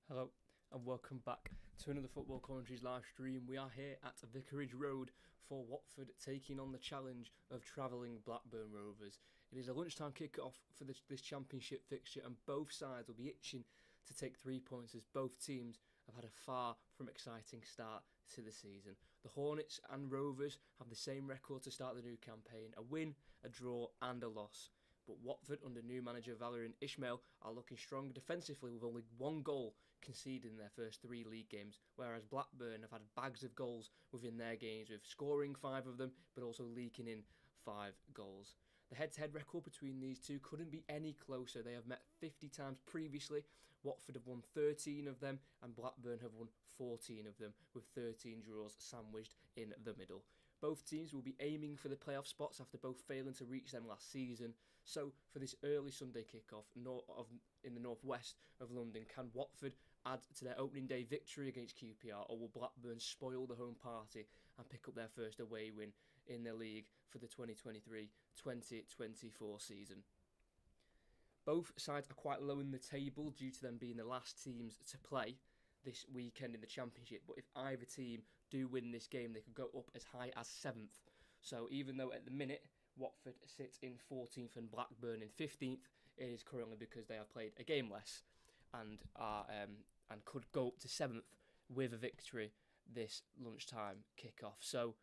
Hello and welcome back to another Football Commentaries live stream. We are here at Vicarage Road for Watford taking on the challenge of travelling Blackburn Rovers. It is a lunchtime kick-off for this championship fixture and both sides will be itching to take 3 points as both teams have had a far from exciting start to the season. The Hornets and Rovers have the same record to start the new campaign, a win, a draw and a loss. But Watford, under new manager Valérien Ismaël, are looking strong defensively with only one goal conceded in their first 3 league games, whereas Blackburn have had bags of goals within their games, with scoring 5 of them, but also leaking in 5 goals. The head-to-head record between these two couldn't be any closer. They have met 50 times previously. Watford have won 13 of them, and Blackburn have won 14 of them, with 13 draws sandwiched in the middle. Both teams will be aiming for the playoff spots after both failing to reach them last season. So, for this early Sunday kick-off in the northwest of London, can Watford add to their opening day victory against QPR, or will Blackburn spoil the home party and pick up their first away win in the league for the 2023-2024 season? Both sides are quite low in the table due to them being the last teams to play this weekend in the Championship, but if either team do win this game, they could go up as high as 7th. So even though at the minute Watford sits in 14th and Blackburn in 15th, it is currently because they have played a game less and could go up to 7th with a victory this lunchtime kick-off. So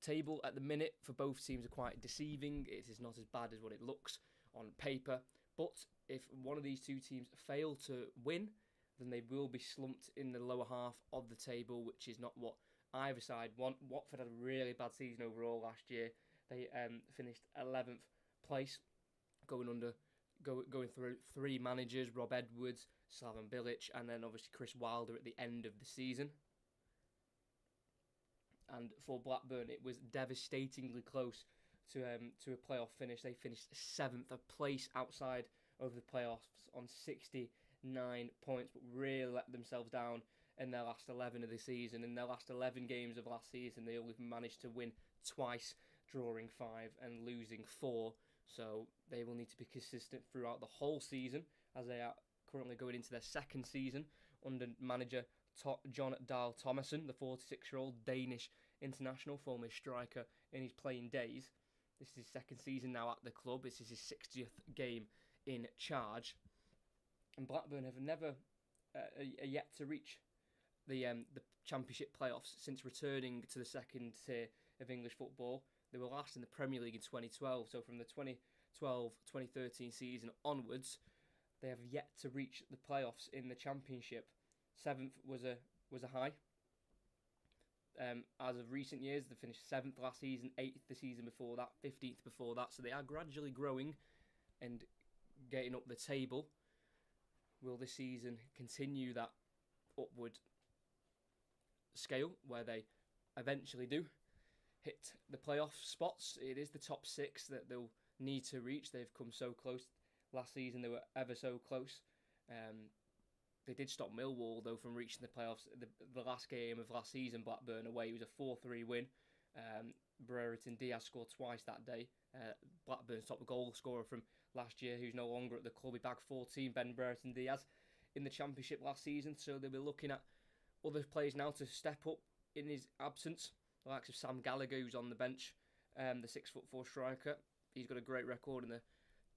table at the minute for both teams are quite deceiving. It is not as bad as what it looks on paper, but if one of these two teams fail to win, then they will be slumped in the lower half of the table, which is not what either side want. Watford had a really bad season overall last year. They finished 11th place, going through 3 managers: Rob Edwards, Slaven Bilic, and then obviously Chris Wilder at the end of the season. And for Blackburn, it was devastatingly close to a playoff finish. They finished 7th, a place outside of the playoffs on 69 points, but really let themselves down in their last 11 of the season. In their last 11 games of last season, they only managed to win twice, drawing 5 and losing 4. So they will need to be consistent throughout the whole season, as they are currently going into their second season under manager John Dahl Thomason, the 46-year-old Danish international, former striker in his playing days. This is his second season now at the club. This is his 60th game in charge. And Blackburn have never yet to reach the Championship playoffs since returning to the second tier of English football. They were last in the Premier League in 2012, so from the 2012-2013 season onwards, they have yet to reach the playoffs in the Championship. 7th was a high. As of recent years, they finished 7th last season, 8th the season before that, 15th before that, so they are gradually growing and getting up the table. Will this season continue that upward scale where they eventually do hit the playoff spots? It is the top 6 that they'll need to reach. They've come so close. Last season they were ever so close. They did stop Millwall though from reaching the playoffs. The last game of last season, Blackburn away, was a 4-3 win. Brereton Diaz scored twice that day. Blackburn's top goal scorer from last year, who's no longer at the club. He bagged 14, Ben Brereton Diaz, in the Championship last season. So they'll be looking at other players now to step up in his absence. The likes of Sam Gallagher, who's on the bench, the 6'4" striker. He's got a great record in the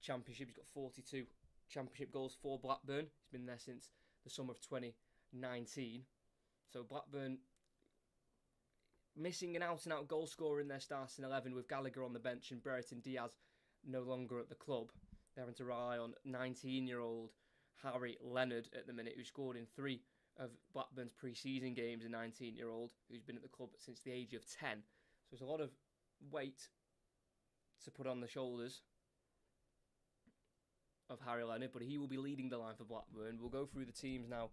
Championship. He's got 42 Championship goals for Blackburn. He's been there since the summer of 2019. So Blackburn missing an out-and-out goal scorer in their starting 11 with Gallagher on the bench and Brereton Diaz no longer at the club. They're having to rely on 19-year-old Harry Leonard at the minute, who scored in 3 of Blackburn's pre-season games, a 19-year-old who's been at the club since the age of 10. So there's a lot of weight to put on the shoulders of Harry Leonard, but he will be leading the line for Blackburn. We'll go through the teams now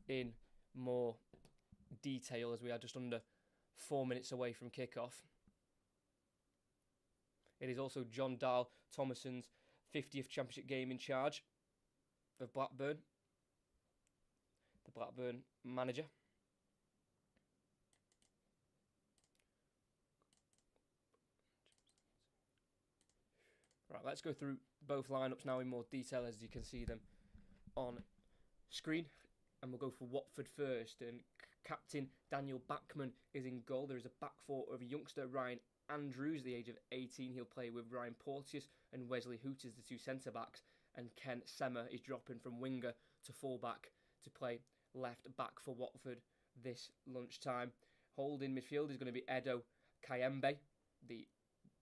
in more detail as we are just under 4 minutes away from kick-off. It is also John Dahl Thomason's 50th Championship game in charge of Blackburn, the Blackburn manager. Right, let's go through both lineups now in more detail as you can see them on screen. And we'll go for Watford first. And captain Daniel Bachmann is in goal. There is a back four of youngster Ryan Andrews, at the age of 18. He'll play with Ryan Porteous and Wesley Hoot as the two centre-backs. And Ken Semmer is dropping from winger to full-back to play left-back for Watford this lunchtime. Holding midfield is going to be Edo Kayembe, the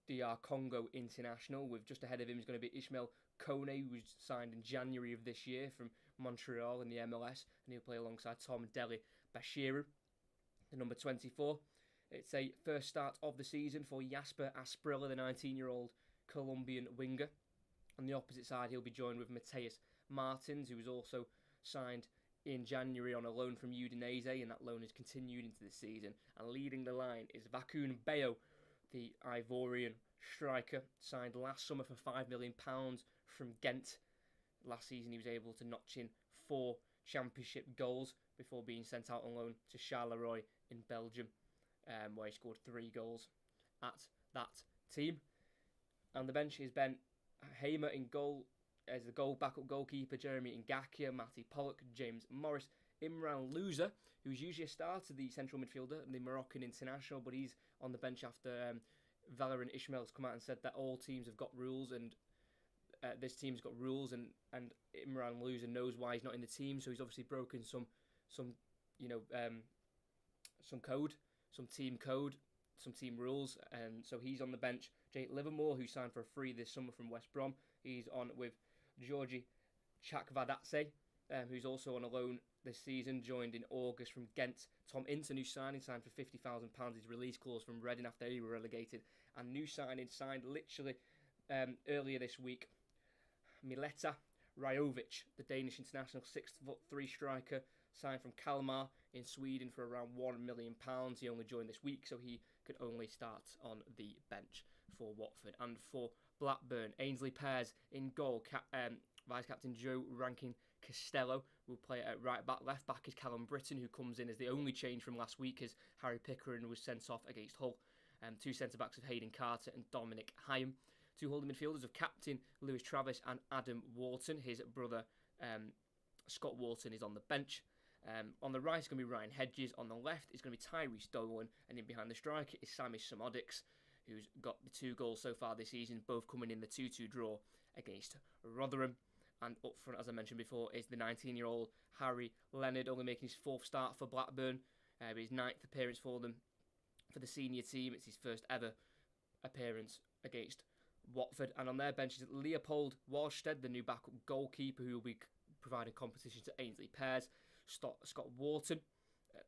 DR Congo international. With just ahead of him is going to be Ishmael Kone, who was signed in January of this year from Montreal in the MLS, and he'll play alongside Tom Deli Bashiru, the number 24. It's a first start of the season for Jasper Asprilla, the 19-year-old Colombian winger. On the opposite side, he'll be joined with Mateus Martins, who was also signed in January on a loan from Udinese, and that loan has continued into the season. And leading the line is Vakun Bayo, the Ivorian striker, signed last summer for £5 million from Ghent. Last season, he was able to notch in 4 championship goals before being sent out on loan to Charleroi in Belgium, where he scored 3 goals at that team. On the bench is Ben Hamer in goal as the backup goalkeeper, Jeremy Ngakia, Matty Pollock, James Morris, Imran Louza, who's usually a starter, the central midfielder, and the Moroccan international, but he's on the bench after Valérien Ismaël's come out and said that all teams have got rules, and this team's got rules, and Imran Louza knows why he's not in the team, so he's obviously broken some code, some team rules, and so he's on the bench. Jake Livermore, who signed for a free this summer from West Brom, he's on with Georgi Chakvadadze, who's also on a loan this season, joined in August from Ghent. Tom Inton, who signed for £50,000, his release clause from Reading after he were relegated. And new signing signed literally earlier this week, Mileta Rajovic, the Danish international 6'3" striker, signed from Kalmar in Sweden for around £1 million. He only joined this week, so he could only start on the bench for Watford. And for Blackburn, Ainsley Pears in goal. Vice-captain Joe Rankin Costello will play at right back. Left back is Callum Britton, who comes in as the only change from last week as Harry Pickering was sent off against Hull. 2 centre-backs of Hayden Carter and Dominic Hyam. 2 holding midfielders of captain Lewis Travis and Adam Wharton. His brother Scott Wharton is on the bench. On the right is going to be Ryan Hedges. On the left is going to be Tyrese Dolan. And in behind the striker is Sammy Samodics, who's got the 2 goals so far this season, both coming in the 2-2 draw against Rotherham. And up front, as I mentioned before, is the 19-year-old Harry Leonard, only making his 4th start for Blackburn. His 9th appearance for them for the senior team. It's his first ever appearance against Watford. And on their bench is Leopold Walsted, the new backup goalkeeper, who will be providing competition to Ainsley Pears. Scott Wharton,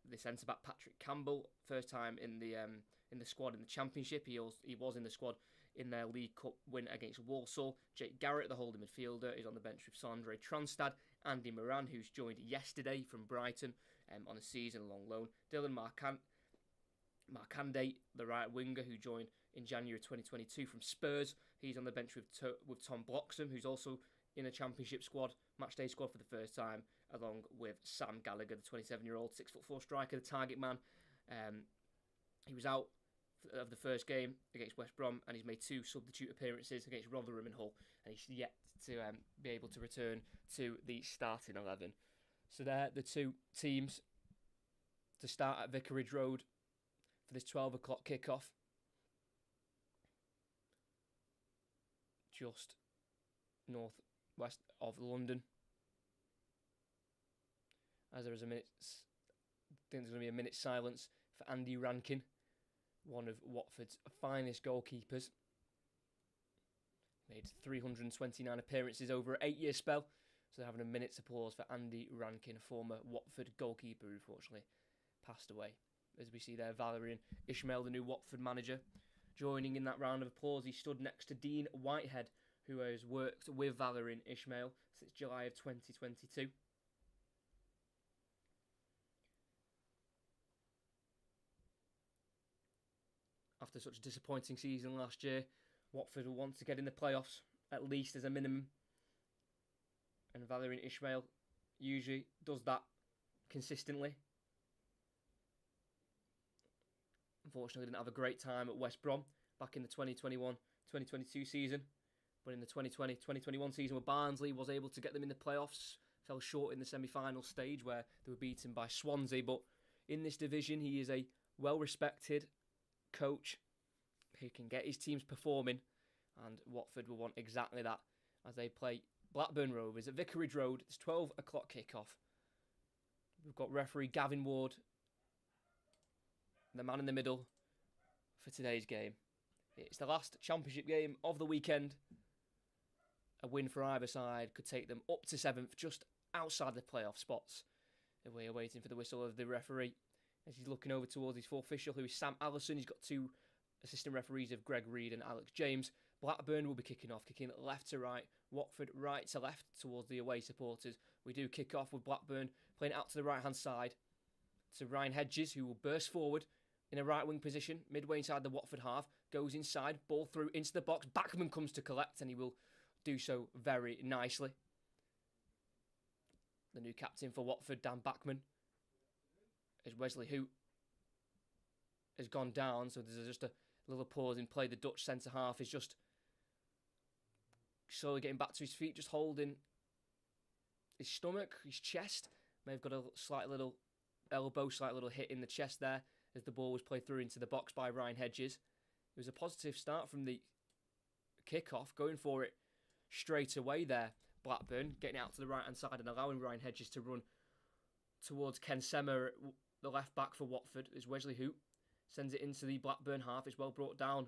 the centre-back Patrick Campbell, first time in the squad in the Championship. He was in the squad in their League Cup win against Walsall. Jake Garrett, the holding midfielder, is on the bench with Sondre Tronstad. Andy Moran, who's joined yesterday from Brighton on a season-long loan. Dylan Markande, the right winger, who joined in January 2022 from Spurs. He's on the bench with Tom Bloxham, who's also in a Championship squad, matchday squad for the first time, along with Sam Gallagher, the 27-year-old 6'4" striker, the target man. He was out of the first game against West Brom, and he's made 2 substitute appearances against Rotherham and Hull, and he's yet to be able to return to the starting 11. So they're the 2 teams to start at Vicarage Road for this 12 o'clock kickoff. Just northwest of London. As there is I think there's going to be a minute's silence for Andy Rankin, one of Watford's finest goalkeepers. Made 329 appearances over an 8-year spell. So having a minute's applause for Andy Rankin, former Watford goalkeeper who unfortunately passed away. As we see there, Valérien Ismaël, the new Watford manager, joining in that round of applause. He stood next to Dean Whitehead, who has worked with Valérien Ismaël since July of 2022. After such a disappointing season last year, Watford will want to get in the playoffs, at least as a minimum. And Valérien Ismaël usually does that consistently. Unfortunately, didn't have a great time at West Brom back in the 2021-2022 season. But in the 2020-2021 season with Barnsley, was able to get them in the playoffs fell short in the semi-final stage where they were beaten by Swansea. But in this division, he is a well-respected coach who can get his teams performing, and Watford will want exactly that as they play Blackburn Rovers at Vicarage Road. It's 12 o'clock kick-off. We've got referee Gavin Ward, the man in the middle for today's game. It's the last championship game of the weekend. A win for either side could take them up to 7th, just outside the playoff spots. We are waiting for the whistle of the referee as he's looking over towards his fourth official, who is Sam Allison. He's got 2 assistant referees of Greg Reed and Alex James. Blackburn will be kicking off, kicking left to right, Watford right to left towards the away supporters. We do kick off with Blackburn playing out to the right-hand side to Ryan Hedges, who will burst forward in a right-wing position, midway inside the Watford half, goes inside, ball through into the box. Backman comes to collect, and he will do so very nicely. The new captain for Watford, Dan Backman, as Wesley Hoot has gone down, so there's just a little pause in play. The Dutch centre-half is just slowly getting back to his feet, just holding his stomach, his chest. May have got a slight little elbow, slight little hit in the chest there as the ball was played through into the box by Ryan Hedges. It was a positive start from the kick-off, going for it straight away there. Blackburn getting out to the right-hand side and allowing Ryan Hedges to run towards Ken Sema, the left-back for Watford, as Wesley Hoot sends it into the Blackburn half. It's well brought down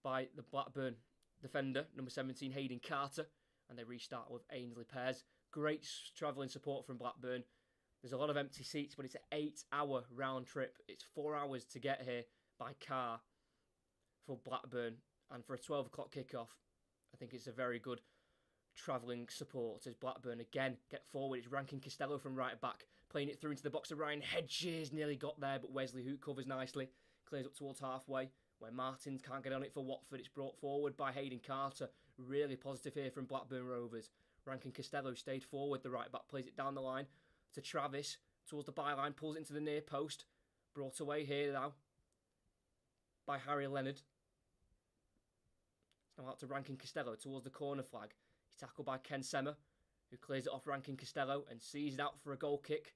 by the Blackburn defender, number 17, Hayden Carter, and they restart with Ainsley Pears. Great travelling support from Blackburn. There's a lot of empty seats, but it's an 8-hour round trip. It's 4 hours to get here by car for Blackburn, and for a 12 o'clock kickoff, I think it's a very good travelling support as Blackburn again get forward. It's Rankin Costello from right back, playing it through into the box of Ryan Hedges. Nearly got there, but Wesley Hoot covers nicely. Clears up towards halfway, where Martins can't get on it for Watford. It's brought forward by Hayden Carter. Really positive here from Blackburn Rovers. Rankin Costello stayed forward, the right back, plays it down the line to Travis, towards the byline, pulls it into the near post. Brought away here now by Harry Leonard. It's now out to Rankin Costello towards the corner flag. He's tackled by Ken Sema, who clears it off Rankin Costello and sees it out for a goal kick.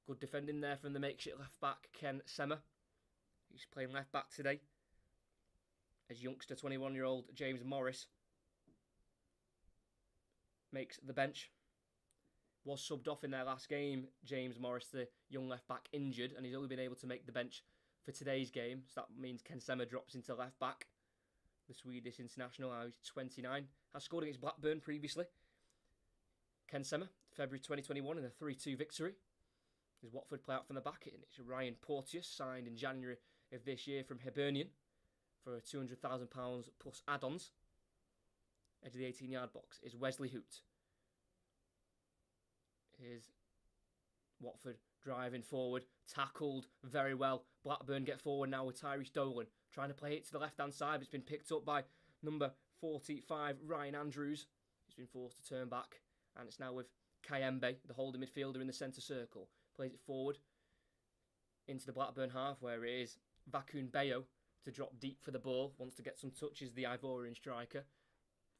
Good defending there from the makeshift left back, Ken Sema. He's playing left back today as youngster 21-year-old James Morris makes the bench. Was subbed off in their last game, James Morris, the young left back, injured, and he's only been able to make the bench for today's game. So that means Ken Sema drops into left back. The Swedish international, now he's 29, has scored against Blackburn previously. Ken Sema, February 2021 in a 3-2 victory. As Watford play out from the back, and it's Ryan Porteous, signed in January of this year from Hibernian for £200,000 plus add-ons. Edge of the 18-yard box is Wesley Hoot. Here's Watford driving forward, tackled very well. Blackburn get forward now with Tyrese Dolan, trying to play it to the left-hand side, but it's been picked up by number 45, Ryan Andrews. He's been forced to turn back, and it's now with Kayembe, the holding midfielder, in the centre circle. Plays it forward into the Blackburn half, where it is Vakun Bayo to drop deep for the ball. Wants to get some touches, the Ivorian striker.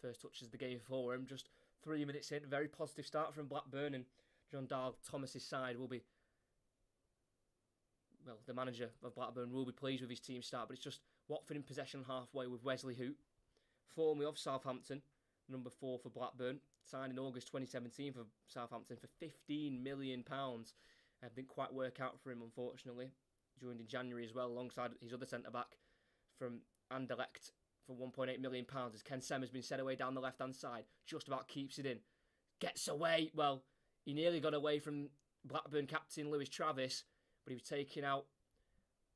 First touches the game for him. Just 3 minutes in, very positive start from Blackburn, and John Dahl Thomas's side will be, well, the manager of Blackburn will be pleased with his team start, but it's just Watford in possession halfway with Wesley Hoot. Formerly of Southampton, number 4 for Blackburn, signed in August 2017 for Southampton for £15 million. Didn't quite work out for him, unfortunately. Joined in January as well, alongside his other centre-back from Anderlecht for £1.8 million, as Ken Sema's been set away down the left-hand side. Just about keeps it in. Gets away. Well, he nearly got away from Blackburn captain Lewis Travis, but he was taken out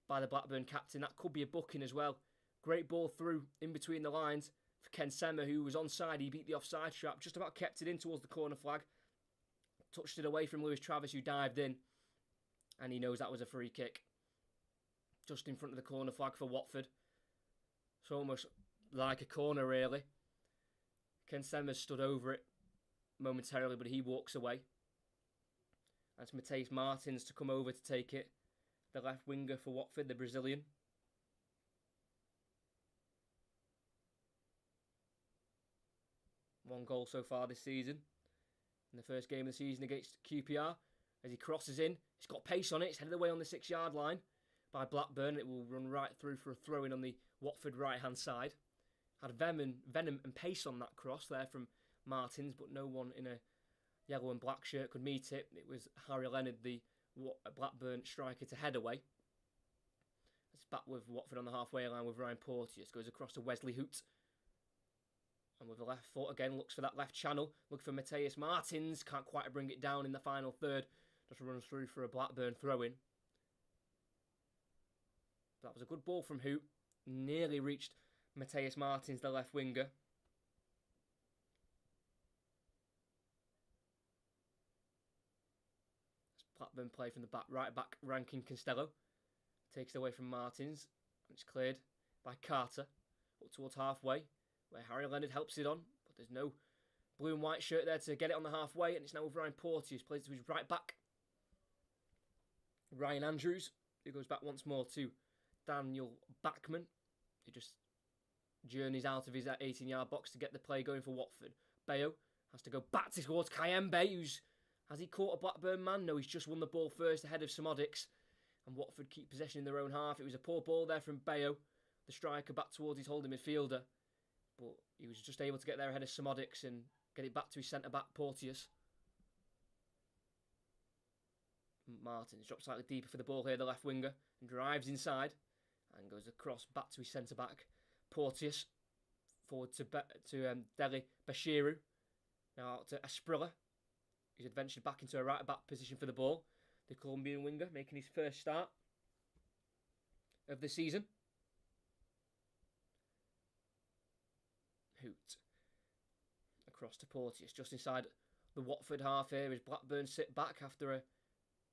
by the Blackburn captain. That could be a booking as well. Great ball through in between the lines for Ken Sema, who was onside. He beat the offside trap, just about kept it in towards the corner flag. Touched it away from Lewis Travis, who dived in, and he knows that was a free kick. Just in front of the corner flag for Watford. So almost like a corner, really. Ken Sema stood over it momentarily, but he walks away. That's Mateus Martins to come over to take it. The left winger for Watford, the Brazilian. One goal so far this season. in the first game of the season against QPR. As he crosses in, it's got pace on it. It's headed away on the 6-yard line by Blackburn. It will run right through for a throw-in on the Watford right-hand side. Had venom and pace on that cross there from Martins, but no one in a yellow and black shirt could meet it. It was Harry Leonard, the Blackburn striker, to head away. It's back with Watford on the halfway line with Ryan Porteous. Goes across to Wesley Hoot. And with the left foot again, looks for that left channel. Look for Mateus Martins. Can't quite bring it down in the final third. Just runs through for a Blackburn throw-in. That was a good ball from Hoot. Nearly reached Mateus Martins, the left winger. Blackburn play from the back, right back, Rankin Costello. Takes it away from Martins. And it's cleared by Carter. Up towards halfway, where Harry Leonard helps it on. But there's no blue and white shirt there to get it on the halfway. And it's now with Ryan Porteous. Plays to his right back. Ryan Andrews, who goes back once more to Daniel Bachman. He just journeys out of his 18-yard box to get the play going for Watford. Bayo has to go back towards Kayembe, who's... Has he caught a Blackburn man? No, he's just won the ball first ahead of Samodics. And Watford keep possession in their own half. It was a poor ball there from Bayo, the striker, back towards his holding midfielder. But he was just able to get there ahead of Samodics and get it back to his centre-back, Porteous. Martins drops slightly deeper for the ball here, the left winger, and drives inside and goes across back to his centre-back, Porteous. Forward to Deli Bashiru. Now out to Asprilla. He's adventured back into a right-back position for the ball. The Colombian winger making his first start of the season. Hoot. Across to Porteous, just inside the Watford half here as Blackburn sit back after a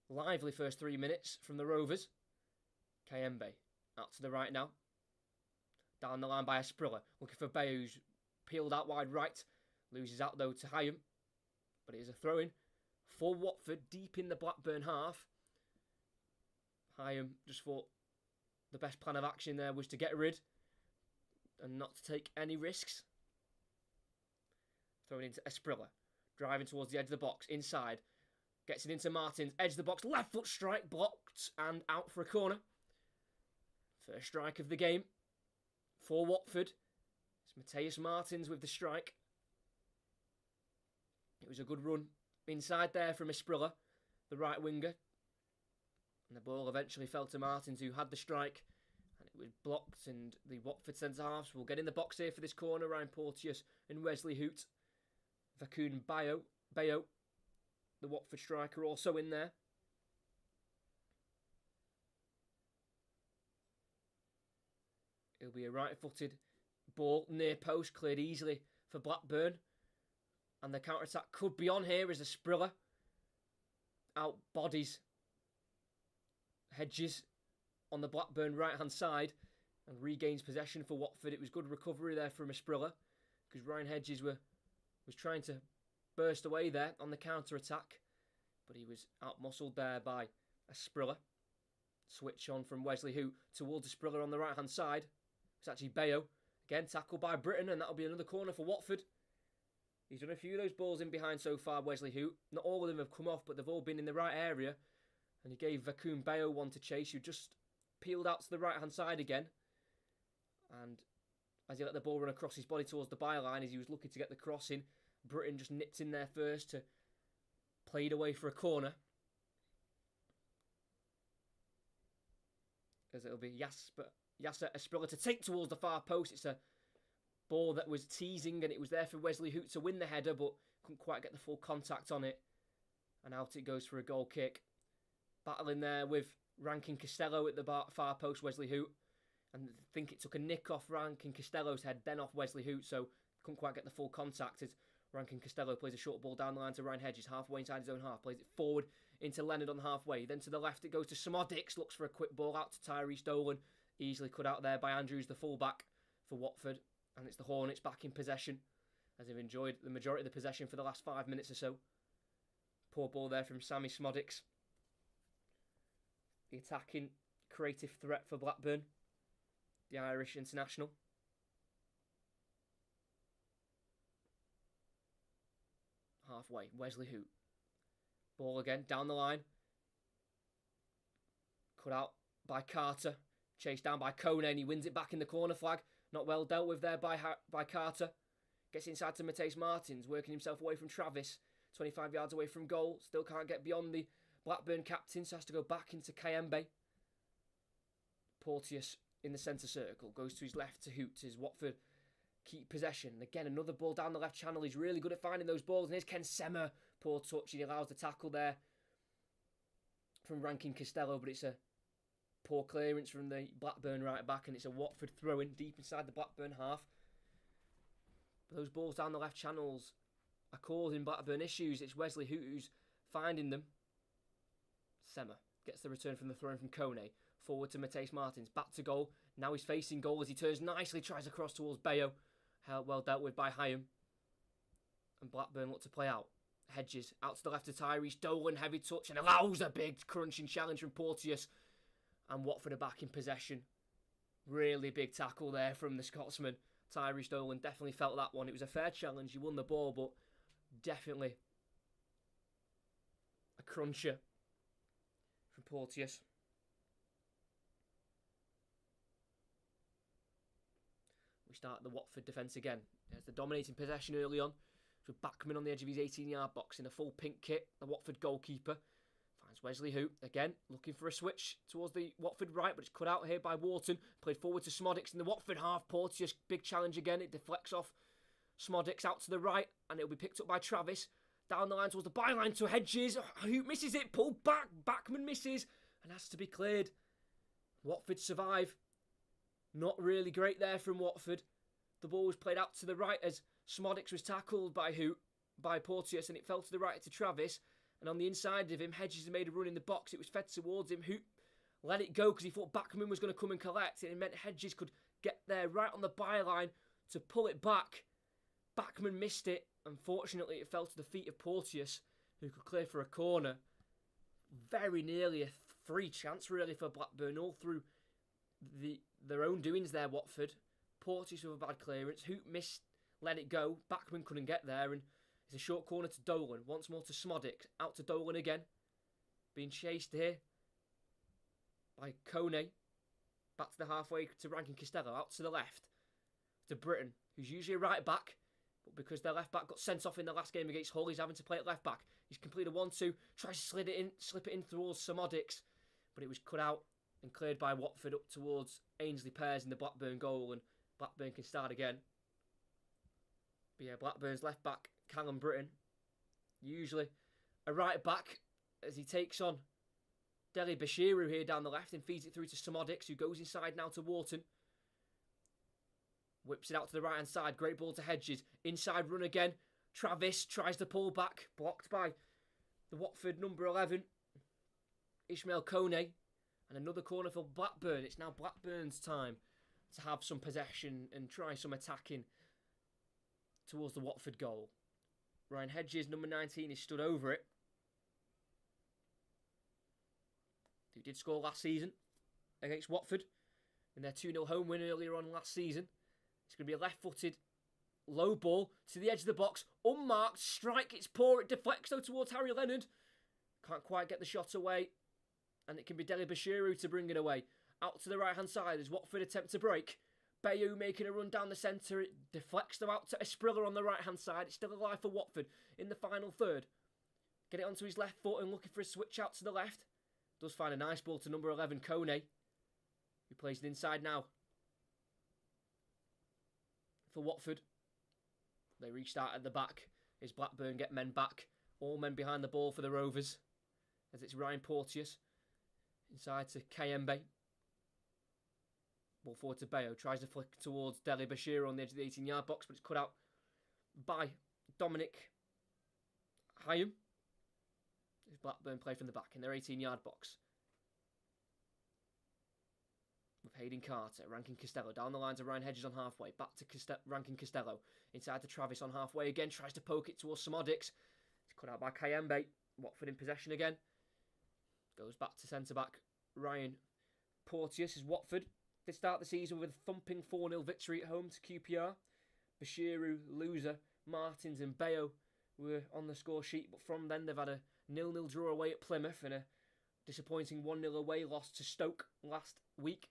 lively first 3 minutes from the Rovers. Kayembe out to the right now. Down the line by Asprilla. Looking for Bayo, who's peeled out wide right. Loses out though to Hyam. But it is a throw-in for Watford deep in the Blackburn half. Hyam just thought the best plan of action there was to get rid and not to take any risks. Throwing into Asprilla. Driving towards the edge of the box. Inside. Gets it into Martins. Edge of the box. Left foot strike. Blocked and out for a corner. First strike of the game for Watford. It's Mateus Martins with the strike. It was a good run inside there from Asprilla, the right winger. And the ball eventually fell to Martins, who had the strike. And it was blocked, and the Watford centre-halves will get in the box here for this corner. Ryan Porteous and Wesley Hoot. Vakun Bayo, the Watford striker, also in there. It'll be a right-footed ball, near post, cleared easily for Blackburn. And the counter-attack could be on here as Asprilla out bodies Hedges on the Blackburn right-hand side and regains possession for Watford. It was good recovery there from Asprilla because Ryan Hedges was trying to burst away there on the counter-attack, but he was out-muscled there by Asprilla. Switch on from Wesley Hoot towards Asprilla on the right-hand side. It's actually Bayo. Again, tackled by Britton, and that'll be another corner for Watford. He's done a few of those balls in behind so far, Wesley Hoot. Not all of them have come off, but they've all been in the right area. And he gave Vakun Bayo one to chase, who just peeled out to the right-hand side again. And as he let the ball run across his body towards the byline, as he was looking to get the cross in, Britton just nipped in there first to play it away for a corner. As it'll be Yasser Asprilla to take towards the far post. It's a ball that was teasing, and it was there for Wesley Hoot to win the header, but couldn't quite get the full contact on it. And out it goes for a goal kick. Battling there with Rankin Costello at the far post, Wesley Hoot. And I think it took a nick off Rankin Costello's head, then off Wesley Hoot, so couldn't quite get the full contact as Rankin Costello plays a short ball down the line to Ryan Hedges, halfway inside his own half, plays it forward into Leonard on the halfway. Then to the left it goes to Samodics, looks for a quick ball out to Tyrese Dolan. Easily cut out there by Andrews, the fullback for Watford. And it's the Hornets back in possession, as they've enjoyed the majority of the possession for the last 5 minutes or so. Poor ball there from Sammy Smodics. The attacking creative threat for Blackburn, the Irish international. halfway. Wesley Hoot. Ball again, down the line. Cut out by Carter. Chased down by Kone, and he wins it back in the corner flag. Not well dealt with there by Carter. Gets inside to Mateus Martins, working himself away from Travis. 25 yards away from goal. Still can't get beyond the Blackburn captain, so has to go back into Kayembe. Porteous in the centre circle. Goes to his left to Hoot as Watford keep possession. Again, another ball down the left channel. He's really good at finding those balls. And here's Ken Sema. Poor touch. He allows the tackle there from Rankin Costello, but it's a poor clearance from the Blackburn right back, and it's a Watford throw-in deep inside the Blackburn half. Those balls down the left channels are causing Blackburn issues. It's Wesley Hoot who's finding them. Sema gets the return from the throw-in from Kone. Forward to Mateus Martins. Back to goal. Now he's facing goal as he turns nicely, tries across towards Bayo. Well dealt with by Hyam. And Blackburn look to play out. Hedges out to the left of Tyrese Dolan. Heavy touch and allows a big crunching challenge from Porteous. And Watford are back in possession. Really big tackle there from the Scotsman. Tyrese Dolan definitely felt that one. It was a fair challenge. He won the ball, but definitely a cruncher from Porteous. We start the Watford defence again. There's the dominating possession early on. With Bachmann on the edge of his 18-yard box in a full pink kit. The Watford goalkeeper finds Wesley Hoot again, looking for a switch towards the Watford right, but it's cut out here by Wharton. Played forward to Smodics in the Watford half. Porteous, big challenge again. It deflects off Smodics out to the right, and it'll be picked up by Travis. Down the line towards the byline to Hedges. Hoot misses it, pulled back. Bachmann misses, and has to be cleared. Watford survive. Not really great there from Watford. The ball was played out to the right as Smodics was tackled by Porteous, and it fell to the right to Travis. And on the inside of him, Hedges made a run in the box. It was fed towards him. Hoot let it go because he thought Bachmann was going to come and collect it. It meant Hedges could get there right on the byline to pull it back. Bachmann missed it. Unfortunately, it fell to the feet of Porteous, who could clear for a corner. Very nearly a free chance, really, for Blackburn, all through their own doings there, Watford. Porteous with a bad clearance. Hoot missed, let it go. Bachmann couldn't get there, and it's a short corner to Dolan. Once more to Smodic. Out to Dolan again. Being chased here by Kone. Back to the halfway to Rankin Costello. Out to the left to Britton, who's usually a right back. But because their left back got sent off in the last game against Hull, he's having to play at left back. He's completed a 1-2. Tries to slip it in towards Smodics. But it was cut out and cleared by Watford up towards Ainsley Pears in the Blackburn goal. And Blackburn can start again. But yeah, Blackburn's left back, Callum Britton, usually a right back, as he takes on Deli Bashiru here down the left and feeds it through to Smodics, who goes inside now to Wharton. Whips it out to the right hand side. Great ball to Hedges. Inside run again. Travis tries to pull back. Blocked by the Watford number 11, Ishmael Kone. And another corner for Blackburn. It's now Blackburn's time to have some possession and try some attacking towards the Watford goal. Ryan Hedges, number 19, is stood over it. Who did score last season against Watford in their 2-0 home win earlier on last season. It's going to be a left-footed low ball to the edge of the box. Unmarked strike. It's poor. It deflects though towards Harry Leonard. Can't quite get the shot away. And it can be Deli Bashiru to bring it away. Out to the right-hand side as Watford attempt to break. Bayo making a run down the centre. It deflects them out to Esprilla on the right-hand side. It's still alive for Watford in the final third. Get it onto his left foot and looking for a switch out to the left. Does find a nice ball to number 11, Kone, who plays it inside now. For Watford, they restart at the back as Blackburn get men back. All men behind the ball for the Rovers. As it's Ryan Porteous. Inside to Kayembe. Ball forward to Bayo. Tries to flick towards Deli Bashir on the edge of the 18-yard box, but it's cut out by Dominic Hyam. As Blackburn play from the back in their 18-yard box. With Hayden Carter, Rankin Costello. Down the line to Ryan Hedges on halfway. Back to Rankin Costello. Inside to Travis on halfway again. Tries to poke it towards Smodics. It's cut out by Kayembe. Watford in possession again. Goes back to centre-back Ryan Porteous as Watford. They start the season with a thumping 4-0 victory at home to QPR. Bashiru, Loser, Martins and Bayo were on the score sheet, but from then they've had a 0-0 draw away at Plymouth and a disappointing 1-0 away loss to Stoke last week,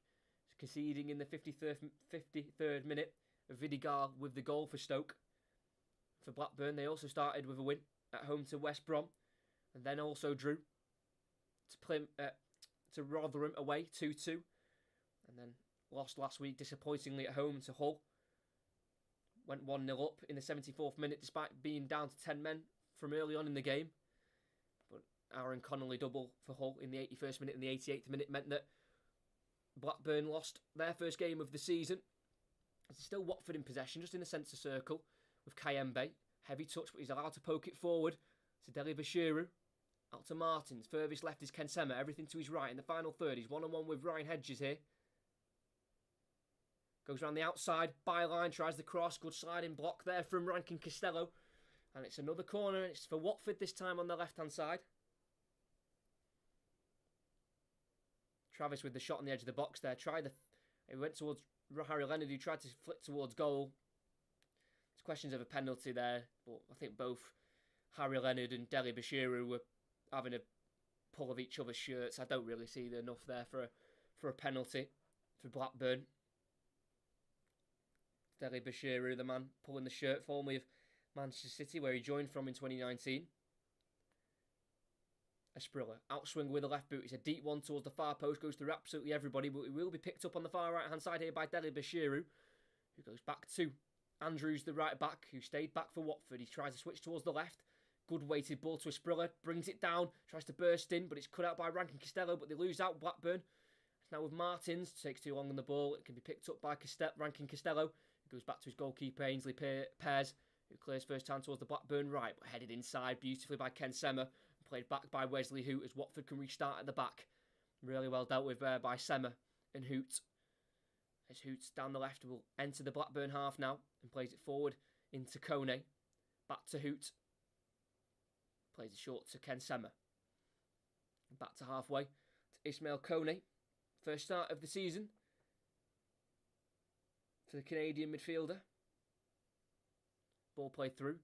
conceding in the 53rd minute. Vidigal with the goal for Stoke. For Blackburn, they also started with a win at home to West Brom, and then also drew to Rotherham away 2-2, and then lost last week disappointingly at home to Hull. Went 1-0 up in the 74th minute despite being down to 10 men from early on in the game. But Aaron Connolly double for Hull in the 81st minute and the 88th minute meant that Blackburn lost their first game of the season. It's still Watford in possession, just in the centre circle, with Kayembe. Heavy touch, but he's allowed to poke it forward to Deli Bashiru. Out to Martins. Furthest left is Ken Sema. Everything to his right. In the final third, he's one-on-one with Ryan Hedges here. Goes around the outside. Byline tries the cross. Good sliding block there from Rankin Costello. And it's another corner. It's for Watford this time on the left-hand side. Travis with the shot on the edge of the box there. He went towards Harry Leonard, who tried to flick towards goal. There's questions of a penalty there, but I think both Harry Leonard and Deli Bashiru were having a pull of each other's shirts. I don't really see enough there for a penalty for Blackburn. Deli Bashiru, the man pulling the shirt, formerly of Manchester City, where he joined from in 2019. Asprilla, outswing with the left boot. It's a deep one towards the far post, goes through absolutely everybody, but it will be picked up on the far right-hand side here by Deli Bashiru, who goes back to Andrews, the right back, who stayed back for Watford. He tries to switch towards the left. Good weighted ball to Asprilla, brings it down, tries to burst in, but it's cut out by Rankin Costello, but they lose out Blackburn. It's now with Martins, takes too long on the ball. It can be picked up by Rankin Costello. He goes back to his goalkeeper, Ainsley Pears, who clears first time towards the Blackburn right, but headed inside beautifully by Ken Sema. Played back by Wesley Hoot as Watford can restart at the back. Really well dealt with there by Sema and Hoot. As Hoot down the left will enter the Blackburn half now and plays it forward into Kone. Back to Hoot. Plays it short to Ken Sema. Back to halfway to Ismail Kone. First start of the season for the Canadian midfielder. Ball played through.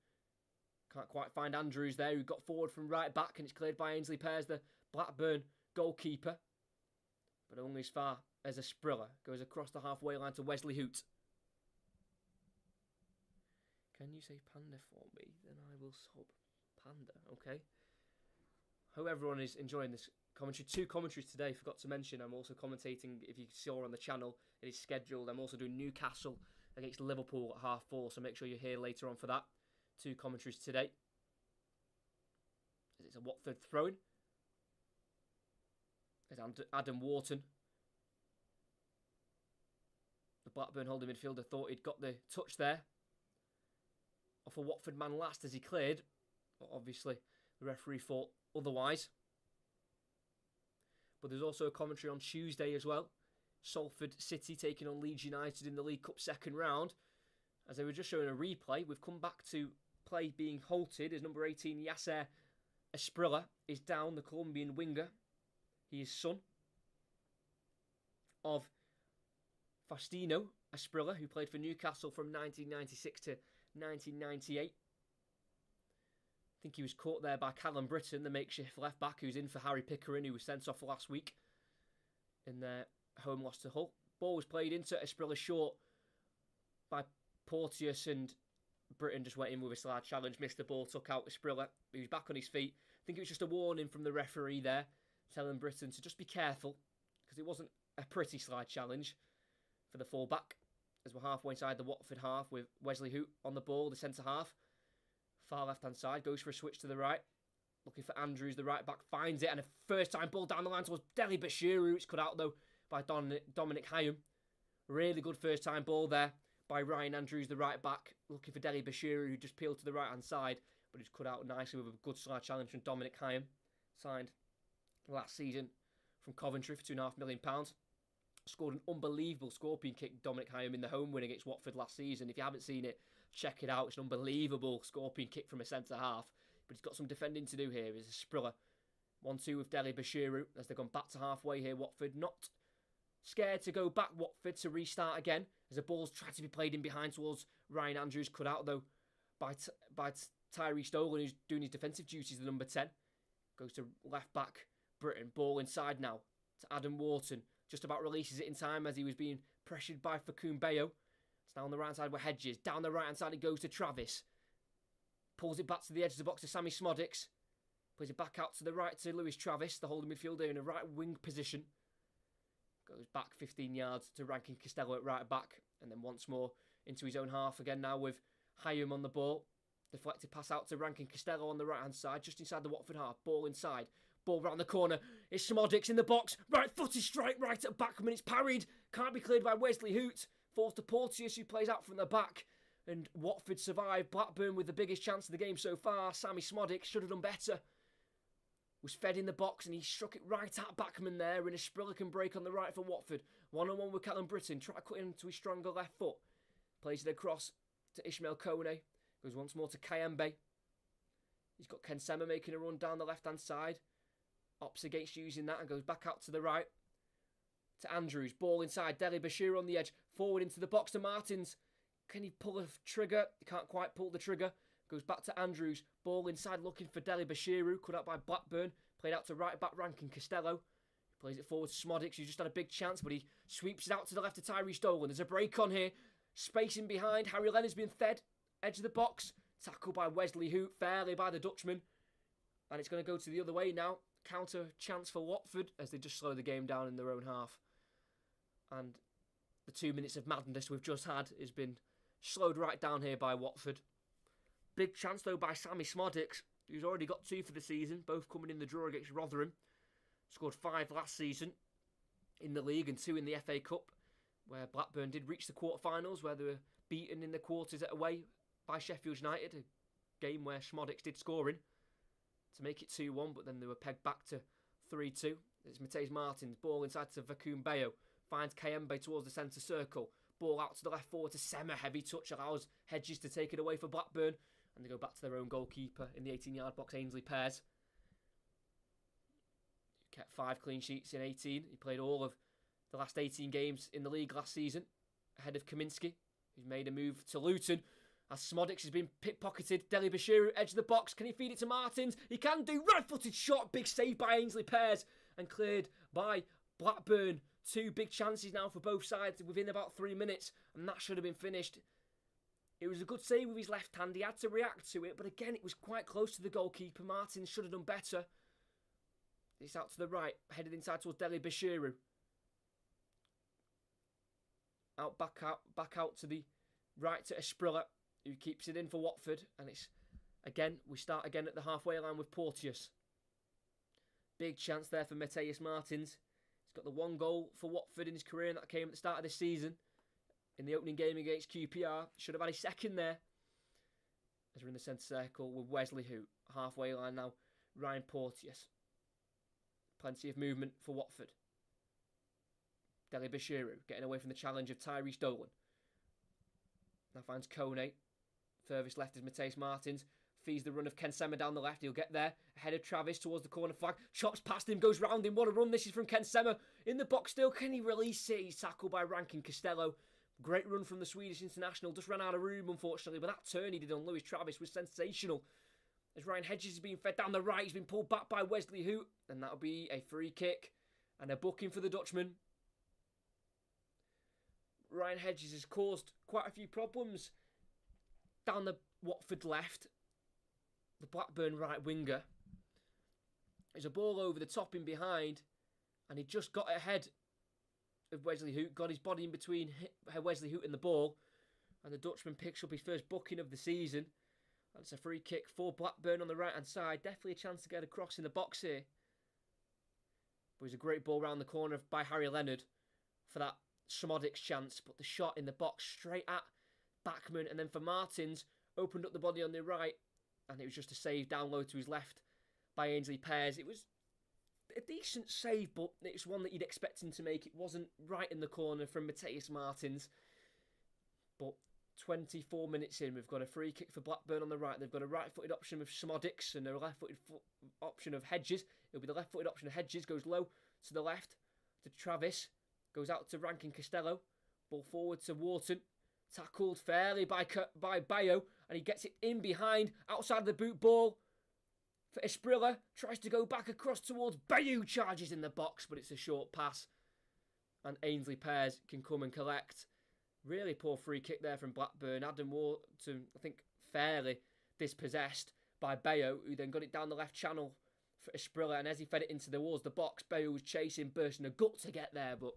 Can't quite find Andrews there, who got forward from right back, and it's cleared by Ainsley Pears, the Blackburn goalkeeper. But only as far as Asprilla goes across the halfway line to Wesley Hoot. Can you say panda for me? Then I will sub panda, okay? Hope everyone is enjoying this commentary. 2 commentaries today, forgot to mention. I'm also commentating, if you saw on the channel, it is scheduled. I'm also doing Newcastle against Liverpool at 4:30, so make sure you're here later on for that. 2 commentaries today. It's a Watford throw-in. There's Adam Wharton. The Blackburn holding midfielder thought he'd got the touch there off a Watford man last as he cleared. But obviously, the referee thought otherwise. But there's also a commentary on Tuesday as well. Salford City taking on Leeds United in the League Cup second round. As they were just showing a replay, we've come back to play being halted as number 18, Yasser Asprilla, is down, the Colombian winger. He is son of Faustino Asprilla, who played for Newcastle from 1996 to 1998. I think he was caught there by Callum Britton, the makeshift left-back, who's in for Harry Pickering, who was sent off last week in their home loss to Hull. Ball was played into Asprilla short by Porteous, and Britton just went in with a slide challenge, missed the ball, took out Asprilla. He was back on his feet. I think it was just a warning from the referee there, telling Britton to just be careful, because it wasn't a pretty slide challenge for the full-back. As we're halfway inside the Watford half with Wesley Hoot on the ball, the centre half. Far left-hand side, goes for a switch to the right. Looking for Andrews, the right-back, finds it, and a first-time ball down the line towards Deli Bashiru. It's cut out, though, by Dominic Hyam. Really good first-time ball there by Ryan Andrews, the right-back, looking for Deli Bashiru, who just peeled to the right-hand side, but he's cut out nicely with a good slide challenge from Dominic Hyam. Signed last season from Coventry for £2.5 million. Scored an unbelievable scorpion kick, Dominic Hyam, in the home win against Watford last season. If you haven't seen it, check it out. It's an unbelievable scorpion kick from a centre-half. But he's got some defending to do here. It's a Sprilla. 1-2 with Deli Bashiru as they've gone back to halfway here. Watford not scared to go back, Watford, to restart again. As the ball's tried to be played in behind towards Ryan Andrews. Cut out, though, by Tyree Stolen, who's doing his defensive duties, the number 10. Goes to left back Britton. Ball inside now to Adam Wharton. Just about releases it in time as he was being pressured by Fakumbeyo. It's now on the right side where Hedges. Down the right hand side it goes to Travis. Pulls it back to the edge of the box to Sammy Smodics. Plays it back out to the right to Lewis Travis, the holding midfielder in a right wing position. Goes back 15 yards to Rankin Costello at right back. And then once more into his own half again now with Hyam on the ball. Deflected pass out to Rankin Costello on the right hand side, just inside the Watford half. Ball inside. Ball round the corner. It's Smodics in the box. Right footed strike right at Backman. It's parried. Can't be cleared by Wesley Hoot. Falls to Porteous, who plays out from the back. And Watford survive. Blackburn with the biggest chance of the game so far. Sammy Smodics should have done better. Was fed in the box and he struck it right at Backman there in a Sprillican break on the right for Watford. One-on-one with Callum Britton. Try to cut into his stronger left foot. Plays it across to Ishmael Kone. Goes once more to Kayembe. He's got Ken Sema making a run down the left-hand side. Opts against using that and goes back out to the right. To Andrews. Ball inside. Deli Bashir on the edge. Forward into the box to Martins. Can he pull a trigger? He can't quite pull the trigger. Goes back to Andrews. Ball inside looking for Deli Bashiru. Cut out by Blackburn. Played out to right back Rankin Costello. He plays it forward to Smodics, who just had a big chance, but he sweeps it out to the left to Tyree Stolen. There's a break on here. Spacing behind. Harry Leonard's been fed. Edge of the box. Tackled by Wesley Hoot. Fairly by the Dutchman. And it's going to go to the other way now. Counter chance for Watford as they just slow the game down in their own half. And the 2 minutes of madness we've just had has been slowed right down here by Watford. Big chance though by Sammy Smodics, who's already got 2 for the season, both coming in the draw against Rotherham. Scored 5 last season in the league and 2 in the FA Cup, where Blackburn did reach the quarterfinals, where they were beaten in the quarters away by Sheffield United, a game where Smodics did scoring to make it 2-1, but then they were pegged back to 3-2. It's Mateus Martins, ball inside to Fakumbeyo, finds Kayembe towards the centre circle, ball out to the left forward to Sema, heavy touch allows Hedges to take it away for Blackburn, and they go back to their own goalkeeper in the 18-yard box, Ainsley Pears. He kept 5 clean sheets in 18. He played all of the last 18 games in the league last season, ahead of Kaminski, who's made a move to Luton. As Smodics has been pickpocketed, Deli Bashiru, edge of the box. Can he feed it to Martins? He can do. Right-footed shot. Big save by Ainsley Pears. And cleared by Blackburn. 2 big chances now for both sides within about 3 minutes. And that should have been finished. It was a good save with his left hand. He had to react to it. But again, it was quite close to the goalkeeper. Martins should have done better. It's out to the right. Headed inside towards Deli Bashiru. Back out to the right to Esprilla, who keeps it in for Watford, and it's again, we start again at the halfway line with Porteous. Big chance there for Mateus Martins. He's got the 1 goal for Watford in his career, and that came at the start of this season in the opening game against QPR. Should have had his second there. As we're in the centre circle with Wesley Hoot. Halfway line now, Ryan Porteous. Plenty of movement for Watford. Deli Bashiru getting away from the challenge of Tyree Stolen. Now finds Kone. Furthest left is Mateus Martins. Feeds the run of Ken Sema down the left. He'll get there. Ahead of Travis towards the corner flag. Chops past him. Goes round him. What a run this is from Ken Sema. In the box still. Can he release it? He's tackled by Rankin Costello. Great run from the Swedish international. Just ran out of room, unfortunately. But that turn he did on Lewis Travis was sensational. As Ryan Hedges is being fed down the right. He's been pulled back by Wesley Hoot. And that'll be a free kick. And a booking for the Dutchman. Ryan Hedges has caused quite a few problems down the Watford left. The Blackburn right winger. There's a ball over the top in behind, and he just got ahead of Wesley Hoot, got his body in between Wesley Hoot and the ball, and the Dutchman picks up his first booking of the season. That's a free kick for Blackburn on the right hand side. Definitely a chance to get across in the box here. But it was a great ball round the corner by Harry Leonard for that Smodics chance, but the shot in the box straight at Backman, and then for Martins, opened up the body on the right, and it was just a save down low to his left by Ainsley Pears. It was a decent save, but it's one that you'd expect him to make. It wasn't right in the corner from Mateus Martins, but 24 minutes in, we've got a free kick for Blackburn on the right. They've got a right-footed option of Smodics and a left-footed option of Hedges. It'll be the left-footed option of Hedges, goes low to the left to Travis. Goes out to Rankin Costello. Ball forward to Wharton. Tackled fairly by Bayo, and he gets it in behind, outside the boot ball for Esprilla. Tries to go back across towards Bayo, charges in the box, but it's a short pass. And Ainsley Pears can come and collect. Really poor free kick there from Blackburn. Adam Wharton, I think, fairly dispossessed by Bayo, who then got it down the left channel for Esprilla, and as he fed it into towards the box, Bayo was chasing, bursting a gut to get there, but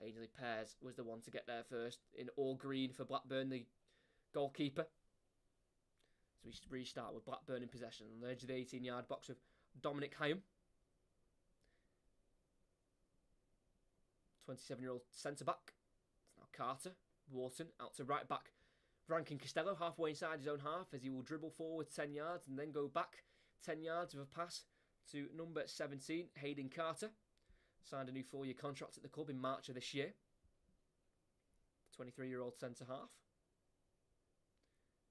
Ainsley Pears was the one to get there first in all green for Blackburn, the goalkeeper. So we restart with Blackburn in possession on the edge of the 18-yard box with Dominic Hyam. 27-year-old centre-back. It's now Carter. Wharton out to right-back. Rankin Costello halfway inside his own half as he will dribble forward 10 yards and then go back 10 yards with a pass to number 17, Hayden Carter. Signed a new 4-year contract at the club in March of this year. 23-year-old centre-half.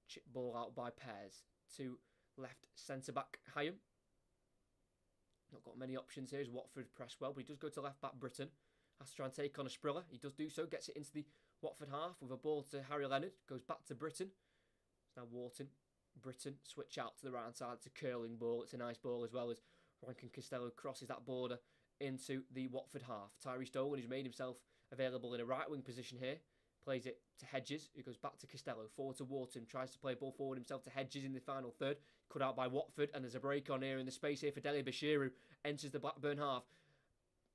Chip ball out by Pears to left centre-back Hyam. Not got many options here as Watford press well, but he does go to left-back Britton. Has to try and take on a Esprilla. He does do so, gets it into the Watford half with a ball to Harry Leonard. Goes back to Britton. It's now Wharton. Britton switch out to the right hand side. It's a curling ball. It's a nice ball as well as Rankin Costello crosses that border into the Watford half. Tyrese Dolan, who's made himself available in a right wing position here, plays it to Hedges, who goes back to Costello, forward to Wharton, tries to play ball forward himself to Hedges in the final third, cut out by Watford, and there's a break on here in the space here for Deli Bashir, who enters the Blackburn half,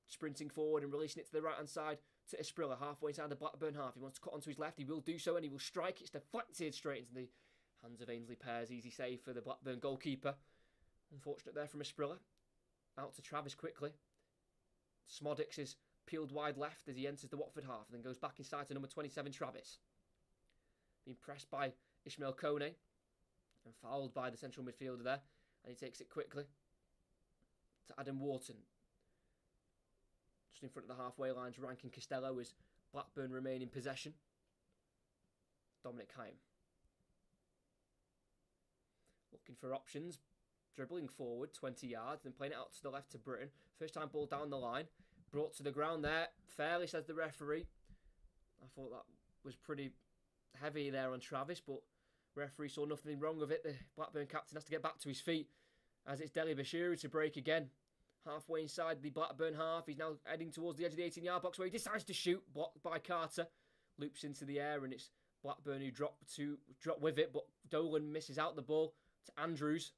sprinting forward and releasing it to the right hand side to Esprilla, halfway inside the Blackburn half. He wants to cut onto his left, he will do so, and he will strike. It's deflected straight into the hands of Ainsley Pears. Easy save for the Blackburn goalkeeper. Unfortunate there from Esprilla. Out to Travis quickly. Smodix is peeled wide left as he enters the Watford half and then goes back inside to number 27, Travis. Being pressed by Ishmael Kone and fouled by the central midfielder there, and he takes it quickly to Adam Wharton. Just in front of the halfway lines, Rankin Costello as Blackburn remain in possession. Dominic Hyam. Looking for options. Dribbling forward 20 yards, then playing it out to the left to Britton. First time ball down the line. Brought to the ground there. Fairly, says the referee. I thought that was pretty heavy there on Travis, but referee saw nothing wrong with it. The Blackburn captain has to get back to his feet as it's Deli Bashiru to break again. Halfway inside the Blackburn half. He's now heading towards the edge of the 18-yard box where he decides to shoot. Blocked by Carter. Loops into the air and it's Blackburn who drop with it, but Dolan misses out the ball to Andrews.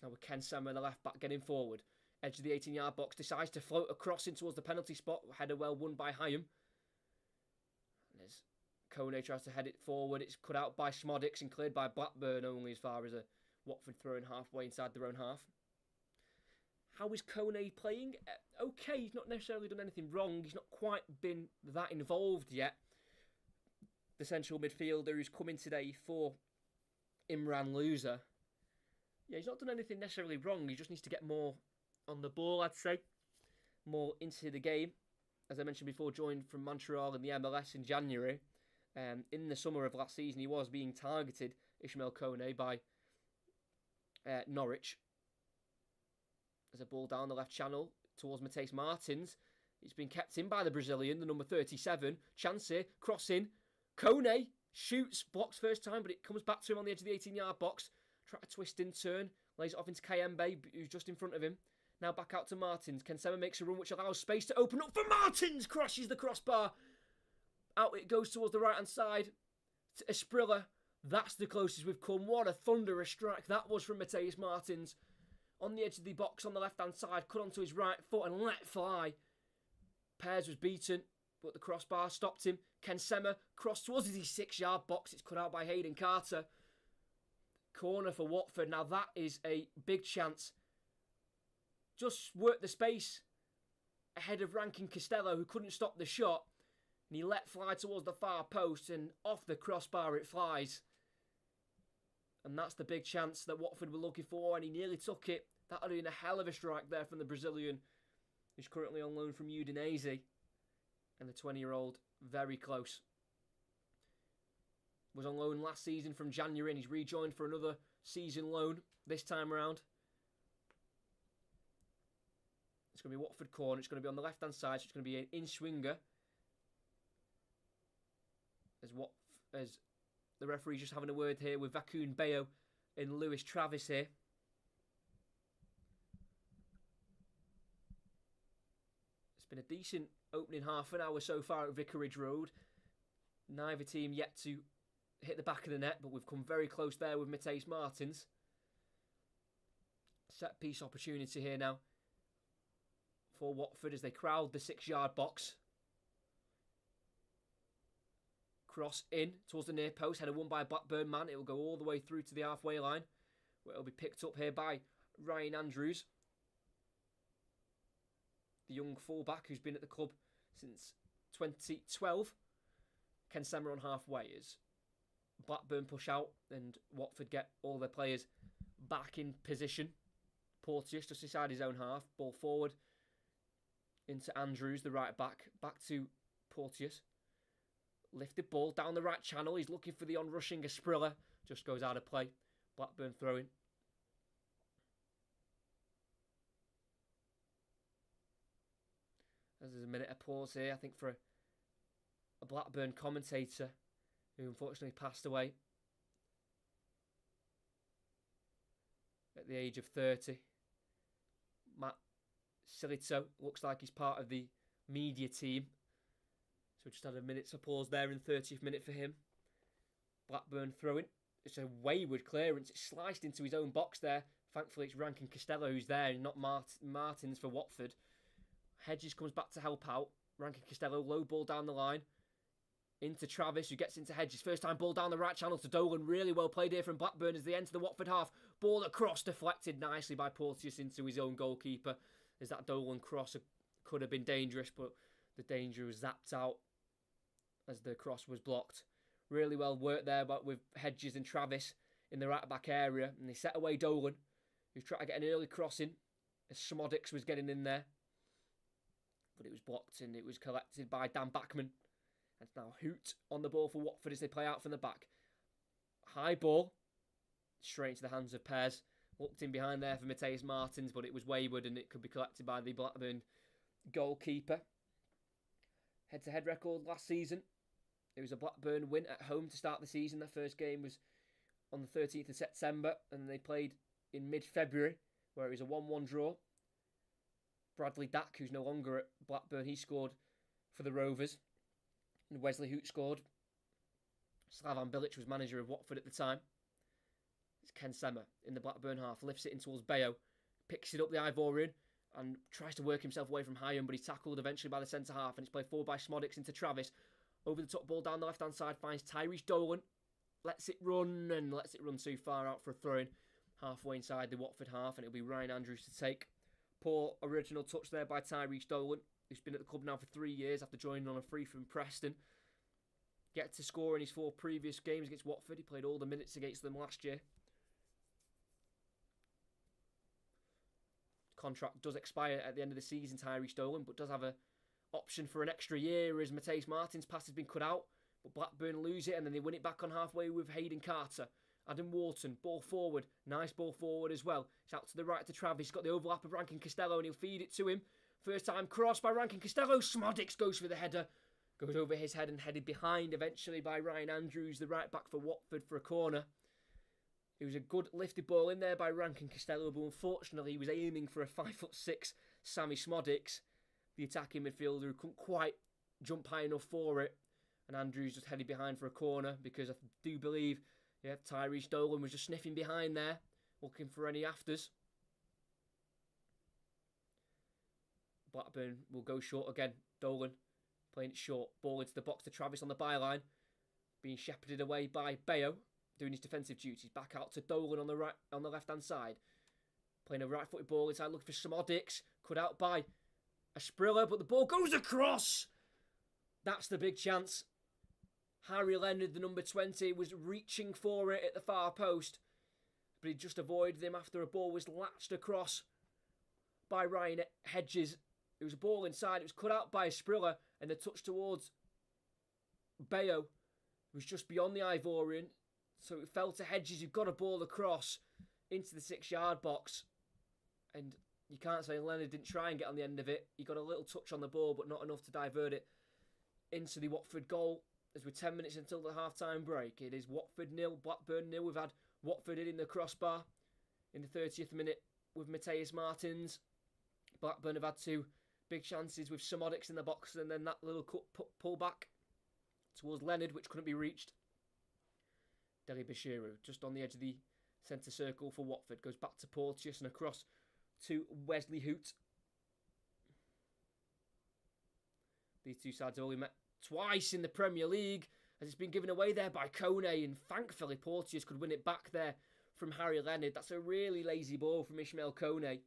Now with Ken Semmer, the left back, getting forward. Edge of the 18-yard box, decides to float across in towards the penalty spot. Header well won by Hyam. And as Kone tries to head it forward, it's cut out by Smodix and cleared by Blackburn only as far as a Watford throwing halfway inside their own half. How is Kone playing? Okay, he's not necessarily done anything wrong. He's not quite been that involved yet. The central midfielder who's come in today for Imran Loser. Yeah, he's not done anything necessarily wrong. He just needs to get more on the ball, I'd say. More into the game. As I mentioned before, joined from Montreal in the MLS in January. In the summer of last season, he was being targeted, Ishmael Kone, by Norwich. There's a ball down the left channel towards Mateus Martins. It's been kept in by the Brazilian, the number 37. Chance here, cross in. Kone shoots, blocks first time, but it comes back to him on the edge of the 18-yard box. Try to twist in turn, lays it off into Kayembe, who's just in front of him. Now back out to Martins. Kensema makes a run which allows space to open up for Martins. Crashes the crossbar. Out it goes towards the right-hand side to Esprilla. That's the closest we've come. What a thunderous strike that was from Mateus Martins. On the edge of the box on the left-hand side, cut onto his right foot and let fly. Pears was beaten, but the crossbar stopped him. Kensema crossed towards his 6-yard box. It's cut out by Hayden Carter. Corner for Watford. Now that is a big chance. Just worked the space ahead of Rankin Costello, who couldn't stop the shot. And he let fly towards the far post, and off the crossbar it flies. And that's the big chance that Watford were looking for, and he nearly took it. That would have been a hell of a strike there from the Brazilian, who's currently on loan from Udinese. And the 20-year-old, very close. Was on loan last season from January, and he's rejoined for another season loan this time around. It's going to be Watford corner. It's going to be on the left-hand side, so it's going to be an in-swinger. As the referee's just having a word here with Vakun Bayo and Lewis Travis here. It's been a decent opening half an hour so far at Vicarage Road. Neither team yet to hit the back of the net, but we've come very close there with Mateus Martins. Set piece opportunity here now for Watford as they crowd the 6-yard box. Cross in towards the near post, header won by a Blackburn man. It will go all the way through to the halfway line, where it will be picked up here by Ryan Andrews, the young fullback who's been at the club since 2012. Ken Semmer on halfway as Blackburn push out and Watford get all their players back in position. Porteous just inside his own half, ball forward into Andrews, the right back to Porteous. Lifted ball down the right channel. He's looking for the on-rushing Asprilla. Just goes out of play. Blackburn throwing. As there's a minute of pause here, I think for a Blackburn commentator who unfortunately passed away at the age of 30. Matt Silito looks like he's part of the media team. So just had a minute's pause there in 30th minute for him. Blackburn throwing. It's a wayward clearance. It's sliced into his own box there. Thankfully it's Rankin Costello who's there, not Martins for Watford. Hedges comes back to help out. Rankin Costello, low ball down the line. Into Travis, who gets into Hedges. First time ball down the right channel to Dolan. Really well played here from Blackburn as they enter the Watford half. Ball across, deflected nicely by Porteous into his own goalkeeper. As that Dolan cross could have been dangerous, but the danger was zapped out as the cross was blocked. Really well worked there but with Hedges and Travis in the right back area. And they set away Dolan, who tried to get an early crossing as Smodics was getting in there. But it was blocked and it was collected by Dan Backman. And it's now Hoot on the ball for Watford as they play out from the back. High ball. Straight into the hands of Pez. Looked in behind there for Mateus Martins, but it was wayward and it could be collected by the Blackburn goalkeeper. Head-to-head record last season. It was a Blackburn win at home to start the season. Their first game was on the 13th of September and they played in mid-February where it was a 1-1 draw. Bradley Dack, who's no longer at Blackburn, he scored for the Rovers. And Wesley Hoot scored. Slavan Bilic was manager of Watford at the time. It's Ken Semmer in the Blackburn half. Lifts it in towards Bayo. Picks it up the Ivorian and tries to work himself away from Hyam, but he's tackled eventually by the centre half and it's played forward by Smodics into Travis. Over the top ball down the left-hand side finds Tyrese Dolan. Lets it run too far out for a throw-in. Halfway inside the Watford half and it'll be Ryan Andrews to take. Poor original touch there by Tyrese Dolan, who's been at the club now for 3 years after joining on a free from Preston. Get to score in his 4 previous games against Watford. He played all the minutes against them last year. Contract does expire at the end of the season, Tyrese Dolan, but does have an option for an extra year as Mateus Martins' pass has been cut out. But Blackburn lose it and then they win it back on halfway with Hayden Carter. Adam Wharton, ball forward. Nice ball forward as well. It's out to the right to Travis. He's got the overlap of Rankin Costello and he'll feed it to him. First time cross by Rankin Costello. Smodics goes for the header. Goes over his head and headed behind eventually by Ryan Andrews, the right back for Watford, for a corner. It was a good lifted ball in there by Rankin Costello, but unfortunately he was aiming for a 5'6" Sammy Smodics, the attacking midfielder who couldn't quite jump high enough for it. And Andrews just headed behind for a corner because I do believe Tyrese Dolan was just sniffing behind there, looking for any afters. Blackburn will go short again. Dolan playing it short. Ball into the box to Travis on the byline. Being shepherded away by Bayo, doing his defensive duties. Back out to Dolan on the left-hand side. Playing a right-footed ball inside, looking for Smodics. Cut out by Asprilla, but the ball goes across. That's the big chance. Harry Leonard, the number 20, was reaching for it at the far post, but he just avoided him after a ball was latched across by Ryan Hedges. It was a ball inside. It was cut out by Asprilla, and the touch towards Bayo was just beyond the Ivorian. So it fell to Hedges, who got a ball across into the 6-yard box. And You can't say Leonard didn't try and get on the end of it. He got a little touch on the ball, but not enough to divert it into the Watford goal. As we're 10 minutes until the half-time break, it is Watford 0, Blackburn 0. We've had Watford hitting the crossbar in the 30th minute with Mateus Martins. Blackburn have had 2 big chances with Samodics in the box, and then that little pull back towards Leonard, which couldn't be reached. Deli Bashiru, just on the edge of the centre circle for Watford, goes back to Porteous and across to Wesley Hoot. These two sides have only met twice in the Premier League, as it's been given away there by Kone, and thankfully Porteous could win it back there from Harry Leonard. That's a really lazy ball from Ismail Kone,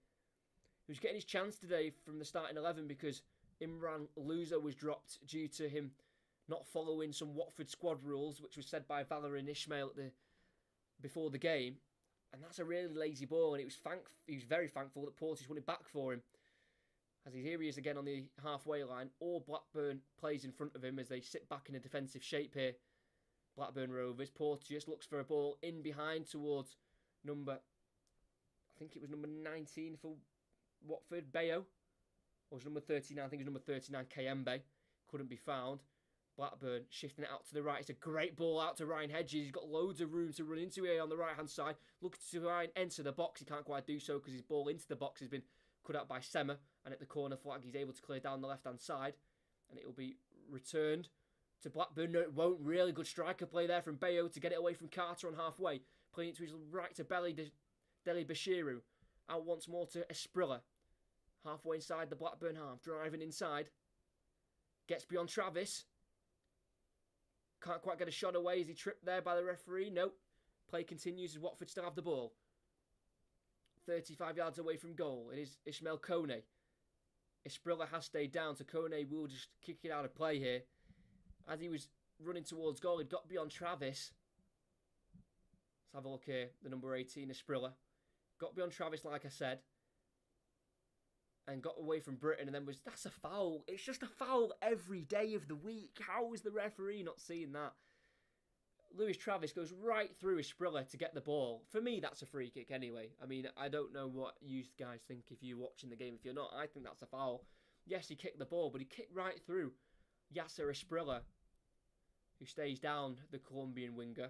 who's getting his chance today from the starting 11 because Imran Luzo was dropped due to him not following some Watford squad rules, which was said by Valerian Ismail before the game. And that's a really lazy ball, and he was very thankful that Porteous won it back for him. As here he is again on the halfway line. All Blackburn plays in front of him as they sit back in a defensive shape here. Blackburn Rovers. Porteous looks for a ball in behind towards number 19 for Watford, Bayo. Or was number 39? I think it was number 39, Kayembe. Couldn't be found. Blackburn shifting it out to the right. It's a great ball out to Ryan Hedges. He's got loads of room to run into here on the right-hand side. Looking to try and enter the box. He can't quite do so because his ball into the box has been cut out by Sema. And at the corner flag, he's able to clear down the left-hand side. And it will be returned to Blackburn. No, it won't. Really good striker play there from Bayo to get it away from Carter on halfway. Playing it to his right to Deli Bashiru. Out once more to Esprilla. Halfway inside the Blackburn half. Driving inside. Gets beyond Travis. Can't quite get a shot away. Is he tripped there by the referee? Nope. Play continues as Watford still have the ball. 35 yards away from goal. It is Ismail Kone. Esprilla has stayed down, so Kone will just kick it out of play here. As he was running towards goal, he'd got beyond Travis. Let's have a look here. The number 18, Esprilla. Got beyond Travis, like I said. And got away from Britain, and then that's a foul. It's just a foul every day of the week. How is the referee not seeing that? Lewis Travis goes right through Esprilla to get the ball. For me, that's a free kick anyway. I mean, I don't know what you guys think if you're watching the game. If you're not, I think that's a foul. Yes, he kicked the ball, but he kicked right through Yasser Esprilla, who stays down, the Colombian winger,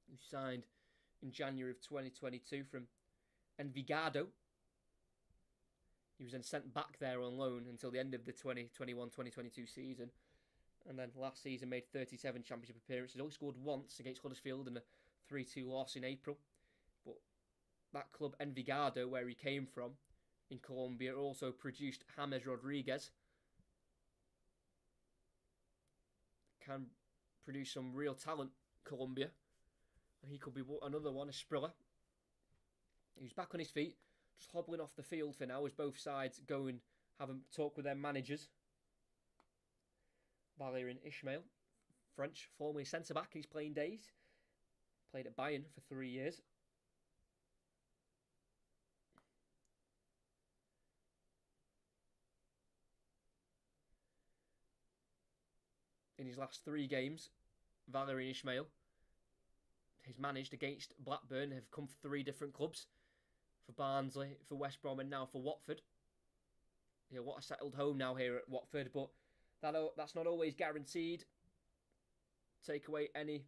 who signed in January of 2022 from Envigado. He was then sent back there on loan until the end of the 2021-2022 season. And then last season made 37 championship appearances. Only scored once against Huddersfield in a 3-2 loss in April. But that club, Envigado, where he came from in Colombia, also produced James Rodriguez. Can produce some real talent, Colombia. And he could be another one, Esprilla. He's back on his feet. Just hobbling off the field for now as both sides go and have a talk with their managers. Valerian Ismail, French, formerly centre-back in his playing days. Played at Bayern for 3 years. In his last 3 games, Valerian Ismail has managed against Blackburn, have come for 3 different clubs. For Barnsley, for West Brom, and now for Watford. Yeah, what a settled home now here at Watford, but that's not always guaranteed. Take away any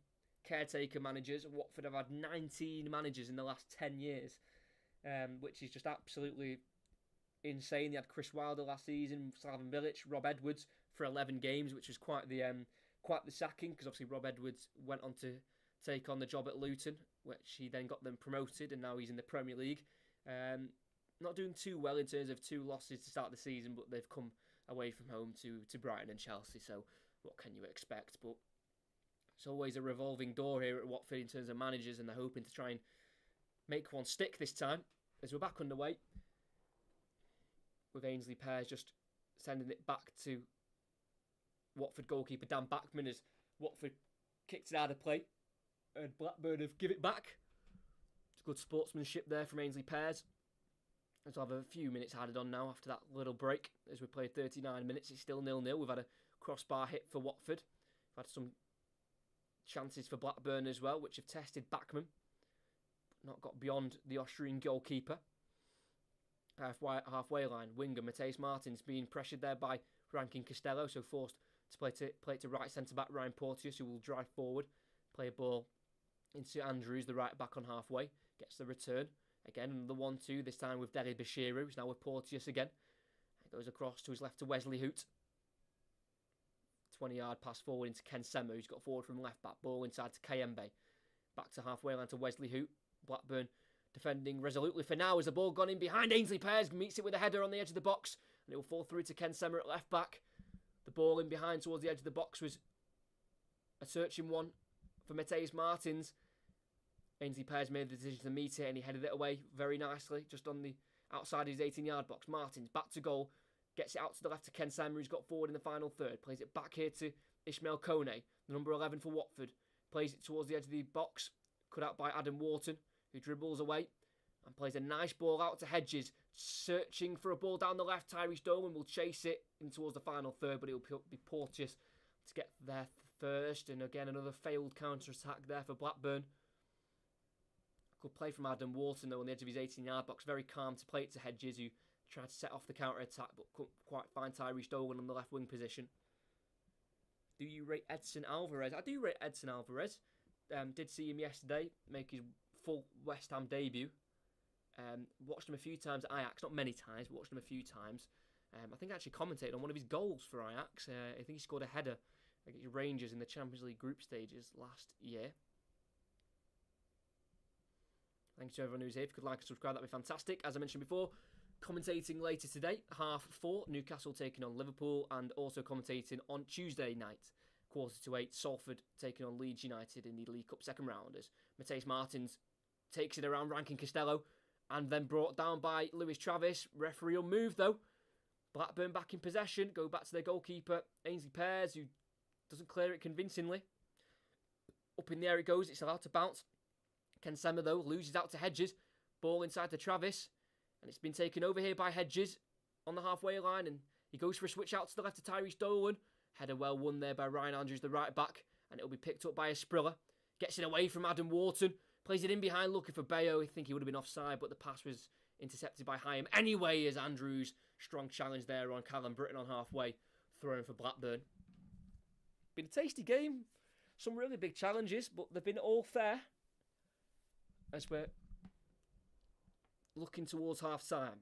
caretaker managers. Watford have had 19 managers in the last 10 years, which is just absolutely insane. They had Chris Wilder last season, Slaven Bilic, Rob Edwards for 11 games, which was quite the sacking, because obviously Rob Edwards went on to take on the job at Luton, which he then got them promoted, and now he's in the Premier League. Not doing too well in terms of 2 losses to start the season, but they've come away from home to Brighton and Chelsea, so what can you expect? But it's always a revolving door here at Watford in terms of managers, and they're hoping to try and make one stick this time, as we're back underway, with Ainsley Pears just sending it back to Watford goalkeeper Dan Bachman as Watford kicked it out of play, and Blackburn have give it back. It's good sportsmanship there from Ainsley Pears. As we'll have a few minutes added on now after that little break. As we played 39 minutes, it's still 0-0. We've had a crossbar hit for Watford. We've had some chances for Blackburn as well, which have tested Bachman, but not got beyond the Austrian goalkeeper. halfway line. Winger Mateus Martins being pressured there by Rankin Costello, so forced to play it to right centre-back Ryan Porteous, who will drive forward, play a ball into Andrews, the right back on halfway, gets the return. Again, another 1-2, this time with Deli Bashiru, who's now with Porteous again. It goes across to his left to Wesley Hoot. 20-yard pass forward into Ken Sema, who's got forward from left back. Ball inside to Kayembe. Back to halfway line to Wesley Hoot. Blackburn defending resolutely for now as the ball gone in behind. Ainsley Pears meets it with a header on the edge of the box. And it will fall through to Ken Sema at left back. The ball in behind towards the edge of the box was a searching one for Mateus Martins. Ainsley Pears made the decision to meet it and he headed it away very nicely, just on the outside of his 18-yard box. Martins back to goal, gets it out to the left to Ken Sema, who's got forward in the final third. Plays it back here to Ishmael Kone, the number 11 for Watford. Plays it towards the edge of the box, cut out by Adam Wharton, who dribbles away and plays a nice ball out to Hedges, searching for a ball down the left. Tyrese Dolan will chase it in towards the final third, but it will be Porteous to get there first. And again, another failed counter-attack there for Blackburn. Good play from Adam Wharton, though, on the edge of his 18-yard box. Very calm to play it to Hedges, who tried to set off the counter-attack, but couldn't quite find Tyrese Dolan on the left wing position. Do you rate Edson Alvarez? I do rate Edson Alvarez. Did see him yesterday make his full West Ham debut. Watched him a few times at Ajax, not many times, but watched him a few times. I think I actually commentated on one of his goals for Ajax. I think he scored a header against Rangers in the Champions League group stages last year. Thanks to everyone who's here. If you could like and subscribe, that'd be fantastic. As I mentioned before, commentating later today, 4:30, Newcastle taking on Liverpool, and also commentating on Tuesday night, 7:45, Salford taking on Leeds United in the League Cup second rounders. Mateus Martins takes it around Rankin Costello, and then brought down by Lewis Travis. Referee unmoved though. Blackburn back in possession, go back to their goalkeeper, Ainsley Pears, who doesn't clear it convincingly. Up in the air it goes, it's allowed to bounce. Ken Sema, though, loses out to Hedges. Ball inside to Travis. And it's been taken over here by Hedges on the halfway line. And he goes for a switch out to the left to Tyrese Dolan. Header well won there by Ryan Andrews, the right back. And it'll be picked up by Asprilla. Gets it away from Adam Wharton. Plays it in behind looking for Bayo. I think he would have been offside, but the pass was intercepted by Hyam. Anyway, as Andrews, strong challenge there on Callum Britton on halfway. Throwing for Blackburn. Been a tasty game. Some really big challenges, but they've been all fair. As we're looking towards half-time.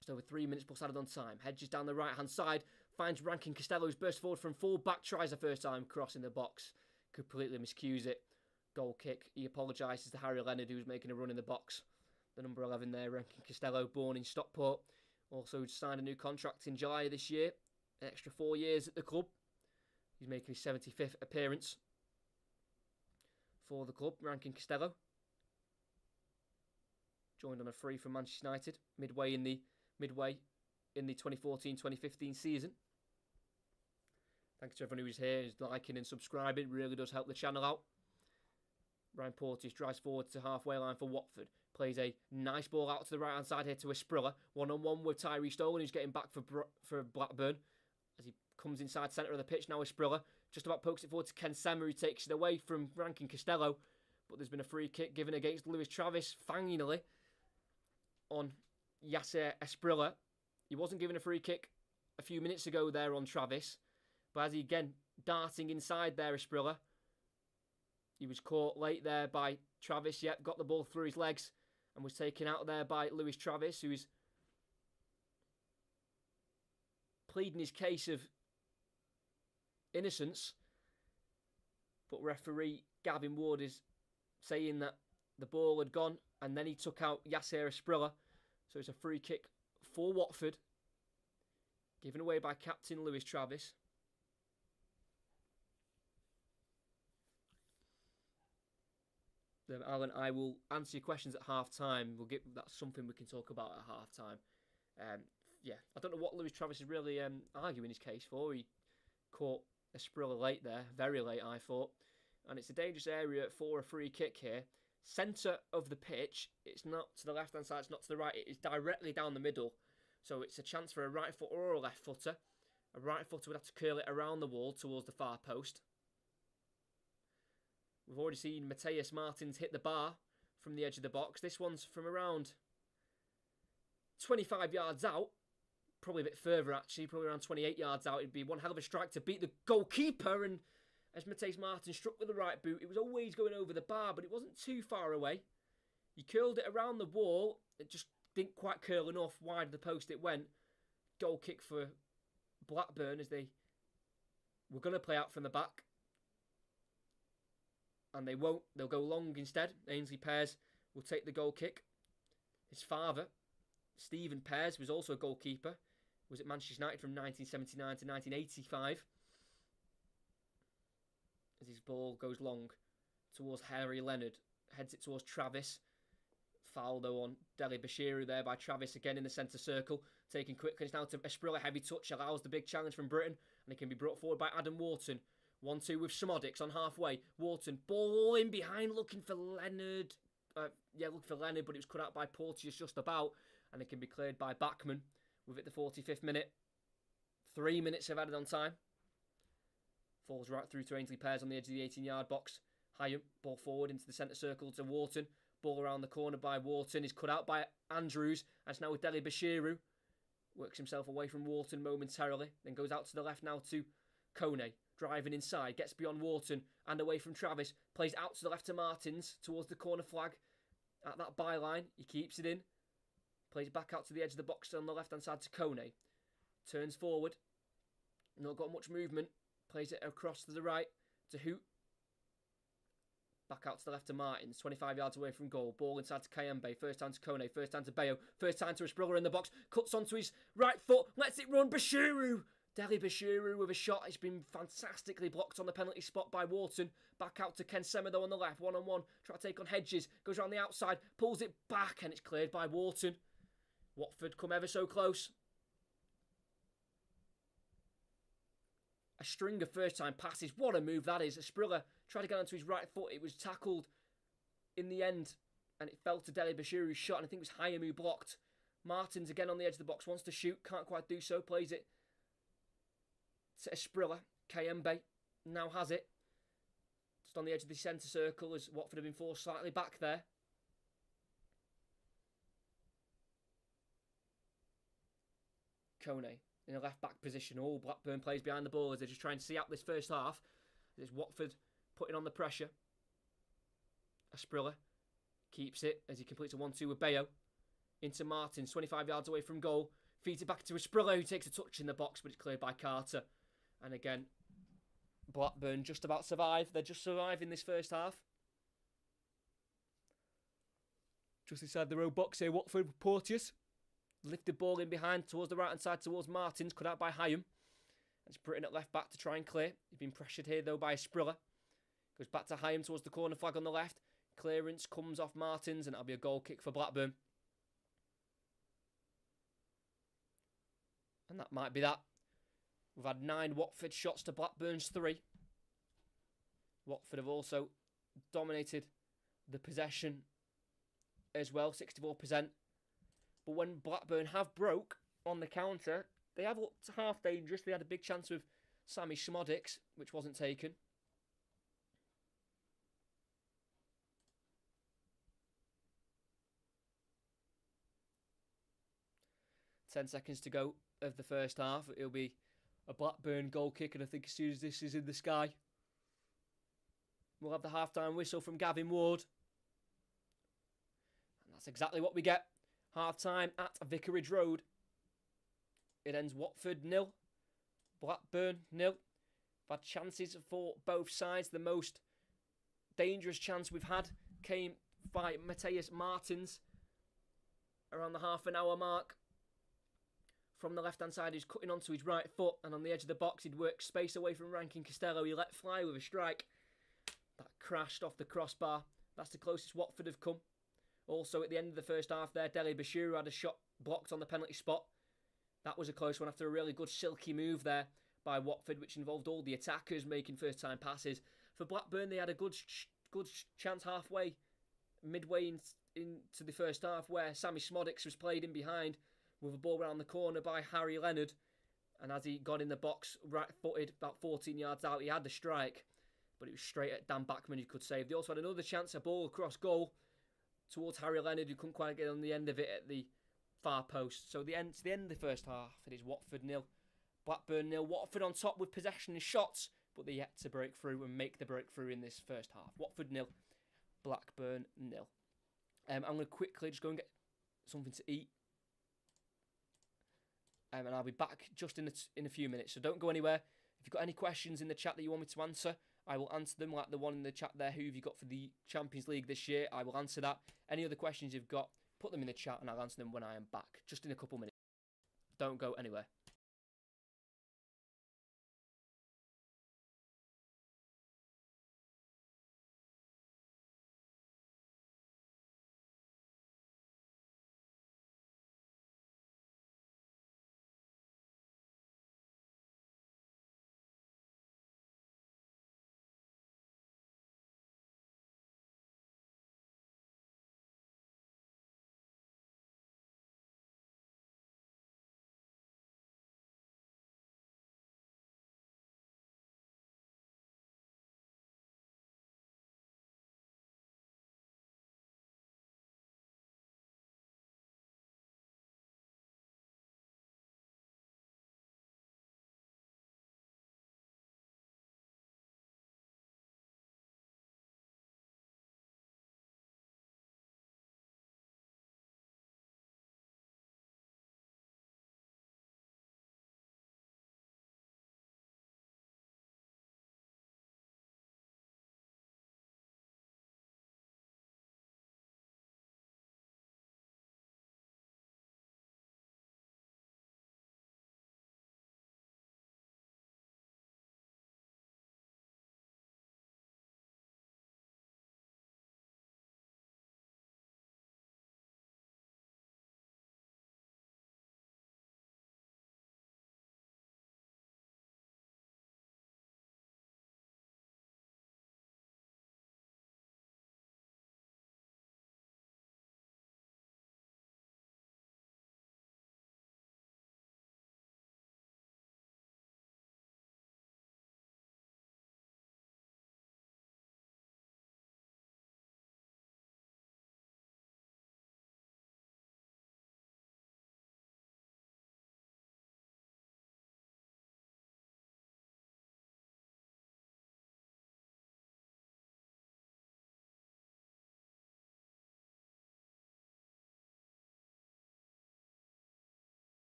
Just over 3 minutes plus added on time. Hedges down the right-hand side. Finds Rankin Costello, who's burst forward from full-back. Tries the first time, crossing the box. Completely miscues it. Goal kick. He apologises to Harry Leonard, who was making a run in the box. The number 11 there, Rankin Costello, born in Stockport. Also signed a new contract in July this year. An extra 4 years at the club. He's making his 75th appearance for the club, Rankin Costello. Joined on a free from Manchester United midway in the 2014-2015 season. Thanks to everyone who's here, who's liking and subscribing. Really does help the channel out. Ryan Porteous drives forward to halfway line for Watford. Plays a nice ball out to the right hand side here to Asprilla. 1-on-1 with Tyrese Dolan, who's getting back for Blackburn. As he comes inside centre of the pitch now, Asprilla just about pokes it forward to Ken Sema, who takes it away from Rankin Costello. But there's been a free kick given against Lewis Travis, finally, on Yasser Asprilla. He wasn't given a free kick a few minutes ago there on Travis. But as he again darting inside there, Asprilla. He was caught late there by Travis, yet got the ball through his legs and was taken out there by Lewis Travis, who's pleading his case of innocence. But referee Gavin Ward is saying that the ball had gone and then he took out Yasser Asprilla. So it's a free kick for Watford, given away by captain Lewis Travis. Alan, I will answer your questions at half-time. That's something we can talk about at half-time. I don't know what Lewis Travis is really arguing his case for. He caught Asprilla late there, very late I thought. And it's a dangerous area for a free kick here. Centre of the pitch, it's not to the left-hand side, it's not to the right, it is directly down the middle. So it's a chance for a right foot or a left footer. A right footer would have to curl it around the wall towards the far post. We've already seen Mateus Martins hit the bar from the edge of the box. This one's from around 25 yards out, probably a bit further actually, probably around 28 yards out. It'd be one hell of a strike to beat the goalkeeper. And as Matthijs Martin struck with the right boot, it was always going over the bar, but it wasn't too far away. He curled it around the wall. It just didn't quite curl enough. Wide of the post it went. Goal kick for Blackburn as they were going to play out from the back. And they won't. They'll go long instead. Ainsley Pears will take the goal kick. His father, Stephen Pears, was also a goalkeeper. Was at Manchester United from 1979 to 1985. As his ball goes long towards Harry Leonard. Heads it towards Travis. Foul though on Deli Bashiru there by Travis again in the centre circle. Taken quickly. It's now to Esprilla. Heavy touch allows the big challenge from Britain. And it can be brought forward by Adam Wharton. 1-2 with Smodics on halfway. Wharton, ball in behind, looking for Leonard. Looking for Leonard, but it was cut out by Porteous just about. And it can be cleared by Bachmann with it the 45th minute. 3 minutes of added on time. Falls right through to Ainsley Pears on the edge of the 18-yard box. Hyam, ball forward into the centre circle to Wharton. Ball around the corner by Wharton. Is cut out by Andrews. And it's now with Deli Bashiru. Works himself away from Wharton momentarily. Then goes out to the left now to Kone. Driving inside. Gets beyond Wharton. And away from Travis. Plays out to the left to Martins. Towards the corner flag. At that byline. He keeps it in. Plays back out to the edge of the box on the left-hand side to Kone. Turns forward. Not got much movement. Plays it across to the right to Hoot. Back out to the left to Martins. 25 yards away from goal. Ball inside to Kayembe. First time to Kone. First time to Bayo. First time to Esprilla in the box. Cuts onto his right foot. Lets it run. Bashiru. Deli Bashiru with a shot. It's been fantastically blocked on the penalty spot by Wharton. Back out to Ken Sema though on the left. One-on-one. Try to take on Hedges. Goes around the outside. Pulls it back and it's cleared by Wharton. Watford come ever so close. A string of first-time passes. What a move that is. Esprilla tried to get onto his right foot. It was tackled in the end. And it fell to Deli Bashiru's shot. And I think it was Hyam who blocked. Martins again on the edge of the box. Wants to shoot. Can't quite do so. Plays it to Esprilla. Kayembe now has it. Just on the edge of the centre circle as Watford have been forced slightly back there. Kone in a left-back position. All Blackburn plays behind the ball as they're just trying to see out this first half. There's Watford putting on the pressure. Esprilla keeps it as he completes a 1-2 with Bayo. Into Martins, 25 yards away from goal. Feeds it back to Esprilla, who takes a touch in the box, but it's cleared by Carter. And again, Blackburn just about survive. They're just surviving this first half. Just inside the row box here, Watford with Porteous. Lifted ball in behind towards the right-hand side towards Martins. Cut out by Hyam. It's Britain at left-back to try and clear. He's been pressured here, though, by Esprilla. Goes back to Hyam towards the corner flag on the left. Clearance comes off Martins, and that'll be a goal kick for Blackburn. And that might be that. We've had 9 Watford shots to Blackburn's 3. Watford have also dominated the possession as well, 64%. But when Blackburn have broke on the counter, they have looked half dangerous. They had a big chance with Sammy Smodics, which wasn't taken. Ten seconds to go of the first half. It'll be a Blackburn goal kick, and I think as soon as this is in the sky, we'll have the half-time whistle from Gavin Ward. And that's exactly what we get. Half-time at Vicarage Road. It ends Watford 0, Blackburn 0. We've had chances for both sides. The most dangerous chance we've had came by Matthijs Martins around the half-an-hour mark. From the left-hand side, he's cutting onto his right foot, and on the edge of the box, he'd work space away from Rankin Costello. He let fly with a strike. That crashed off the crossbar. That's the closest Watford have come. Also, at the end of the first half there, Deli Bashiru had a shot blocked on the penalty spot. That was a close one after a really good silky move there by Watford, which involved all the attackers making first-time passes. For Blackburn, they had a good chance halfway, midway into the first half, where Sammy Smodics was played in behind with a ball around the corner by Harry Leonard. And as he got in the box, right-footed, about 14 yards out, he had the strike. But it was straight at Dan Bachmann who could save. They also had another chance, a ball across goal towards Harry Leonard, who couldn't quite get on the end of it at the far post. So to the end of the first half, it is Watford 0, Blackburn 0. Watford on top with possession and shots, but they're yet to break through and make the breakthrough in this first half. Watford 0, Blackburn 0. I'm going to quickly just go and get something to eat. And I'll be back just in a few minutes. So don't go anywhere. If you've got any questions in the chat that you want me to answer, I will answer them, like the one in the chat there. Who have you got for the Champions League this year? I will answer that. Any other questions you've got, put them in the chat and I'll answer them when I am back, just in a couple minutes. Don't go anywhere.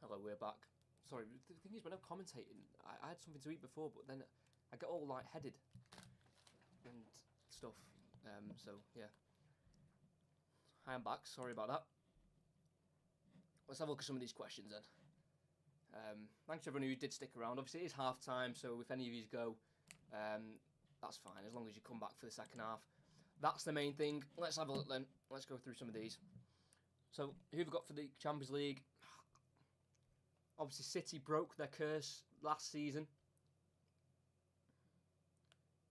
Hello, we're back. Sorry, the thing is, when I'm commentating, I had something to eat before, but then I get all lightheaded and stuff. So, yeah. I am back. Sorry about that. Let's have a look at some of these questions then. Thanks to everyone who did stick around. Obviously, it is half time, so if any of you go, that's fine, as long as you come back for the second half. That's the main thing. Let's have a look then. Let's go through some of these. So, who have we got for the Champions League? Obviously, City broke their curse last season,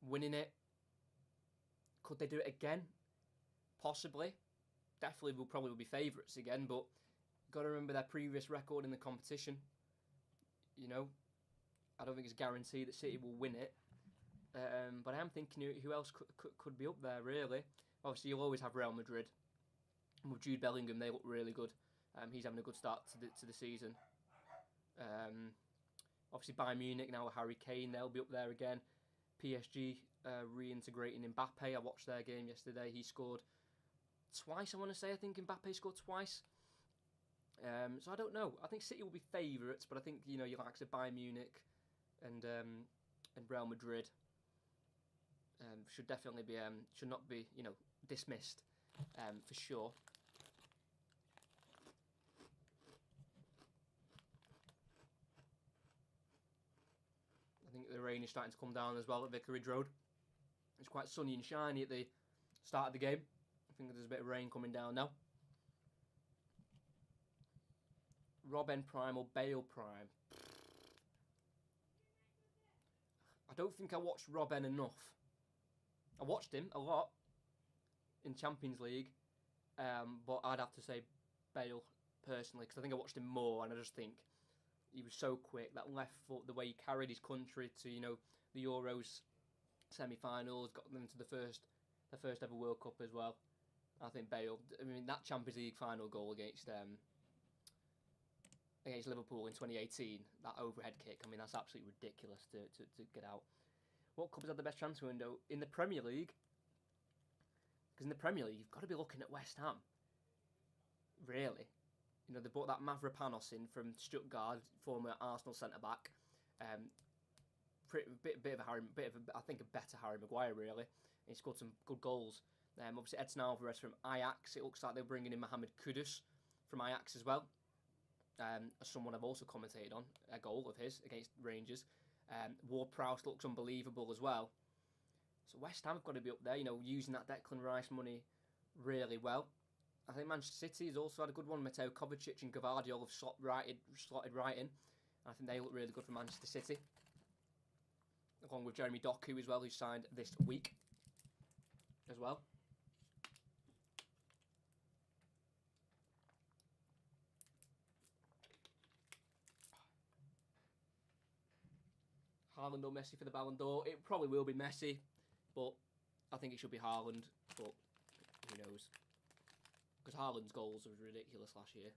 winning it. Could they do it again? Possibly. Definitely will probably be favourites again, but you've got to remember their previous record in the competition. You know, I don't think it's guaranteed that City will win it. But I am thinking who else could be up there, really. Obviously, you'll always have Real Madrid. And with Jude Bellingham, they look really good. He's having a good start to the season. Obviously, Bayern Munich now with Harry Kane, they'll be up there again. PSG reintegrating Mbappe. I watched their game yesterday. He scored twice, I want to say. I think Mbappe scored twice. So I don't know. I think City will be favourites, but I think, you know, your likes of Bayern Munich and Real Madrid should definitely be should not be, you know, dismissed for sure. rain is starting to come down as well at Vicarage Road. It's quite sunny and shiny at the start of the game. I think there's a bit of rain coming down now. Robben Prime or Bale Prime? I don't think I watched Robben enough. I watched him a lot in Champions League, but I'd have to say Bale personally, because I think I watched him more, and I just think he was so quick. That left foot, the way he carried his country to, you know, the Euros semi-finals, got them to the first ever World Cup as well. I think Bale. I mean, that Champions League final goal against Liverpool in 2018, that overhead kick. I mean, that's absolutely ridiculous to get out. What clubs had the best transfer window in the Premier League? Because in the Premier League, you've got to be looking at West Ham. Really. You know, they bought that Mavropanos in from Stuttgart, former Arsenal centre-back. Bit of a I think a better Harry Maguire, really. He scored some good goals. Obviously, Edson Alvarez from Ajax. It looks like they're bringing in Mohamed Kudus from Ajax as well. As someone I've also commentated on, a goal of his against Rangers. Ward-Prowse looks unbelievable as well. So West Ham have got to be up there, you know, using that Declan Rice money really well. I think Manchester City has also had a good one. Mateo Kovacic and Gvardiol have slotted right in. I think they look really good for Manchester City. Along with Jeremy Doku as well, who signed this week as well. Haaland or Messi for the Ballon d'Or? It probably will be Messi, but I think it should be Haaland, but who knows? Because Haaland's goals were ridiculous last year.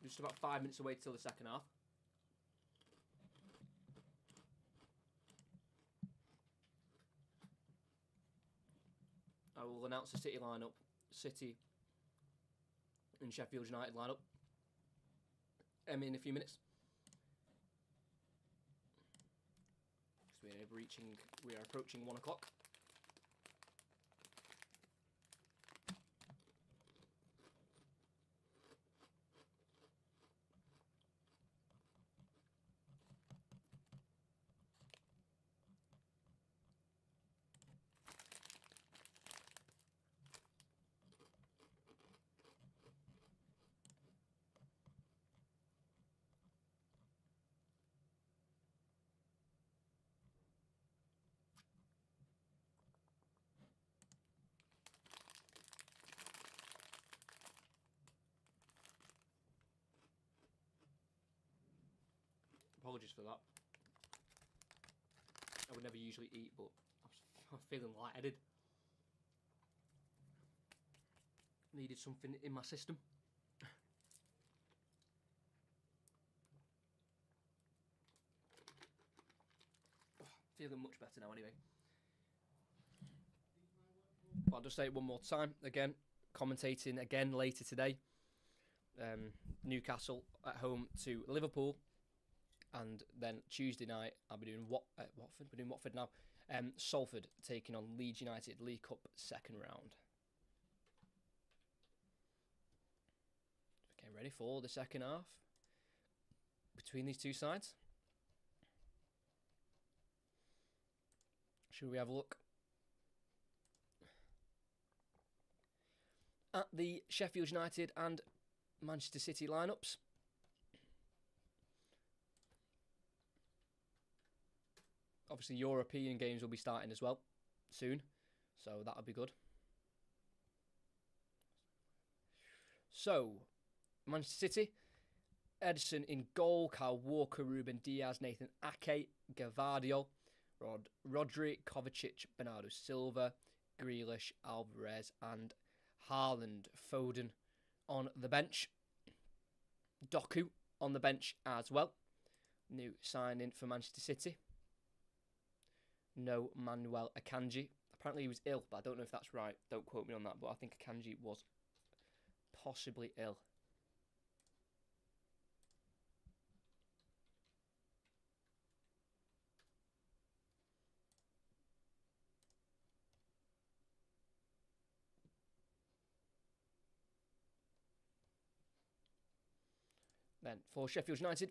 Just about 5 minutes away till the second half. I will announce the City lineup. City and Sheffield United lineup in a few minutes. So we are approaching 1 o'clock. Apologies for that. I would never usually eat, but I'm feeling lightheaded. Needed something in my system. Feeling much better now anyway. I'll just say it one more time. Again, commentating again later today. Newcastle at home to Liverpool. And then Tuesday night, I'll be doing Watford. We're doing Watford now. Salford taking on Leeds United, League Cup second round. Getting ready for the second half between these two sides. Should we have a look at the Sheffield United and Manchester City lineups? Obviously, European games will be starting as well soon, so that'll be good. So, Manchester City, Ederson in goal, Kyle Walker, Ruben Diaz, Nathan Ake, Gvardiol, Rodri, Kovacic, Bernardo Silva, Grealish, Alvarez, and Haaland. Foden on the bench. Doku on the bench as well. New signing for Manchester City. No Manuel Akanji. Apparently he was ill, but I don't know if that's right. Don't quote me on that, but I think Akanji was possibly ill. Then for Sheffield United,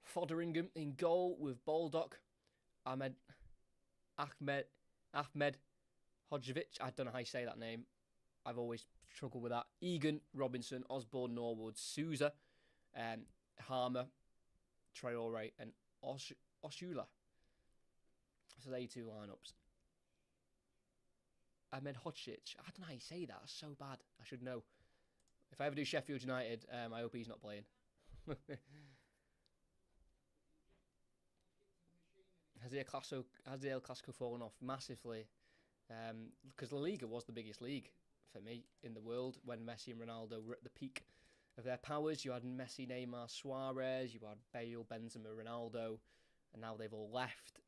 Fotheringham in goal with Baldock, Ahmed Hodjovic. I don't know how you say that name. I've always struggled with that. Egan, Robinson, Osborne, Norwood, Souza, Harmer, Traore, and Osula. So there are your two lineups. Ahmed Hodjovic. I don't know how you say that. That's so bad. I should know. If I ever do Sheffield United, I hope he's not playing. Has the El Clasico fallen off massively? Because La Liga was the biggest league for me in the world when Messi and Ronaldo were at the peak of their powers. You had Messi, Neymar, Suarez, you had Bale, Benzema, Ronaldo, and now they've all left.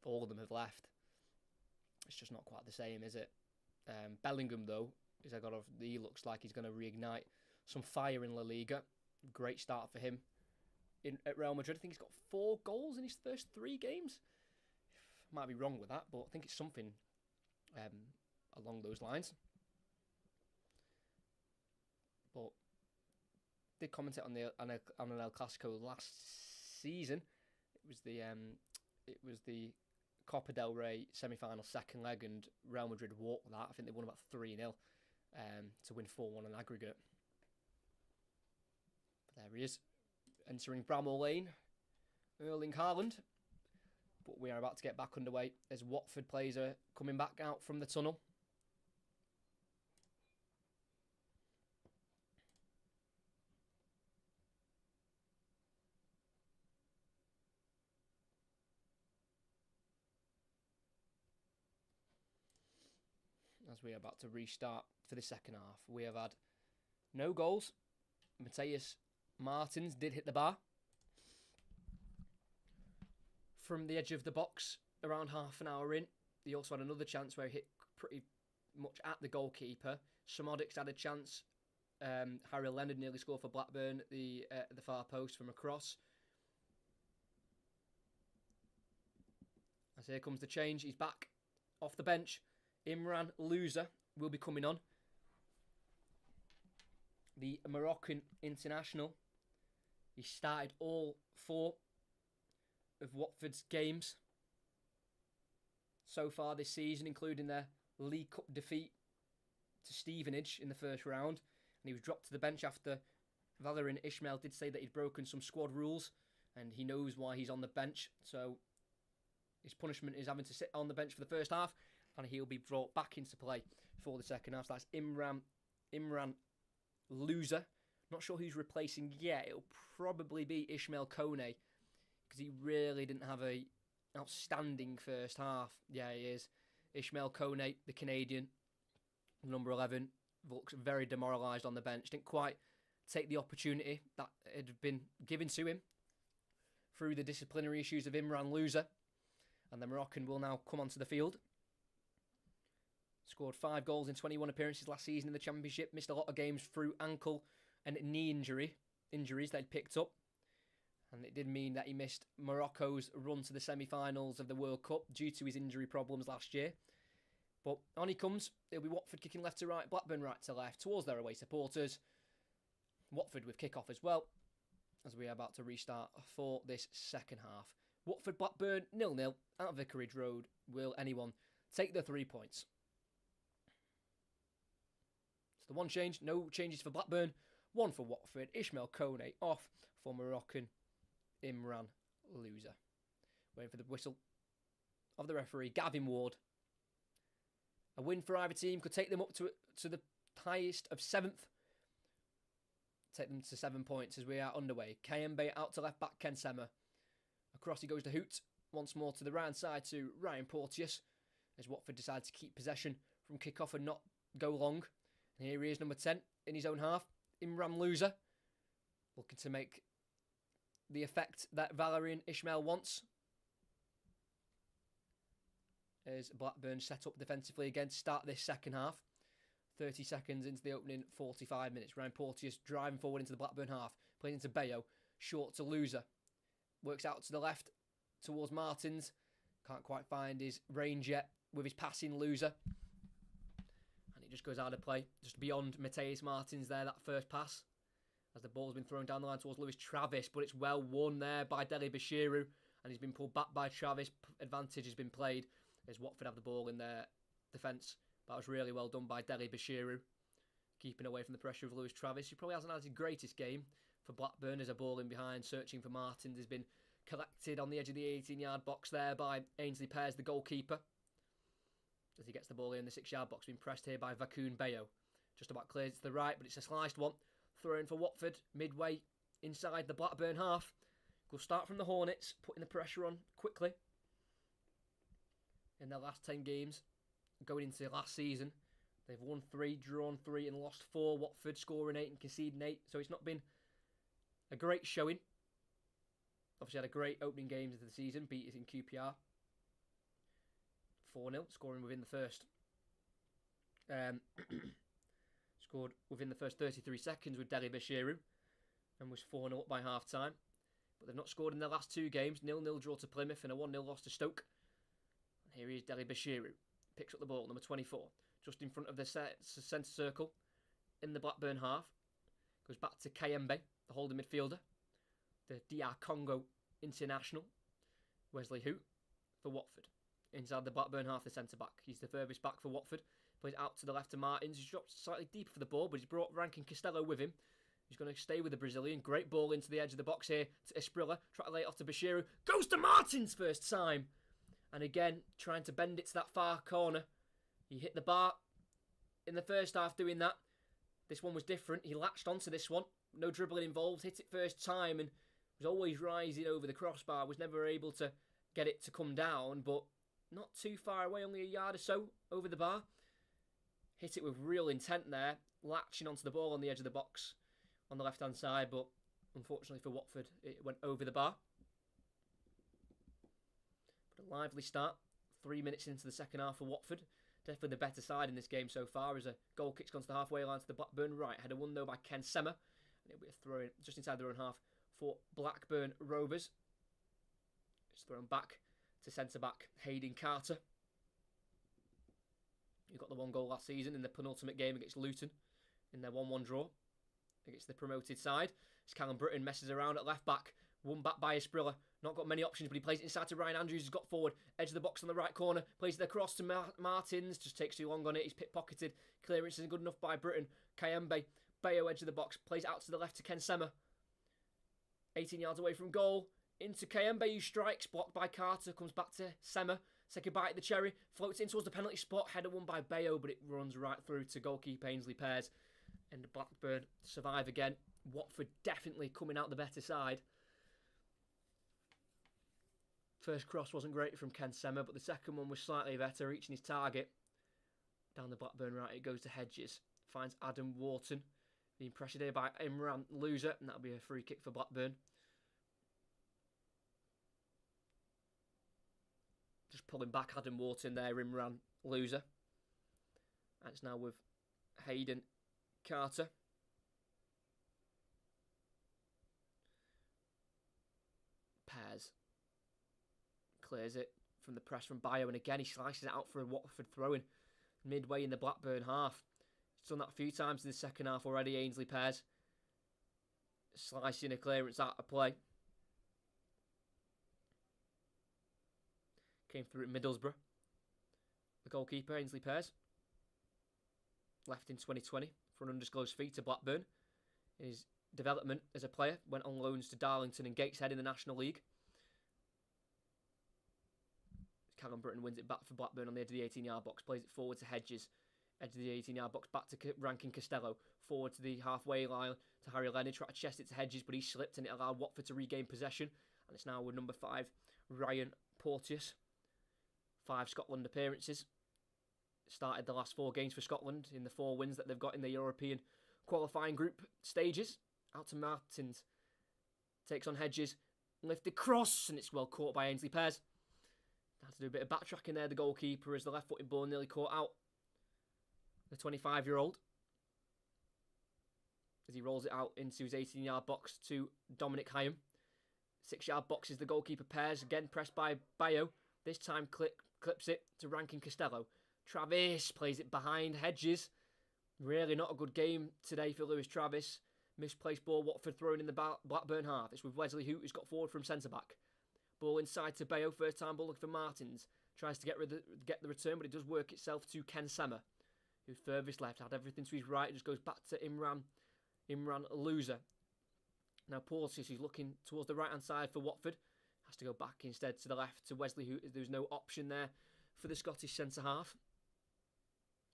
All of them have left. It's just not quite the same, is it? Bellingham, though, he looks like he's going to reignite some fire in La Liga. Great start for him at Real Madrid. I think he's got 4 goals in his first 3 games. Might be wrong with that, but I think it's something along those lines. But did commentate on an El Clasico last season. It was the Copa del Rey semi-final second leg, and Real Madrid walked that. I think they won about 3-0 to win 4-1 on aggregate. But there he is, entering Bramall Lane, Erling Haaland. But we are about to get back underway as Watford players are coming back out from the tunnel. As we are about to restart for the second half. We have had no goals. Mateus Martins did hit the bar from the edge of the box around half an hour in. He also had another chance where he hit pretty much at the goalkeeper. Samodic had a chance. Harry Leonard nearly scored for Blackburn at the far post from a cross. As here comes the change. He's back off the bench. Imran Louza will be coming on. The Moroccan international. He started all 4 of Watford's games so far this season, including their League Cup defeat to Stevenage in the first round. And he was dropped to the bench after Valérien Ismaël did say that he'd broken some squad rules, and he knows why he's on the bench. So his punishment is having to sit on the bench for the first half, and he'll be brought back into play for the second half. So that's Imran Louza. Not sure who's replacing yet. It'll probably be Ismaël Kone, because he really didn't have a outstanding first half. Yeah, he is. Ismaël Kone, the Canadian, number 11, looks very demoralised on the bench. Didn't quite take the opportunity that had been given to him through the disciplinary issues of Imran Louza. And the Moroccan will now come onto the field. Scored 5 goals in 21 appearances last season in the Championship. Missed a lot of games through ankle and knee injuries they'd picked up. And it did mean that he missed Morocco's run to the semi-finals of the World Cup due to his injury problems last year. But on he comes. It'll be Watford kicking left to right, Blackburn right to left, towards their away supporters. Watford with kick-off as well, as we are about to restart for this second half. Watford-Blackburn 0-0 at Vicarage Road. Will anyone take the 3 points? The one change, no changes for Blackburn, 1 for Watford. Ismaël Kone off for Moroccan Imran Louza. Waiting for the whistle of the referee, Gavin Ward. A win for either team could take them up to the highest of 7th. Take them to 7 points as we are underway. Kayembe out to left back, Ken Sema. Across he goes to Hoot. Once more to the right side to Ryan Porteous, as Watford decide to keep possession from kick-off and not go long. And here he is, number 10, in his own half. Imran Louza, looking to make the effect that Valérien Ismaël wants. As Blackburn set up defensively again to start this second half. 30 seconds into the opening 45 minutes. Ryan Porteous driving forward into the Blackburn half. Playing into Bayo. Short to Louza. Works out to the left towards Martins. Can't quite find his range yet with his passing Louza. And it just goes out of play. Just beyond Mateus Martins there, that first pass. as the ball's been thrown down the line towards Lewis Travis, but it's well won there by Dele Bashiru, and he's been pulled back by Travis. Advantage has been played as Watford have the ball in their defence. That was really well done by Dele Bashiru, keeping away from the pressure of Lewis Travis. He probably hasn't had his greatest game for Blackburn as a ball in behind, searching for Martins. Has been collected on the edge of the 18-yard box there by Ainsley Pears, the goalkeeper. As he gets the ball in the 6-yard box, being pressed here by Vakun Bayo. Just about clears to the right, but it's a sliced one. Throw in for Watford, midway inside the Blackburn half. We'll start from the Hornets, putting the pressure on quickly. In their last 10 games, going into last season, they've won 3, drawn 3 and lost 4. Watford scoring 8 and conceding 8. So it's not been a great showing. Obviously had a great opening games of the season, beat us in QPR. 4-0, scoring within the first. Scored within the first 33 seconds with Dele Bashiru and was 4-0 up by half-time. But they've not scored in their last 2 games. 0-0 draw to Plymouth and a 1-0 loss to Stoke. And here he is, Dele Bashiru. Picks up the ball, number 24. Just in front of the centre circle in the Blackburn half. Goes back to Kayembe, the holding midfielder. The DR Congo international. Wesley Hoot for Watford. Inside the Blackburn half, the centre-back. He's the furthest back for Watford. Plays out to the left to Martins. He's dropped slightly deeper for the ball, but he's brought Rankin Costello with him. He's going to stay with the Brazilian. Great ball into the edge of the box here to Esprilla. Try to lay it off to Bashiru. Goes to Martins first time. And again, trying to bend it to that far corner. He hit the bar in the first half doing that. This one was different. He latched onto this one. No dribbling involved. Hit it first time and was always rising over the crossbar. Was never able to get it to come down, but not too far away, only a yard or so over the bar. Hit it with real intent there, latching onto the ball on the edge of the box on the left-hand side, but unfortunately for Watford, it went over the bar. But a lively start, 3 minutes into the second half for Watford. Definitely the better side in this game so far, as a goal kick's gone to the halfway line to the Blackburn right. Header won though by Ken Sema, and it'll be a throw in just inside their own half for Blackburn Rovers. It's thrown back to centre-back Hayden Carter, who got the 1 goal last season in the penultimate game against Luton in their 1-1 draw against the promoted side. As Callum Britton messes around at left-back, won back by Esprilla. Not got many options, but he plays it inside to Ryan Andrews, who's got forward, edge of the box on the right corner, plays it across to Martins, just takes too long on it, he's pit-pocketed. Clearance isn't good enough by Britton. Kayembe, Bayo edge of the box, plays it out to the left to Ken Sema. 18 yards away from goal, into Kayembe, who strikes, blocked by Carter, comes back to Sema, second bite at the cherry, floats in towards the penalty spot, header won by Bayo, but it runs right through to goalkeeper Ainsley Pears. And Blackburn survive again. Watford definitely coming out the better side. First cross wasn't great from Ken Sema, but the second one was slightly better, reaching his target. Down the Blackburn right, it goes to Hedges. Finds Adam Wharton, being pressured here by Imran Loser, and that'll be a free kick for Blackburn. Just pulling back Adam Wharton there, Imran Loser. And it's now with Hayden Carter. Pears clears it from the press from Bayo, and again he slices it out for a Watford throw-in midway in the Blackburn half. He's done that a few times in the second half already, Ainsley Pears. Slicing a clearance out of play. Came through at Middlesbrough. The goalkeeper, Ainsley Pears, left in 2020 for an undisclosed fee to Blackburn. His development as a player went on loans to Darlington and Gateshead in the National League. Callum Britton wins it back for Blackburn on the edge of the 18-yard box, plays it forward to Hedges, edge of the 18-yard box, back to Rankin Costello, forward to the halfway line to Harry Leonard, tried to chest it to Hedges, but he slipped and it allowed Watford to regain possession. And it's now with number 5, Ryan Porteous. 5 Scotland appearances. Started the last 4 games for Scotland in the 4 wins that they've got in the European qualifying group stages. Out to Martins. Takes on Hedges. Lifted cross, and it's well caught by Ainsley Pears. Had to do a bit of backtracking there, the goalkeeper, as the left-footed ball nearly caught out the 25-year-old. As he rolls it out into his 18-yard box to Dominic Hyam. 6-yard box is the goalkeeper Pears, again pressed by Bayo. This time clips it to Rankin Costello. Travis plays it behind Hedges. Really not a good game today for Lewis Travis. Misplaced ball, Watford throwing in the Blackburn half. It's with Wesley Hoot, who's got forward from centre-back. Ball inside to Bayo, first time ball looking for Martins. Tries to get the return, but it does work itself to Ken Sema, who's furthest left, had everything to his right, just goes back to Imran Loser. Now Porteous, who's looking towards the right-hand side for Watford, has to go back instead to the left to Wesley Hoot. There's no option there for the Scottish centre-half.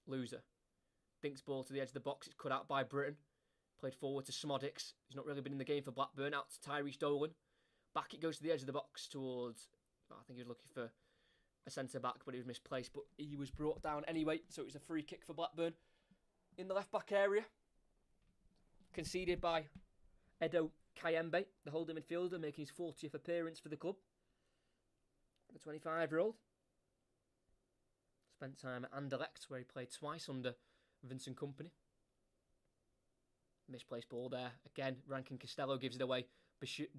Loser. Dinks ball to the edge of the box, it's cut out by Britton. Played forward to Smodics. He's not really been in the game for Blackburn. Out to Tyrese Dolan. Back it goes to the edge of the box towards... I think he was looking for a centre-back, but he was misplaced. But he was brought down anyway, so it was a free kick for Blackburn. In the left-back area. Conceded by Edo Kayembe, the holding midfielder, making his 40th appearance for the club. The 25-year-old. Spent time at Anderlecht, where he played twice under Vincent Kompany. Misplaced ball there. Again, Rankin Costello gives it away.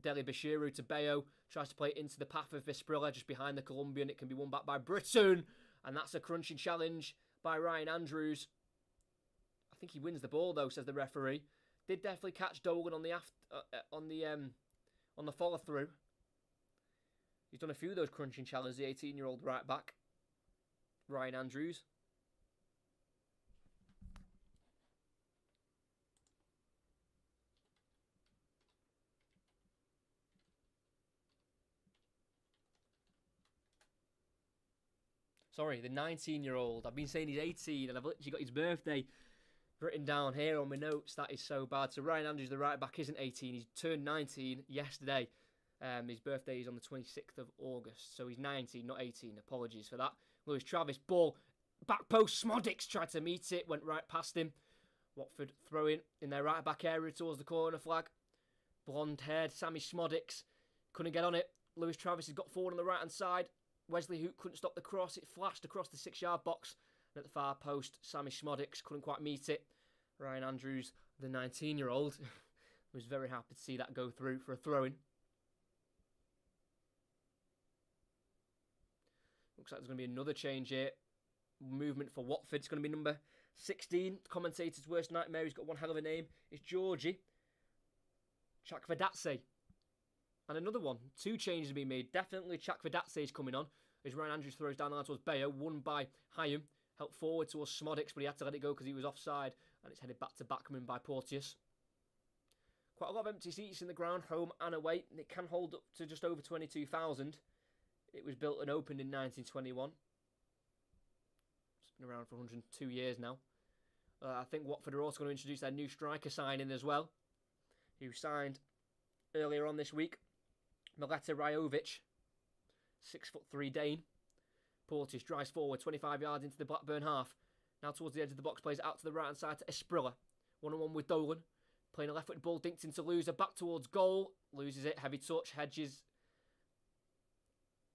Deli Bashiru to Bayo. Tries to play it into the path of Vesprilla, just behind the Colombian. It can be won back by Britton. And that's a crunching challenge by Ryan Andrews. I think he wins the ball, though, says the referee. Did definitely catch Dolan on the follow-through. He's done a few of those crunching challenges, the 18-year-old right back, Ryan Andrews. Sorry, the 19-year-old. I've been saying he's 18, and I've literally got his birthday written down here on my notes. That is so bad. So Ryan Andrews, the right back, isn't 18. He's turned 19 yesterday. His birthday is on the 26th of August. So he's 19, not 18. Apologies for that. Lewis Travis, ball, back post. Smodics tried to meet it, went right past him. Watford throwing in their right back area towards the corner flag. Blonde-haired Sammy Smodics couldn't get on it. Lewis Travis has got forward on the right-hand side. Wesley Hoot couldn't stop the cross. It flashed across the 6-yard box. And at the far post, Sammy Smodics couldn't quite meet it. Ryan Andrews, the 19-year-old, was very happy to see that go through for a throw-in. Looks like there's going to be another change here. Movement for Watford. It's going to be number 16. Commentator's worst nightmare. He's got one hell of a name. It's Georgie Chakvedadze. And another one. 2 changes have been made. Definitely Chakvedadze is coming on. As Ryan Andrews throws down the line towards Bayo. Won by Hyam. Helped forward towards Smodics, but he had to let it go because he was offside. And it's headed back to Backman by Porteous. Quite a lot of empty seats in the ground, home and away. It can hold up to just over 22,000. It was built and opened in 1921. It's been around for 102 years now. I think Watford are also going to introduce their new striker signing as well, who signed earlier on this week. Mileta Rajovic, 6'3" Dane. Porteous drives forward, 25 yards into the Blackburn half. Now towards the edge of the box, plays out to the right-hand side to Esprilla. 1-on-1 with Dolan. Playing a left-footed ball, dinked into Loser, back towards goal. Loses it, heavy touch, Hedges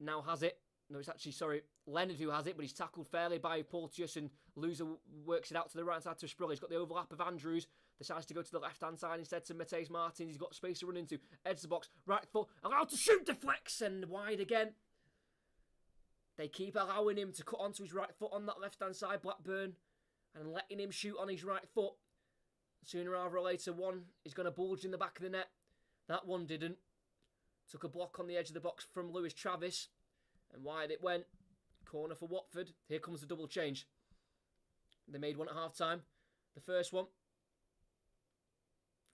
now has it. No, it's actually, sorry, Leonard who has it, but he's tackled fairly by Porteous, and Loser works it out to the right side to Esprilla. He's got the overlap of Andrews, decides to go to the left-hand side instead to Mateus Martins. He's got space to run into, edge of the box, right foot, allowed to shoot, deflects, and wide again. They keep allowing him to cut onto his right foot on that left-hand side, Blackburn, and letting him shoot on his right foot. Sooner rather or later, one is going to bulge in the back of the net. That one didn't. Took a block on the edge of the box from Lewis Travis. And wide it went. Corner for Watford. Here comes the double change. They made one at half-time. The first one.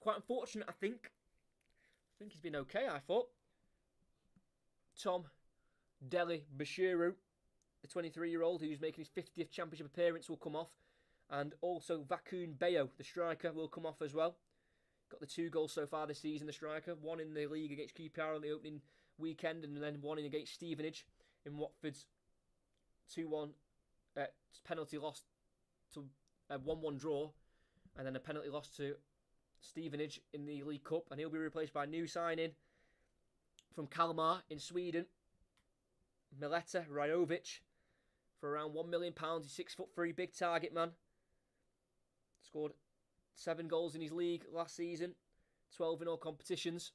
Quite unfortunate, I think. I think he's been okay, I thought. Tom Deli Bashiru, the 23-year-old who's making his 50th championship appearance, will come off. And also Vakun Bayo, the striker, will come off as well. Got the 2 goals so far this season, the striker. One in the league against QPR on the opening weekend, and then one in against Stevenage in Watford's 2-1 penalty loss to a 1-1 draw, and then a penalty loss to Stevenage in the League Cup. And he'll be replaced by a new signing from Kalmar in Sweden, Mileta Rajovic, for around £1 million. He's 6'3", big target man. Scored 7 goals in his league last season, 12 in all competitions.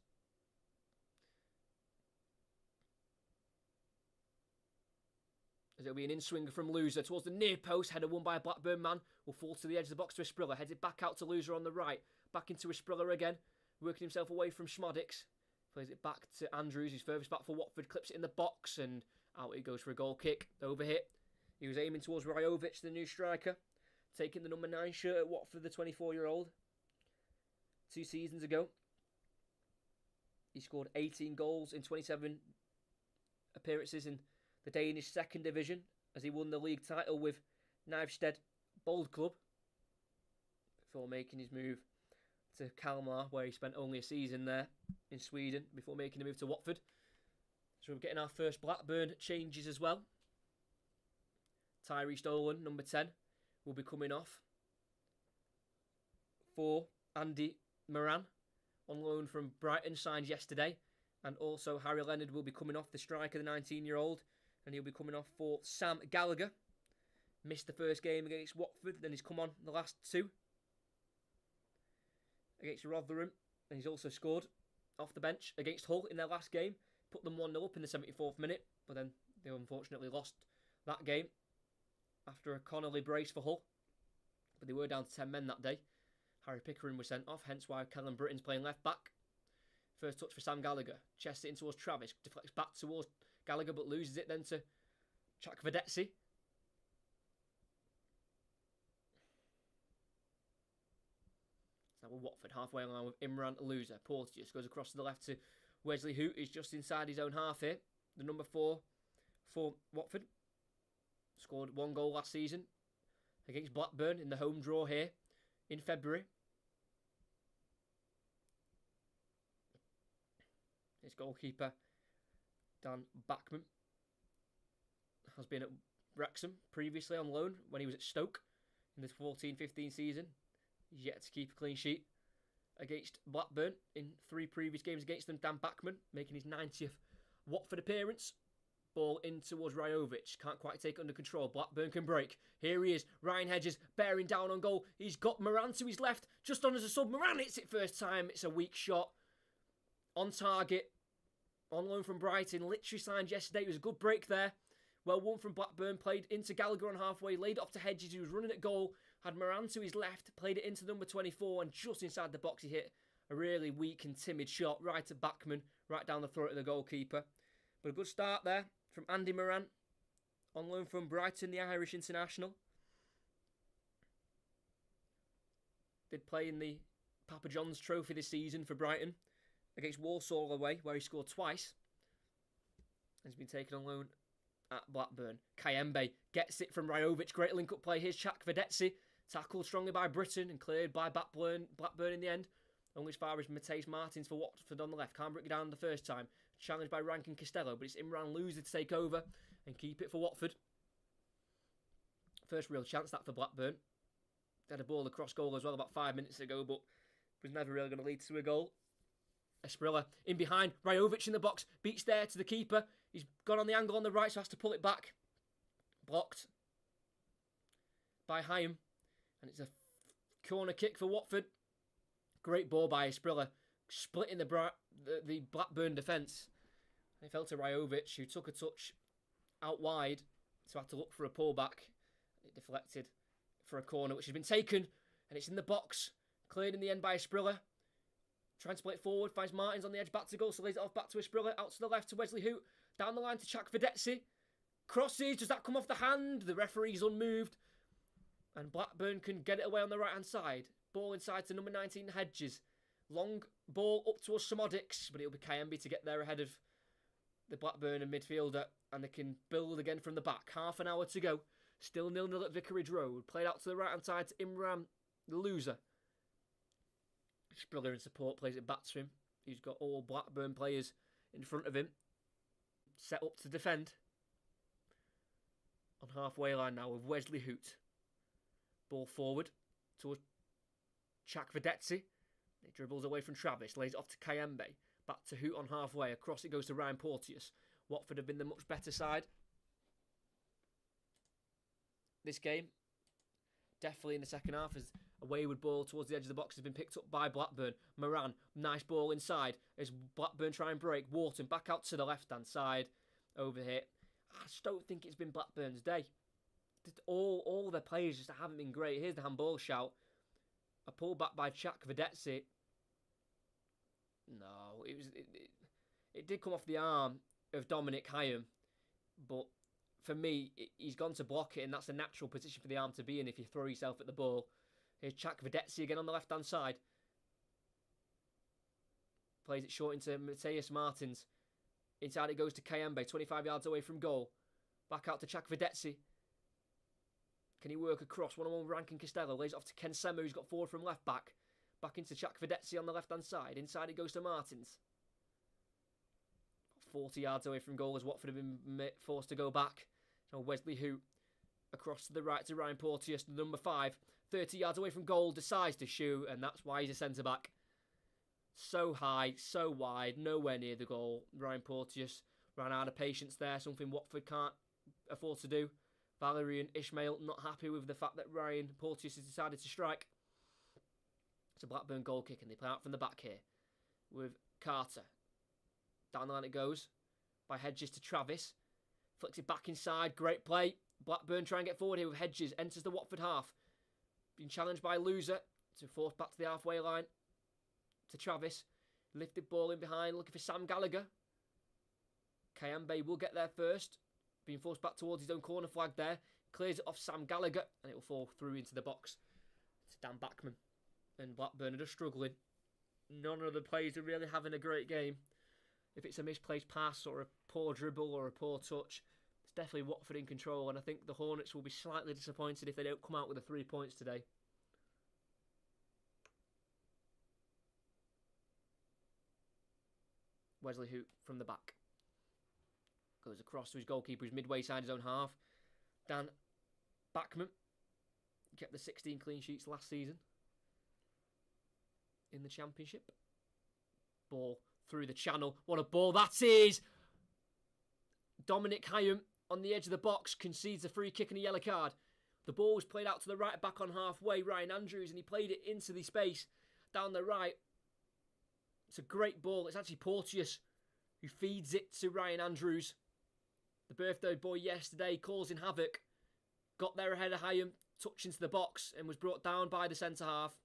As it'll be an in-swinger from Loser towards the near post. Header won by a Blackburn man. Will fall to the edge of the box to Esprilla. Heads it back out to Loser on the right. back into Esprilla again, working himself away from Schmodix. Plays it back to Andrews, who's furthest back for Watford, clips it in the box, and out he goes for a goal kick. Overhit. He was aiming towards Rajovic, the new striker, taking the number 9 shirt at Watford, the 24-year-old. 2 seasons ago, he scored 18 goals in 27 appearances in the Danish second division, as he won the league title with Knivsted Bold Club, before making his move to Kalmar, where he spent only a season there in Sweden before making a move to Watford. So we're getting our first Blackburn changes as well. Tyree Stolen, number 10, will be coming off for Andy Moran, on loan from Brighton, signed yesterday. And also Harry Leonard will be coming off, the striker, the 19-year-old, and he'll be coming off for Sam Gallagher. Missed the first game against Watford, then he's come on the last 2 against Rotherham, and he's also scored off the bench against Hull in their last game. Put them 1-0 up in the 74th minute, but then they unfortunately lost that game after a Connolly brace for Hull. But they were down to 10 men that day. Harry Pickering was sent off, hence why Callum Britton's playing left back. First touch for Sam Gallagher. Chests it in towards Travis. Deflects back towards Gallagher, but loses it then to Chakvedetsi. Now we're Watford, halfway line with Imran Loser. Porteous goes across to the left to Wesley Hoot. He's just inside his own half here. The number 4 for Watford. Scored 1 goal last season against Blackburn in the home draw here in February. His goalkeeper, Dan Bachman, has been at Wrexham previously on loan when he was at Stoke in the 14-15 season. He's yet to keep a clean sheet against Blackburn in 3 previous games against them. Dan Bachman making his 90th Watford appearance. Ball in towards Rajovic. Can't quite take it under control. Blackburn can break. Here he is. Ryan Hedges bearing down on goal. He's got Moran to his left. Just on as a sub. Moran hits it first time. It's a weak shot. On target. On loan from Brighton. Literally signed yesterday. It was a good break there. Well won from Blackburn. Played into Gallagher on halfway. Laid it off to Hedges, who was running at goal. Had Moran to his left. Played it into number 24. And just inside the box he hit a really weak and timid shot. Right at Bachman. Right down the throat of the goalkeeper. But a good start there from Andy Moran. On loan from Brighton, the Irish international. Did play in the Papa John's Trophy this season for Brighton. Against Walsall away, where he scored twice. He's been taken on loan at Blackburn. Kayembe gets it from Rajovic. Great link-up play. Here's Chakvedetsi. Tackled strongly by Britton and cleared by Blackburn in the end. Only as far as Mateus Martins for Watford on the left. Can't break it down the first time. Challenged by Rankin Costello, but it's Imran Loser to take over and keep it for Watford. First real chance that for Blackburn. They had a ball across goal as well about 5 minutes ago, but was never really going to lead to a goal. Esprilla in behind. Rajovic in the box. Beats there to the keeper. He's gone on the angle on the right, so has to pull it back. Blocked by Hyam. And it's a corner kick for Watford. Great ball by Esprilla. Splitting the Blackburn defence. It fell to Rajovic, who took a touch out wide, so had to look for a pullback. It deflected for a corner, which has been taken, and it's in the box. Cleared in the end by Esprilla. Trying to play it forward, finds Martins on the edge, back to goal, so lays it off back to Esprilla, out to the left to Wesley Hoot, down the line to Chakvedetsi. Crosses, does that come off the hand? The referee's unmoved. And Blackburn can get it away on the right-hand side. Ball inside to number 19, Hedges. Long ball up towards Samodix, but it'll be Kayembe to get there ahead of the Blackburn and midfielder, and they can build again from the back. Half an hour to go. Still 0-0 at Vicarage Road. Played out to the right-hand side to Imran, the loser. Spriller in support, plays it back to him. He's got all Blackburn players in front of him. Set up to defend. On halfway line now with Wesley Hoot. Ball forward towards Chakvedetsi. It dribbles away from Travis, lays it off to Kayembe. Back to Hoot on halfway. Across it goes to Ryan Porteous. Watford have been the much better side this game. Definitely in the second half, as a wayward ball towards the edge of the box has been picked up by Blackburn. Moran, nice ball inside. As Blackburn try and break. Wharton back out to the left-hand side. Over here. I just don't think it's been Blackburn's day. All their players just haven't been great. Here's the handball shout. A pull back by Chak Vedetsi. No, it did come off the arm of Dominic Hyam, but for me, he's gone to block it, and that's a natural position for the arm to be in if you throw yourself at the ball. Here's Chak Vedetsi again on the left-hand side. Plays it short into Mateus Martins. Inside it goes to Kayembe, 25 yards away from goal. Back out to Chak Vedetsi. Can he work across? One-on-one Rankin Costello. Lays it off to Ken Sema, who's got forward from left back. Back into Chak Vedetsi on the left-hand side. Inside it goes to Martins. 40 yards away from goal as Watford have been forced to go back. So Wesley Hoot across to the right to Ryan Porteous, the number 5. 30 yards away from goal, decides to shoot, and that's why he's a centre-back. So high, so wide, nowhere near the goal. Ryan Porteous ran out of patience there, something Watford can't afford to do. Valerian Ismail not happy with the fact that Ryan Porteous has decided to strike. It's a Blackburn goal kick, and they play out from the back here with Carter. Down the line it goes by Hedges to Travis. Flicks it back inside. Great play. Blackburn try and get forward here with Hedges. Enters the Watford half. Being challenged by Loser. To force back to the halfway line. To Travis. Lifted ball in behind. Looking for Sam Gallagher. Kayembe will get there first. Being forced back towards his own corner flag there. Clears it off Sam Gallagher. And it will fall through into the box. It's Dan Backman. And Blackburn are just struggling. None of the players are really having a great game. If it's a misplaced pass or a poor dribble or a poor touch, it's definitely Watford in control, and I think the Hornets will be slightly disappointed if they don't come out with the 3 points today. Wesley Hoot from the back. Goes across to his goalkeeper who's midway side his own half. Dan Backman kept the 16 clean sheets last season in the Championship. Ball through the channel. What a ball that is! Dominic Hyam on the edge of the box concedes a free kick and a yellow card. The ball was played out to the right back on halfway, Ryan Andrews, and he played it into the space down the right. It's a great ball. It's actually Porteous who feeds it to Ryan Andrews. The birthday boy yesterday, causing havoc. Got there ahead of Hyam, touched into the box and was brought down by the centre-half.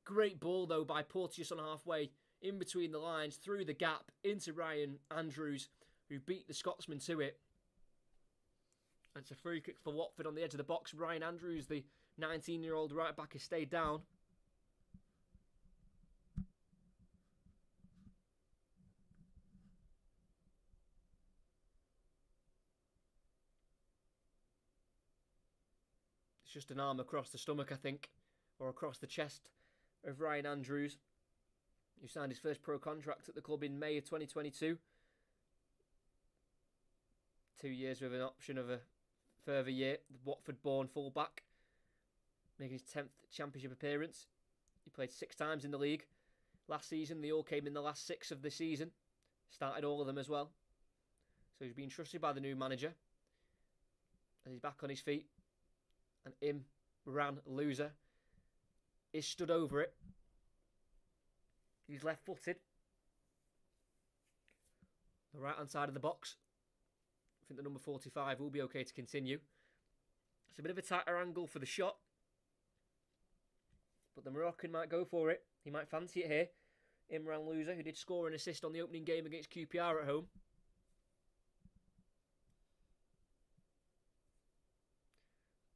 Great ball, though, by Porteous on halfway, in between the lines, through the gap, into Ryan Andrews, who beat the Scotsman to it. And it's a free kick for Watford on the edge of the box. Ryan Andrews, the 19-year-old right-back, has stayed down. It's just an arm across the stomach, I think, or across the chest of Ryan Andrews, who signed his first pro contract at the club in May of 2022. 2 years with an option of a further year. The Watford-born fullback, making his 10th Championship appearance. He played 6 times in the league. Last season, they all came in the last 6 of the season. Started all of them as well. So he's been trusted by the new manager. And he's back on his feet. And Imran Loser is stood over it. He's left-footed. The right-hand side of the box. I think the number 45 will be okay to continue. It's a bit of a tighter angle for the shot. But the Moroccan might go for it. He might fancy it here. Imran Loser, who did score an assist on the opening game against QPR at home.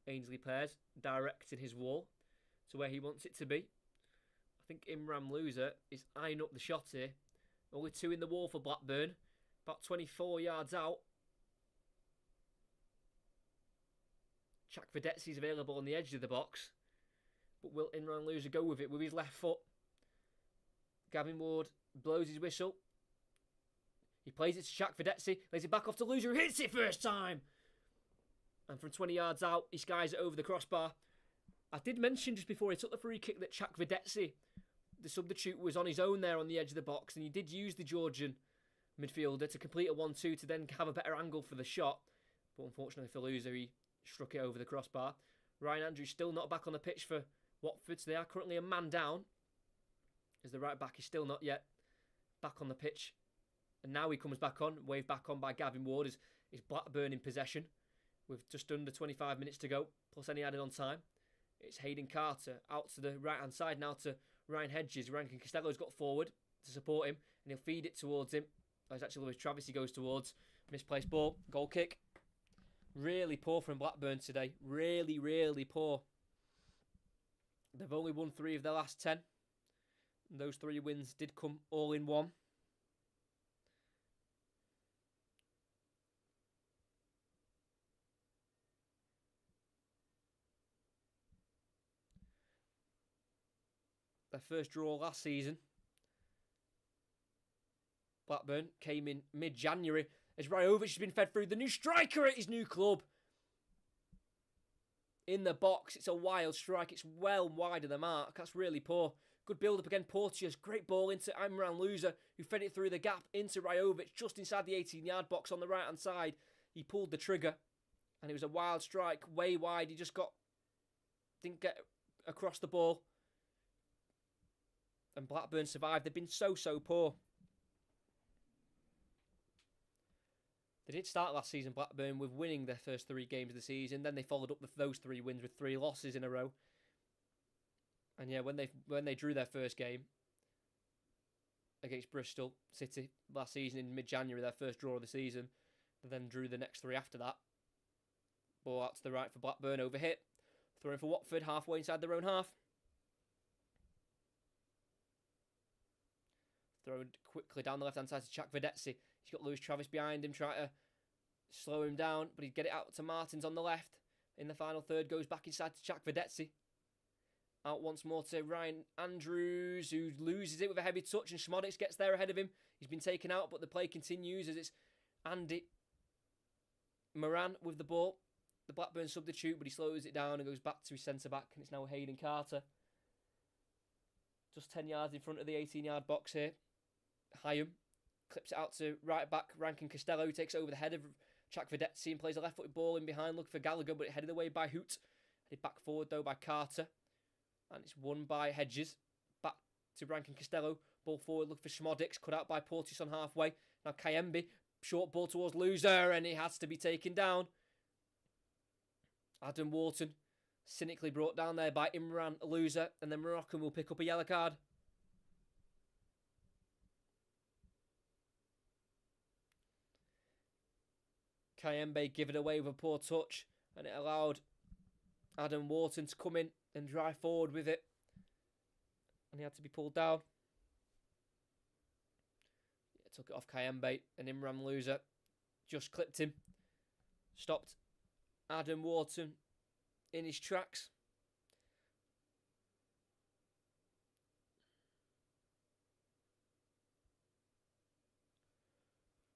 Ainsley Pears directing his wall to where he wants it to be. I think Imran Loser is eyeing up the shot here. Only 2 in the wall for Blackburn. About 24 yards out. Chak Vedetsi is available on the edge of the box. But will Imran Loser go with it with his left foot? Gavin Ward blows his whistle. He plays it to Chak Vedetsi. Lays it back off to Loser, who hits it first time. And from 20 yards out, he skies it over the crossbar. I did mention just before he took the free kick that Chak Vedetsi, the substitute, was on his own there on the edge of the box. And he did use the Georgian midfielder to complete a 1-2 to then have a better angle for the shot. But unfortunately for Loser, he struck it over the crossbar. Ryan Andrews still not back on the pitch for Watford. So they are currently a man down, as the right back is still not yet back on the pitch. And now he comes back on, waved back on by Gavin Ward, is Blackburn in possession with just under 25 minutes to go, plus any added on time. It's Hayden Carter out to the right-hand side now to Ryan Hedges. Rankin Costello's got forward to support him, and he'll feed it towards him. Oh, it's actually Lewis Travis he goes towards. Misplaced ball. Goal kick. Really poor from Blackburn today. Really, really poor. They've only won 3 of their last 10. And those 3 wins did come all in one. Their first draw last season, Blackburn, came in mid-January as Rajovic has been fed through. The new striker at his new club. In the box, it's a wild strike. It's well wide of the mark. That's really poor. Good build-up again. Porteous, great ball into Imran Loser, who fed it through the gap into Rajovic, just inside the 18-yard box on the right-hand side. He pulled the trigger, and it was a wild strike, way wide. He just didn't get across the ball. And Blackburn survived. They've been so poor. They did start last season, Blackburn, with winning their first 3 games of the season. Then they followed up with those 3 wins with 3 losses in a row. And yeah, when they drew their first game against Bristol City last season in mid-January, their first draw of the season, they then drew the next 3 after that. Ball out to the right for Blackburn, overhit. Throwing for Watford, halfway inside their own half. Thrown quickly down the left-hand side to Chak Vedetsi. He's got Lewis Travis behind him, trying to slow him down, but he'd get it out to Martins on the left. In the final third, goes back inside to Chak Vedetsi. Out once more to Ryan Andrews, who loses it with a heavy touch, and Schmodix gets there ahead of him. He's been taken out, but the play continues as it's Andy Moran with the ball. The Blackburn substitute, but he slows it down and goes back to his centre-back, and it's now Hayden Carter. Just 10 yards in front of the 18-yard box here. Hyam clips it out to right-back Rankin Costello, who takes over the head of Chak Vedetsi and plays a left-footed ball in behind, looking for Gallagher, but headed away by Hoot. Headed back forward, though, by Carter. And it's won by Hedges. Back to Rankin Costello. Ball forward, looking for Schmodix. Cut out by Porteous on halfway. Now Kayembe. Short ball towards Loser, and it has to be taken down. Adam Wharton. Cynically brought down there by Imran Loser. And then Moroccan will pick up a yellow card. Kayembe give it away with a poor touch. And it allowed Adam Wharton to come in and drive forward with it. And he had to be pulled down. Yeah, took it off Kayembe, and Imran Loser just clipped him. Stopped Adam Wharton in his tracks.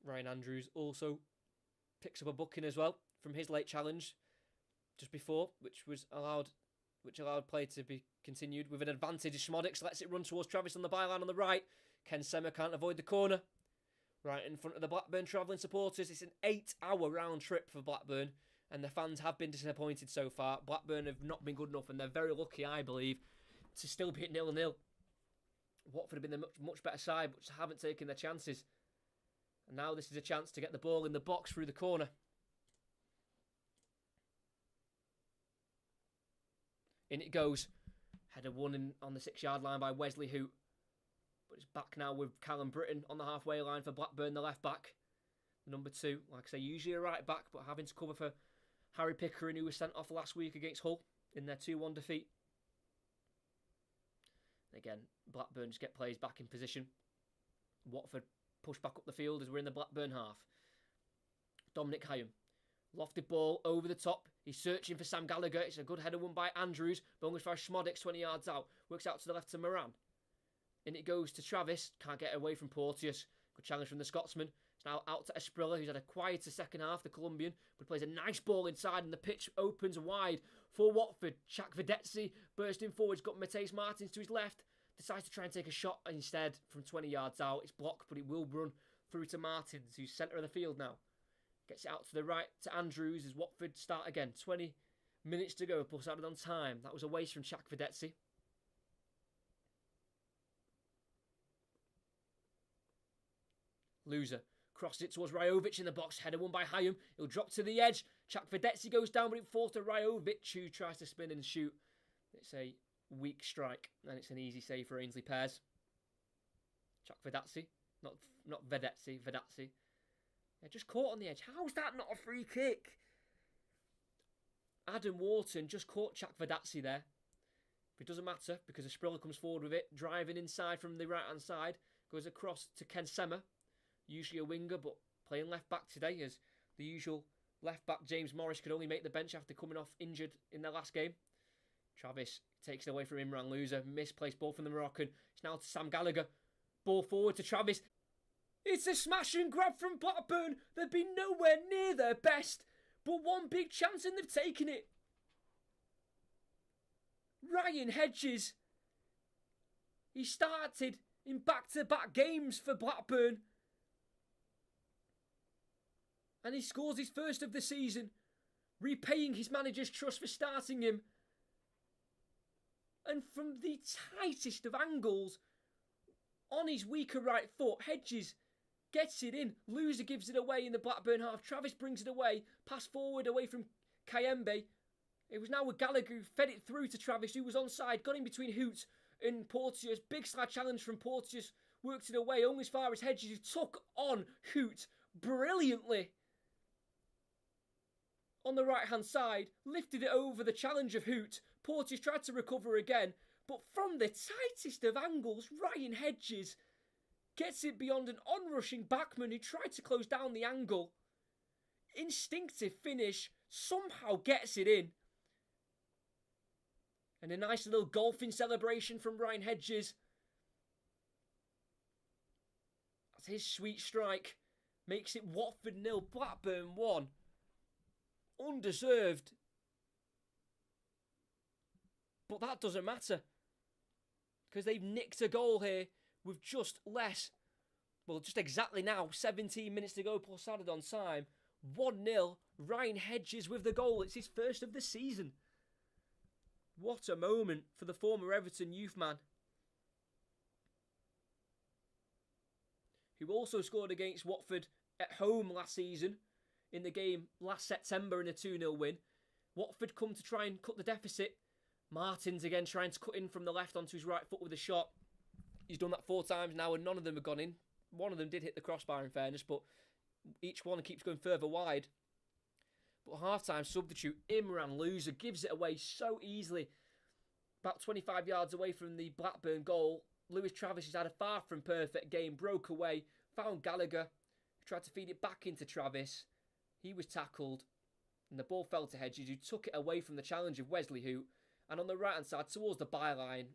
Ryan Andrews also picks up a booking as well from his late challenge just before, which allowed play to be continued with an advantage. Schmodix lets it run towards Travis on the byline on the right. Ken Semmer can't avoid the corner. Right in front of the Blackburn travelling supporters. It's an 8-hour round trip for Blackburn, and the fans have been disappointed so far. Blackburn have not been good enough, and they're very lucky, I believe, to still be at 0-0. Watford have been the much better side, but just haven't taken their chances. And now this is a chance to get the ball in the box through the corner. In it goes. Header won on the 6-yard line by Wesley Hoot. But it's back now with Callum Britton on the halfway line for Blackburn, the left back. Number 2, like I say, usually a right back, but having to cover for Harry Pickering, who was sent off last week against Hull in their 2-1 defeat. Again, Blackburn just get players back in position. Watford push back up the field as we're in the Blackburn half. Dominic Hyam. Lofted ball over the top. He's searching for Sam Gallagher. It's a good header won by Andrews. But only for Schmodix 20 yards out. Works out to the left to Moran. In it goes to Travis. Can't get away from Porteous. Good challenge from the Scotsman. It's now out to Esprilla, who's had a quieter second half, the Colombian. But plays a nice ball inside and the pitch opens wide for Watford. Chak Vedetsi bursting forward. He's got Mateus Martins to his left. Decides to try and take a shot instead from 20 yards out. It's blocked, but it will run through to Martins, who's centre of the field now. Gets it out to the right to Andrews as Watford start again. 20 minutes to go, plus added on time. That was a waste from Chak Vedetsi. Loser crosses it towards Rajovic in the box. Header won by Hyam. He'll drop to the edge. Chak Vedetsi goes down, but it falls to Rajovic, who tries to spin and shoot. It's a weak strike, and it's an easy save for Ainsley Pears. Jack Vedazzi, not Vedazzi, Vedazzi. Yeah, just caught on the edge. How's that not a free kick? Adam Wharton just caught Jack Vedazzi there. But it doesn't matter because Asprilla comes forward with it, driving inside from the right-hand side, goes across to Ken Sema, usually a winger, but playing left-back today as the usual left-back James Morris could only make the bench after coming off injured in their last game. Travis takes it away from Imran Loser, misplaced ball from the Moroccan. It's now to Sam Gallagher. Ball forward to Travis. It's a smash and grab from Blackburn. They've been nowhere near their best, but one big chance and they've taken it. Ryan Hedges. He started in back-to-back games for Blackburn. And he scores his first of the season, repaying his manager's trust for starting him. And from the tightest of angles, on his weaker right foot, Hedges gets it in. Loser gives it away in the Blackburn half. Travis brings it away. Pass forward away from Kayembe. It was now with Gallagher who fed it through to Travis, who was onside. Got in between Hoot and Porteous. Big slide challenge from Porteous. Worked it away only as far as Hedges, who took on Hoot brilliantly. On the right-hand side, lifted it over the challenge of Hoot. Porteous tried to recover again, but from the tightest of angles, Ryan Hedges gets it beyond an on-rushing backman who tried to close down the angle. Instinctive finish, somehow gets it in. And a nice little golfing celebration from Ryan Hedges. As his sweet strike makes it Watford 0, Blackburn 1. Undeserved. But that doesn't matter. Because they've nicked a goal here with just exactly now, 17 minutes to go plus added on time. 1-0, Ryan Hedges with the goal. It's his first of the season. What a moment for the former Everton youth man. Who also scored against Watford at home last season in the game last September in a 2-0 win. Watford come to try and cut the deficit. Martins again trying to cut in from the left onto his right foot with a shot. He's done that 4 times now and none of them have gone in. One of them did hit the crossbar in fairness, but each one keeps going further wide. But half-time substitute, Imran Loser gives it away so easily. About 25 yards away from the Blackburn goal. Lewis Travis has had a far from perfect game, broke away, found Gallagher, tried to feed it back into Travis. He was tackled, and the ball fell to Hedges, who took it away from the challenge of Wesley Hoot. And on the right-hand side, towards the byline,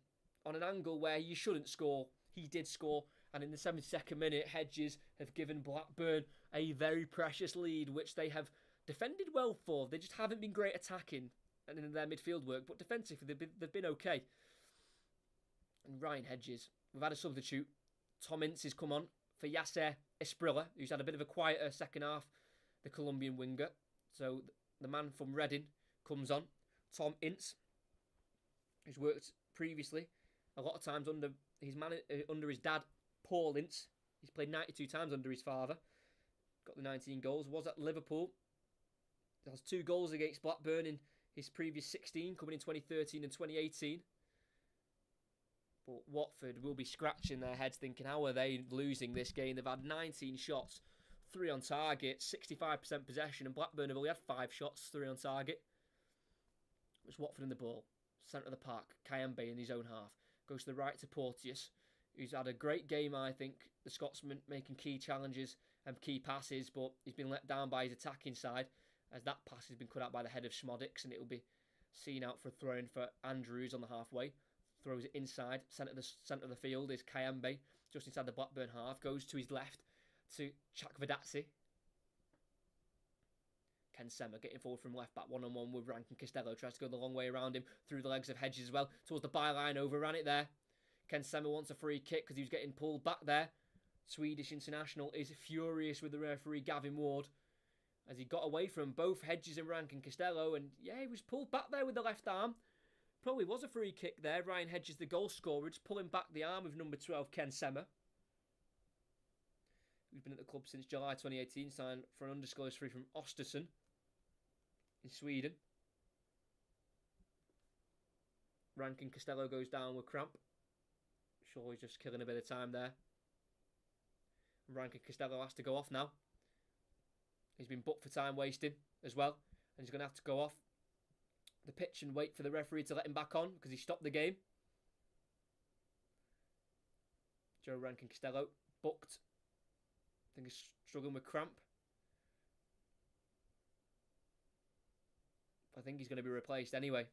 on an angle where you shouldn't score, he did score. And in the 72nd minute, Hedges have given Blackburn a very precious lead, which they have defended well for. They just haven't been great attacking and in their midfield work, but defensively they've been okay. And Ryan Hedges, we've had a substitute. Tom Ince has come on for Yasser Esprilla, who's had a bit of a quieter second half, the Colombian winger. So the man from Reading comes on. Tom Ince, who's worked previously a lot of times under his dad, Paul Ince. He's played 92 times under his father. Got the 19 goals. Was at Liverpool. Has 2 goals against Blackburn in his previous 16, coming in 2013 and 2018. But Watford will be scratching their heads thinking, how are they losing this game? They've had 19 shots, 3 on target, 65% possession, and Blackburn have only had 5 shots, 3 on target. It's Watford in the ball. Centre of the park, Kayembe in his own half. Goes to the right to Porteous, who's had a great game, I think. The Scotsman making key challenges and key passes, but he's been let down by his attacking side, as that pass has been cut out by the head of Schmodix, and it will be seen out for a throw-in for Andrews on the halfway. Throws it inside. Centre of the field is Kayembe, just inside the Blackburn half. Goes to his left to Jack Vedazzi. Ken Sema getting forward from left back, one-on-one with Rankin Costello. Tries to go the long way around him, through the legs of Hedges as well. Towards the byline, overran it there. Ken Sema wants a free kick because he was getting pulled back there. Swedish international is furious with the referee, Gavin Ward, as he got away from both Hedges and Rankin Costello. And yeah, he was pulled back there with the left arm. Probably was a free kick there. Ryan Hedges, the goal scorer, just pulling back the arm of number 12, Ken Sema, who's been at the club since July 2018, signed for an undisclosed fee from Östersund in Sweden. Rankin Costello goes down with cramp. Sure, he's just killing a bit of time there. Rankin Costello has to go off now. He's been booked for time wasting as well. And he's going to have to go off the pitch and wait for the referee to let him back on because he stopped the game. Joe Rankin Costello booked. I think he's struggling with cramp. I think he's going to be replaced anyway. I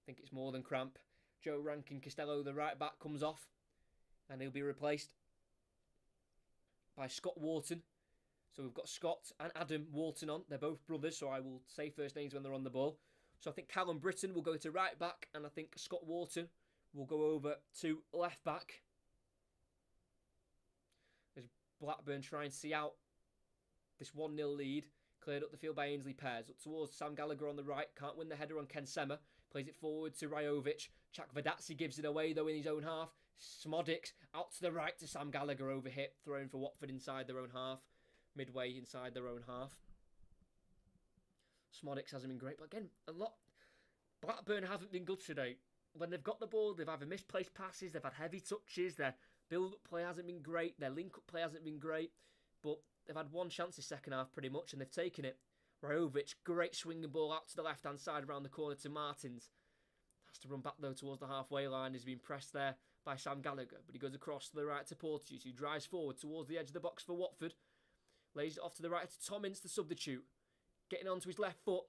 think it's more than cramp. Joe Rankin Costello, the right back, comes off and he'll be replaced by Scott Wharton. So we've got Scott and Adam Wharton on. They're both brothers, so I will say first names when they're on the ball. So I think Callum Britton will go to right back, and I think Scott Wharton will go over to left back. As Blackburn try and see out this 1-0 lead. Cleared up the field by Ainsley Pears. Up towards Sam Gallagher on the right. Can't win the header on Ken Sema. Plays it forward to Rajovic. Chakvedadze gives it away though in his own half. Smodics out to the right to Sam Gallagher over hit. Thrown for Watford inside their own half. Midway inside their own half. Smodics hasn't been great. But again, Blackburn haven't been good today. When they've got the ball, they've either misplaced passes, they've had heavy touches, their build-up play hasn't been great, their link-up play hasn't been great. But they've had one chance this second half pretty much, and they've taken it. Rajovic, great swinging ball out to the left-hand side around the corner to Martins. Has to run back though towards the halfway line. He's been pressed there by Sam Gallagher, but he goes across to the right to Porteous, who drives forward towards the edge of the box for Watford. Lays it off to the right to Tom Ince, the substitute. Getting onto his left foot,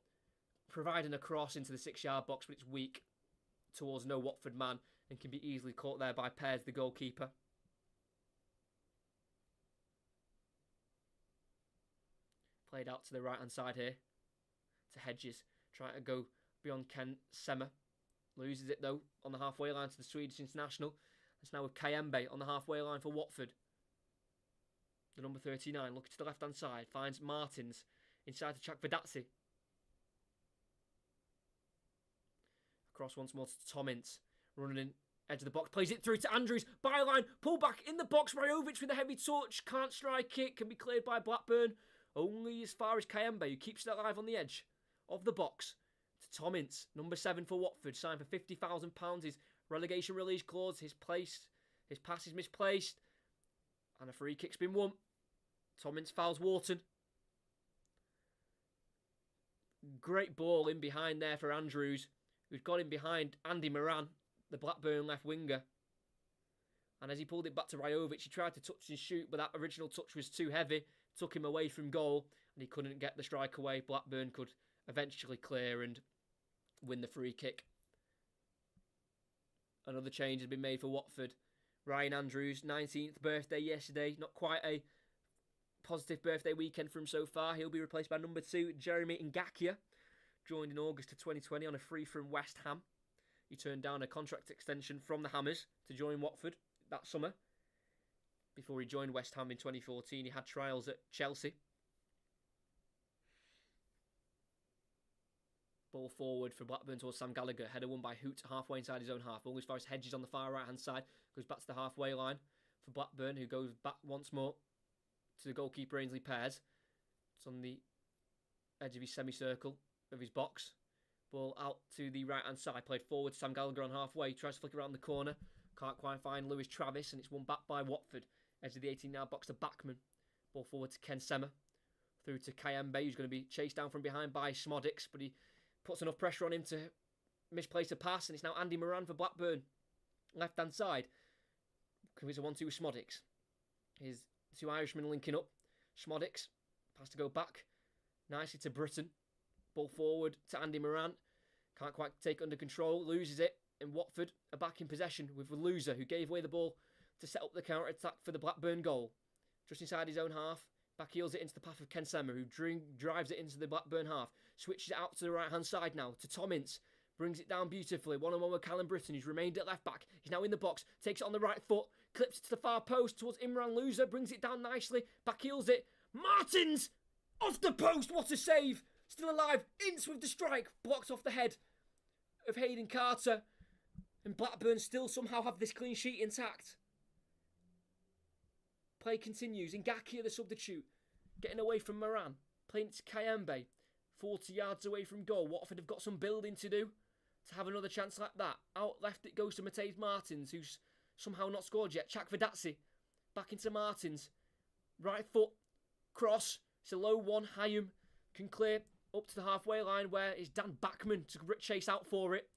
providing a cross into the 6-yard box, but it's weak towards no Watford man and can be easily caught there by Pears, the goalkeeper. Played out to the right-hand side here to Hedges, trying to go beyond Ken Sema. Loses it though on the halfway line to the Swedish international. It's now with Kayembe on the halfway line for Watford. The number 39 looking to the left-hand side, finds Martins inside to Chakvedadze. Across once more to Tom Ince, running in, edge of the box, plays it through to Andrews, byline, pull back in the box, Rajovic with a heavy touch, can't strike it, can be cleared by Blackburn, only as far as Kayembe, who keeps it alive on the edge of the box, to Tom Ince, number 7 for Watford, signed for £50,000, his relegation release clause, his pass is misplaced, and a free kick's been won. Tom Ince fouls Wharton. Great ball in behind there for Andrews, who's got in behind Andy Moran, the Blackburn left winger. And as he pulled it back to Rajovic, he tried to touch and shoot, but that original touch was too heavy, took him away from goal, and he couldn't get the strike away. Blackburn could eventually clear and win the free kick. Another change has been made for Watford. Ryan Andrews, 19th birthday yesterday. Not quite a positive birthday weekend for him so far. He'll be replaced by number 2, Jeremy Ngakia. Joined in August of 2020 on a free from West Ham. He turned down a contract extension from the Hammers to join Watford that summer. Before he joined West Ham in 2014, he had trials at Chelsea. Ball forward for Blackburn towards Sam Gallagher. Header won by Hoot halfway inside his own half. Only as far as Hedges on the far right-hand side. Goes back to the halfway line for Blackburn, who goes back once more to the goalkeeper Ainsley Pears. It's on the edge of his semicircle of his box. Ball out to the right-hand side. Played forward to Sam Gallagher on halfway. Tries to flick around the corner. Can't quite find Lewis Travis, and it's won back by Watford. Edge of the 18-yard box to Bachmann. Ball forward to Ken Sema. Through to Kayembe, who's going to be chased down from behind by Smodics, but he puts enough pressure on him to misplace a pass, and it's now Andy Moran for Blackburn. Left-hand side. Commits a 1-2 with Smodics. His two Irishmen linking up. Smodics. Pass to go back. Nicely to Britton. Ball forward to Andy Moran. Can't quite take it under control. Loses it. And Watford are back in possession with the loser, who gave away the ball to set up the counter-attack for the Blackburn goal. Just inside his own half. Back heels it into the path of Ken Sema, who drives it into the Blackburn half. Switches it out to the right-hand side now to Tom Ince. Brings it down beautifully. One-on-one with Callum Britton, who's remained at left-back. He's now in the box. Takes it on the right foot. Clips it to the far post towards Imran Loser. Brings it down nicely. Back heels it. Martins! Off the post! What a save! Still alive. Ince with the strike. Blocked off the head of Hayden Carter. And Blackburn still somehow have this clean sheet intact. Play continues. Ngakia, the substitute, getting away from Moran. Playing it to Kayembe. 40 yards away from goal. Watford have got some building to do. to have another chance like that. Out left it goes to Matej Martins, who's somehow not scored yet. Chakvedadze back into Martins. Right foot, cross. It's a low one. Hayum can clear up to the halfway line where it's Dan Bachmann to chase out for it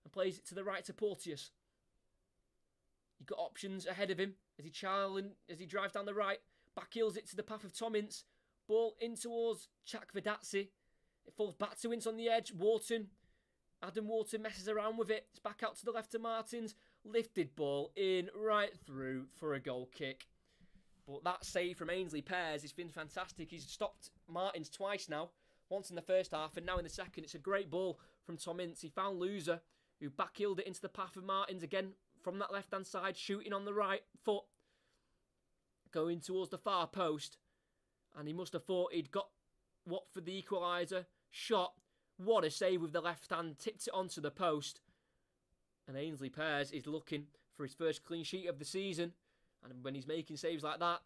and plays it to the right to Porteous. You've got options ahead of him as he drives down the right. Backheels it to the path of Tom Ince. Ball in towards Chakvedadze. It falls back to Ince on the edge. Adam Wharton messes around with it. It's back out to the left to Martins. Lifted ball in right through for a goal kick. But that save from Ainsley Pears has been fantastic. He's stopped Martins twice now. Once in the first half and now in the second. It's a great ball from Tom Ince. He found Loser, who backheeled it into the path of Martins again from that left-hand side, shooting on the right foot. Going towards the far post. And he must have thought he'd got Watford the equaliser. Shot. What a save with the left hand. Tipped it onto the post. And Ainsley Pears is looking for his first clean sheet of the season. And when he's making saves like that,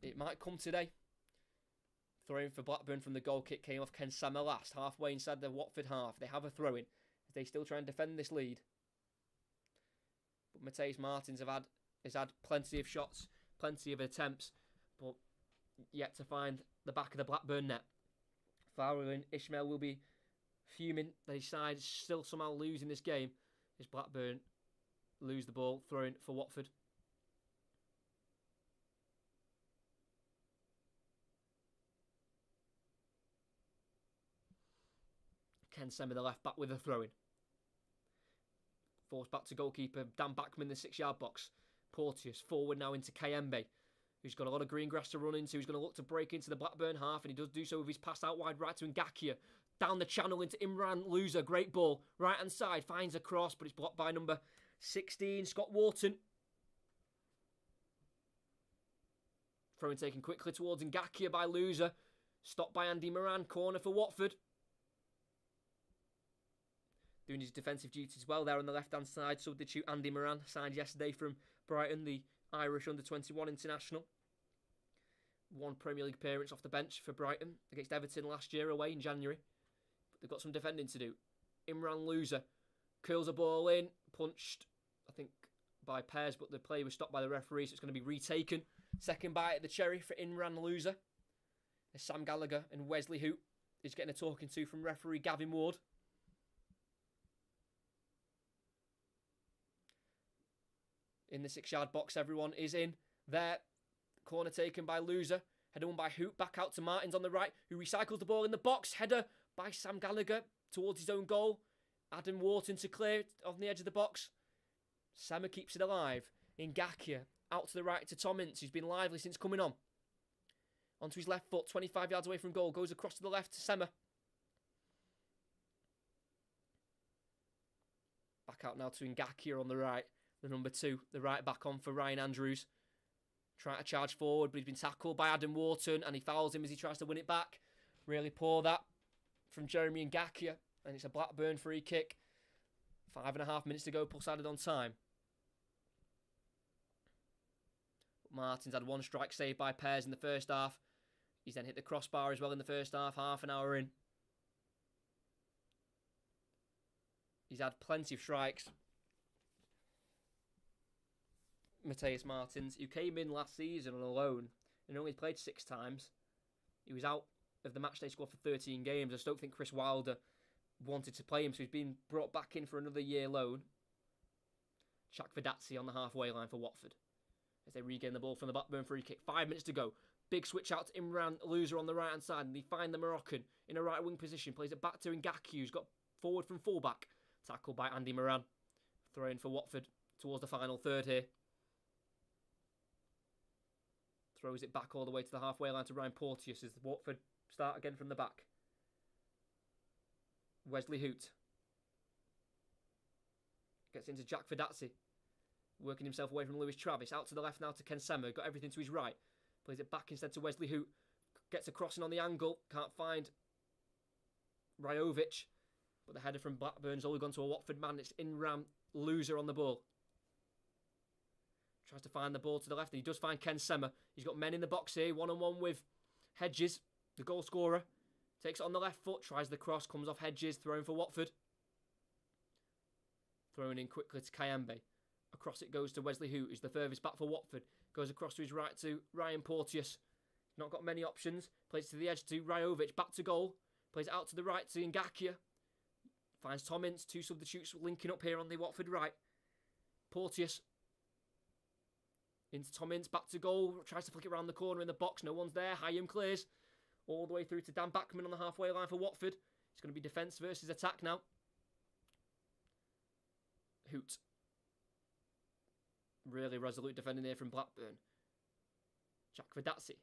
it might come today. Throw-in for Blackburn from the goal kick came off Ken Sammer last, halfway inside the Watford half. They have a throw-in as they still try and defend this lead. But Matej Martins has had plenty of shots, plenty of attempts, but yet to find the back of the Blackburn net. Farrell Ishmael will be fuming that his side is still somehow losing this game as Blackburn lose the ball, throwing for Watford. Ken Semmer, the left back, with a throw-in. Forced back to goalkeeper Dan Bachmann in the 6-yard box. Porteous forward now into Kayembe, who's got a lot of green grass to run into. He's going to look to break into the Blackburn half, and he does do so with his pass out wide right to Ngakia. Down the channel into Imran Loser. Great ball. Right hand side. Finds a cross, but it's blocked by number 16, Scott Wharton. Throw-in taken quickly towards Ngakia by Loser. Stopped by Andy Moran. Corner for Watford. Doing his defensive duties well there on the left-hand side. Substitute Andy Moran, signed yesterday from Brighton, the Irish under-21 international. One Premier League appearance off the bench for Brighton against Everton last year away in January. But they've got some defending to do. Imran Loser curls a ball in, punched, I think, by Pears, but the play was stopped by the referee, so it's going to be retaken. Second bite at the cherry for Imran Loser. As Sam Gallagher and Wesley Hoot is getting a talking to from referee Gavin Ward. In the 6-yard box, everyone is in there. Corner taken by Loser. Header won by Hoot. Back out to Martins on the right, who recycles the ball in the box. Header by Sam Gallagher towards his own goal. Adam Wharton to clear on the edge of the box. Semmer keeps it alive. Ngakia out to the right to Tom Ince, who's been lively since coming on. Onto his left foot, 25 yards away from goal. Goes across to the left to Semmer. Back out now to Ngakia on the right. The number 2, the right back on for Ryan Andrews. Trying to charge forward, but he's been tackled by Adam Wharton, and he fouls him as he tries to win it back. Really poor that from Jeremy Ngakia, and it's a Blackburn free kick. 5.5 minutes to go, plus added on time. Martins had one strike saved by Pears in the first half. He's then hit the crossbar as well in the first half an hour in. He's had plenty of strikes. Matej Martins, who came in last season on a loan and only played 6 times. He was out of the matchday squad for 13 games. I just don't think Chris Wilder wanted to play him, so he's been brought back in for another year loan. Chakvedadze on the halfway line for Watford as they regain the ball from the Blackburn free kick. 5 minutes to go. Big switch out to Imran Loser on the right hand side, and they find the Moroccan in a right wing position. Plays it back to Ngakia, who's got forward from fullback. Tackled by Andy Moran. Throw in for Watford towards the final third here. Throws it back all the way to the halfway line to Ryan Porteous as the Watford start again from the back. Wesley Hoot gets into Chakvedadze, working himself away from Lewis Travis. Out to the left now to Ken Semmer, got everything to his right. Plays it back instead to Wesley Hoot. Gets a crossing on the angle, can't find Rajovic. But the header from Blackburn's only gone to a Watford man. It's Imran Loser on the ball. Tries to find the ball to the left. He does find Ken Semmer. He's got men in the box here. 1-on-1 with Hedges, the goal scorer. Takes it on the left foot. Tries the cross. Comes off Hedges. Thrown for Watford. Thrown in quickly to Kayembe. Across it goes to Wesley Hoot, who's the furthest back for Watford. Goes across to his right to Ryan Porteous. Not got many options. Plays to the edge to Rajovic. Back to goal. Plays it out to the right to Ngakia. Finds Tom Ince. Two substitutes linking up here on the Watford right. Porteous. Into Tom Ince. Back to goal. Tries to flick it around the corner in the box. No one's there. Hyam clears. All the way through to Dan Backman on the halfway line for Watford. It's going to be defence versus attack now. Hoot. Really resolute defending here from Blackburn. Jack Verdazzi.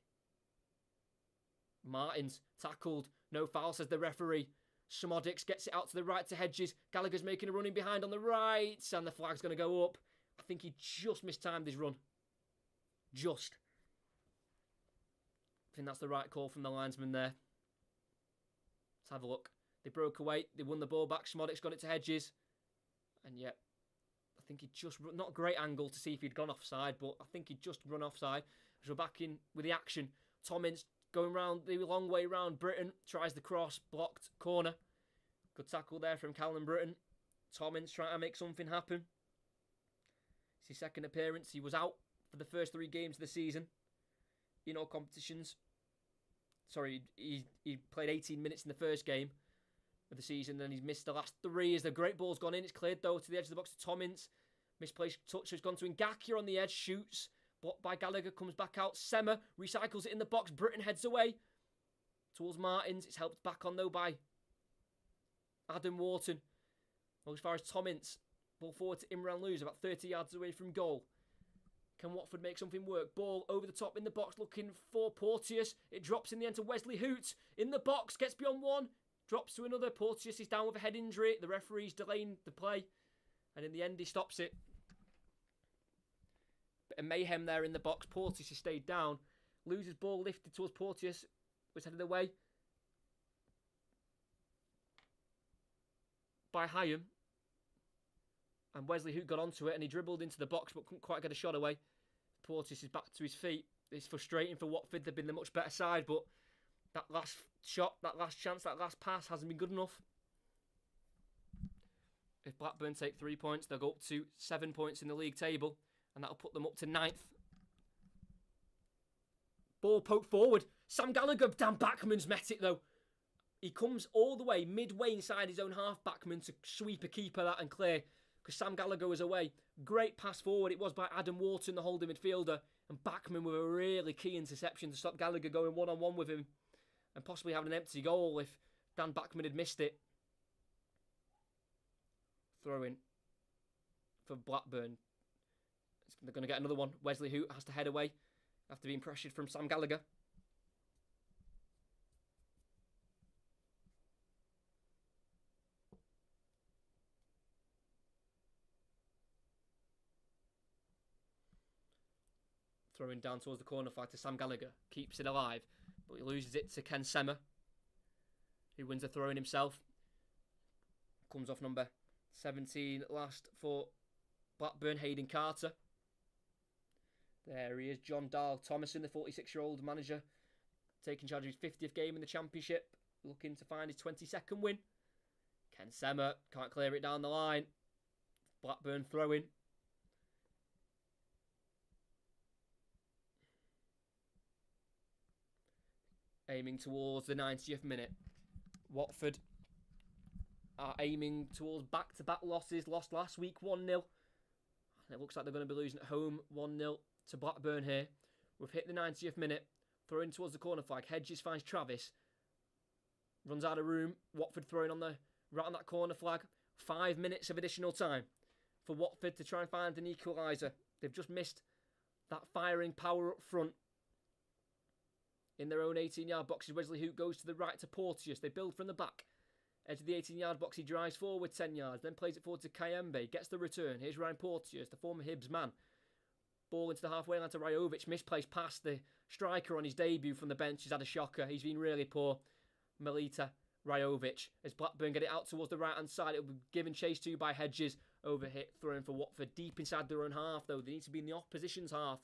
Martins tackled. No foul, says the referee. Szmodics gets it out to the right to Hedges. Gallagher's making a run in behind on the right. And the flag's going to go up. I think he just mistimed his run. Just. I think that's the right call from the linesman there. Let's have a look. They broke away. They won the ball back. Szmodics got it to Hedges. And yet, I think he just... Not a great angle to see if he'd gone offside, but I think he'd just run offside. As we're back in with the action. Tom Ince going round the long way round. Britton tries the cross. Blocked. Corner. Good tackle there from Callum Britton. Tom Ince trying to make something happen. It's his second appearance. He was out for the first 3 games of the season. In all competitions. Sorry, he played 18 minutes in the first game of the season, then he's missed the last 3 as the great ball's gone in. It's cleared though to the edge of the box to Tom Ince. Misplaced touch has gone to Ngakia on the edge, shoots. Blocked by Gallagher, comes back out. Sema recycles it in the box. Britton heads away towards Martins. It's helped back on though by Adam Wharton. Well, as far as Tom Ince. Ball forward to Imran Luz, about 30 yards away from goal. Can Watford make something work? Ball over the top in the box, looking for Porteous. It drops in the end to Wesley Hoot. In the box, gets beyond one. Drops to another. Porteous is down with a head injury. The referee's delaying the play. And in the end, he stops it. Bit of mayhem there in the box. Porteous has stayed down. Loses ball lifted towards Porteous. Was headed away by Hyam. And Wesley Hoot got onto it and he dribbled into the box but couldn't quite get a shot away. Porteous is back to his feet. It's frustrating for Watford. They've been the much better side, but that last shot, that last chance, that last pass hasn't been good enough. If Blackburn take 3 points, they'll go up to 7 points in the league table, and that'll put them up to 9th. Ball poked forward. Sam Gallagher, Dan Backman's met it though. He comes all the way, midway inside his own half, Backman, to sweep a keeper that and clear, because Sam Gallagher was away. Great pass forward. It was by Adam Wharton, the holding midfielder, and Backman with a really key interception to stop Gallagher going one-on-one with him and possibly having an empty goal if Dan Backman had missed it. Throw in for Blackburn. They're going to get another one. Wesley Hoot has to head away after being pressured from Sam Gallagher. Throwing down towards the corner flag to Sam Gallagher. Keeps it alive, but he loses it to Ken Sema, who wins the throw-in himself. Comes off number 17 last for Blackburn, Hayden Carter. There he is, John Dahl Thomason, the 46-year-old manager, taking charge of his 50th game in the Championship, looking to find his 22nd win. Ken Sema can't clear it down the line. Blackburn throw-in. Aiming towards the 90th minute. Watford are aiming towards back-to-back losses. Lost last week 1-0. And it looks like they're going to be losing at home 1-0 to Blackburn here. We've hit the 90th minute. Throwing towards the corner flag. Hedges finds Travis. Runs out of room. Watford throwing on the right on that corner flag. 5 minutes of additional time for Watford to try and find an equaliser. They've just missed that firing power up front. In their own 18-yard boxes, Wesley Hoot goes to the right to Porteous. They build from the back. Edge of the 18-yard box, he drives forward 10 yards, then plays it forward to Kayembe. Gets the return. Here's Ryan Porteous, the former Hibs man. Ball into the halfway line to Rajovic. Misplaced pass. The striker on his debut from the bench has had a shocker. He's been really poor. Melita Rajovic. As Blackburn get it out towards the right-hand side, it will be given chase to by Hedges. Overhit, throwing for Watford. Deep inside their own half, though. They need to be in the opposition's half.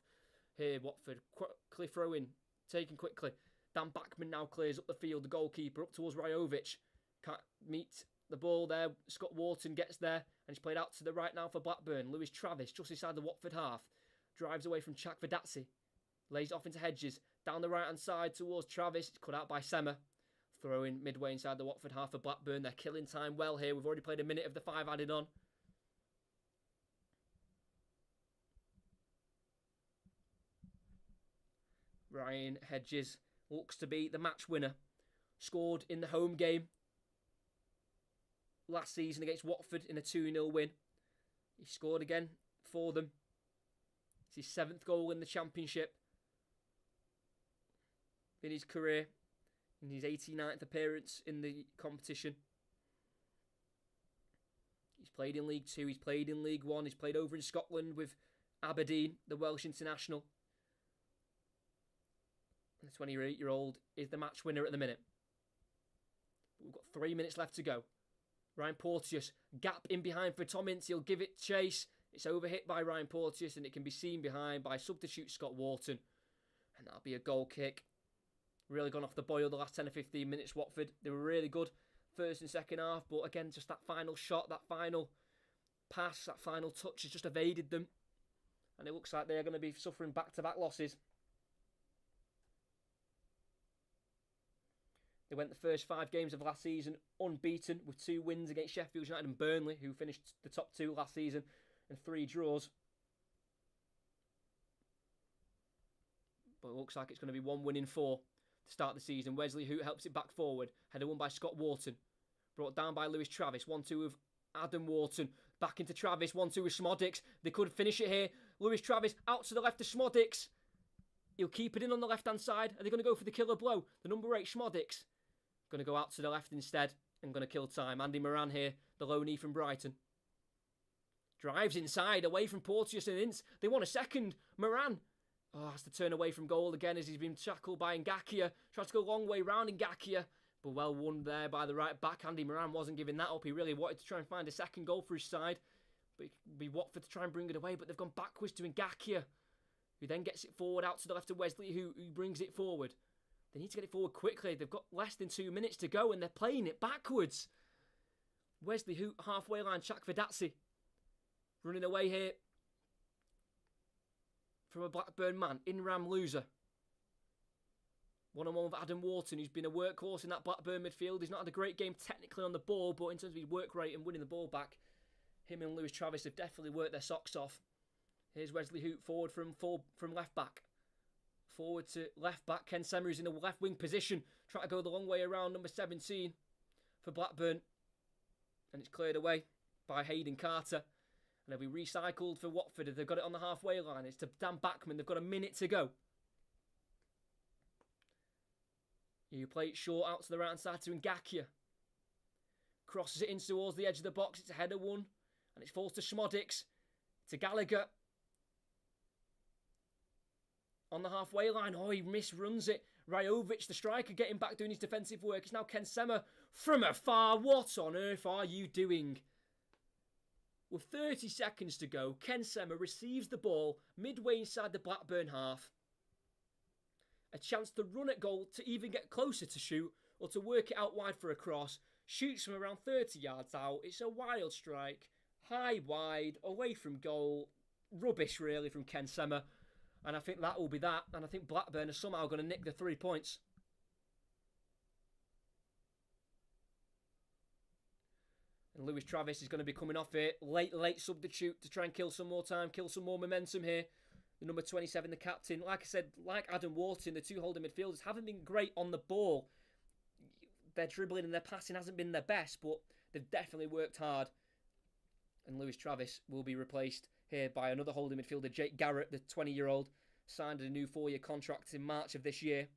Here, Watford. Quickly throw-in. Taken quickly. Dan Backman now clears up the field. The goalkeeper up towards Rajovic. Can't meet the ball there. Scott Wharton gets there And it's played out to the right now for Blackburn. Lewis Travis, just inside the Watford half. Drives away from Chakvedazzi. Lays it off into Hedges. Down the right-hand side towards Travis. It's cut out by Sema. Throwing midway inside the Watford half for Blackburn. They're killing time well here. We've already played a minute of the 5 added on. Ryan Hedges looks to be the match winner. Scored in the home game last season against Watford in a 2-0 win. He scored again for them. It's his 7th goal in the Championship in his career, in his 89th appearance in the competition. He's played in League 2, he's played in League 1, he's played over in Scotland with Aberdeen, the Welsh international. And the 28-year-old is the match winner at the minute. We've got 3 minutes left to go. Ryan Porteous, gap in behind for Tom Ince. He'll give it chase. It's overhit by Ryan Porteous and it can be seen behind by substitute Scott Wharton. And that'll be a goal kick. Really gone off the boil the last 10 or 15 minutes, Watford. They were really good first and second half. But again, just that final shot, that final pass, that final touch has just evaded them. And it looks like they're going to be suffering back-to-back losses. They went the first 5 games of last season unbeaten with 2 wins against Sheffield United and Burnley, who finished the top 2 last season, and 3 draws. But it looks like it's going to be 1 win in 4 to start the season. Wesley Hoot helps it back forward. Header won by Scott Wharton. Brought down by Lewis Travis. 1-2 with Adam Wharton. Back into Travis. 1-2 with Schmodix. They could finish it here. Lewis Travis out to the left of Schmodix. He'll keep it in on the left-hand side. Are they going to go for the killer blow? The number 8 Schmodix. Going to go out to the left instead and going to kill time. Andy Moran here, the loanee from Brighton. Drives inside, away from Porteous and Ince. They want a second. Moran has to turn away from goal again as he's been tackled by Ngakia. Tries to go a long way round Ngakia, but well won there by the right back. Andy Moran wasn't giving that up. He really wanted to try and find a second goal for his side. But it could be Watford to try and bring it away, but they've gone backwards to Ngakia, who then gets it forward out to the left of Wesley, who brings it forward. They need to get it forward quickly. They've got less than 2 minutes to go and they're playing it backwards. Wesley Hoot, halfway line, Chakvedazzi. Running away here from a Blackburn man, Inram loser. 1-on-1 with Adam Wharton, who's been a workhorse in that Blackburn midfield. He's not had a great game technically on the ball, but in terms of his work rate and winning the ball back, him and Lewis Travis have definitely worked their socks off. Here's Wesley Hoot forward from left back. Forward to left back. Ken Sema is in a left wing position. Trying to go the long way around number 17 for Blackburn. And it's cleared away by Hayden Carter. And they'll be recycled for Watford. They've got it on the halfway line. It's to Dan Backman. They've got a minute to go. You play it short out to the right hand side to Ngakia. Crosses it in towards the edge of the box. It's a header one. And it falls to Schmodix. To Gallagher. On the halfway line. Oh, he misruns it. Rajovic, the striker, getting back doing his defensive work. It's now Ken Sema from afar. What on earth are you doing? With 30 seconds to go, Ken Sema receives the ball midway inside the Blackburn half. A chance to run at goal to even get closer to shoot or to work it out wide for a cross. Shoots from around 30 yards out. It's a wild strike. High, wide, away from goal. Rubbish, really, from Ken Sema. And I think that will be that. And I think Blackburn are somehow going to nick the 3 points. And Lewis Travis is going to be coming off here. Late substitute to try and kill some more time, kill some more momentum here. The number 27, the captain. Like I said, like Adam Wharton, the 2 holding midfielders haven't been great on the ball. Their dribbling and their passing hasn't been their best, but they've definitely worked hard. And Lewis Travis will be replaced here by another holding midfielder, Jake Garrett, the 20-year-old. Signed a new 4-year contract in March of this year.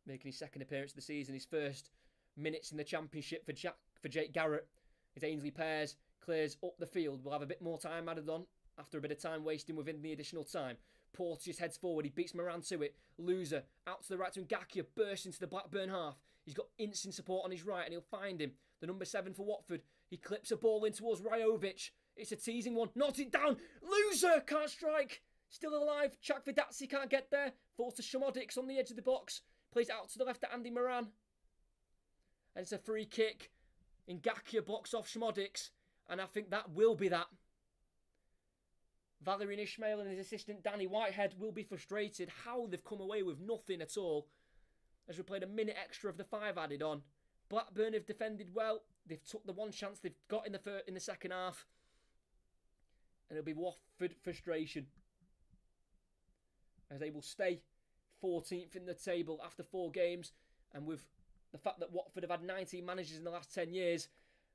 Making his second appearance of the season, his first minutes in the Championship for Jake Garrett. His Ainsley Pears clears up the field. We'll have a bit more time added on after a bit of time wasting within the additional time. Porteous heads forward. He beats Moran to it. Loser out to the right to Ngakia. Bursts into the Blackburn half. He's got instant support on his right and he'll find him. The number 7 for Watford. He clips a ball in towards Rajovic. It's a teasing one. Knocks it down. Loser can't strike. Still alive. Chakvedazzi can't get there. Falls to Schmodix on the edge of the box. Plays out to the left to Andy Moran. And it's a free kick. Ngakia blocks off Schmodix. And I think that will be that. Valérien Ismaël and his assistant Danny Whitehead will be frustrated how they've come away with nothing at all, as we played a minute extra of the 5 added on. Blackburn have defended well. They've took the one chance they've got in the second half. And it'll be Watford frustration, as they will stay 14th in the table after 4 games. And with the fact that Watford have had 19 managers in the last 10 years,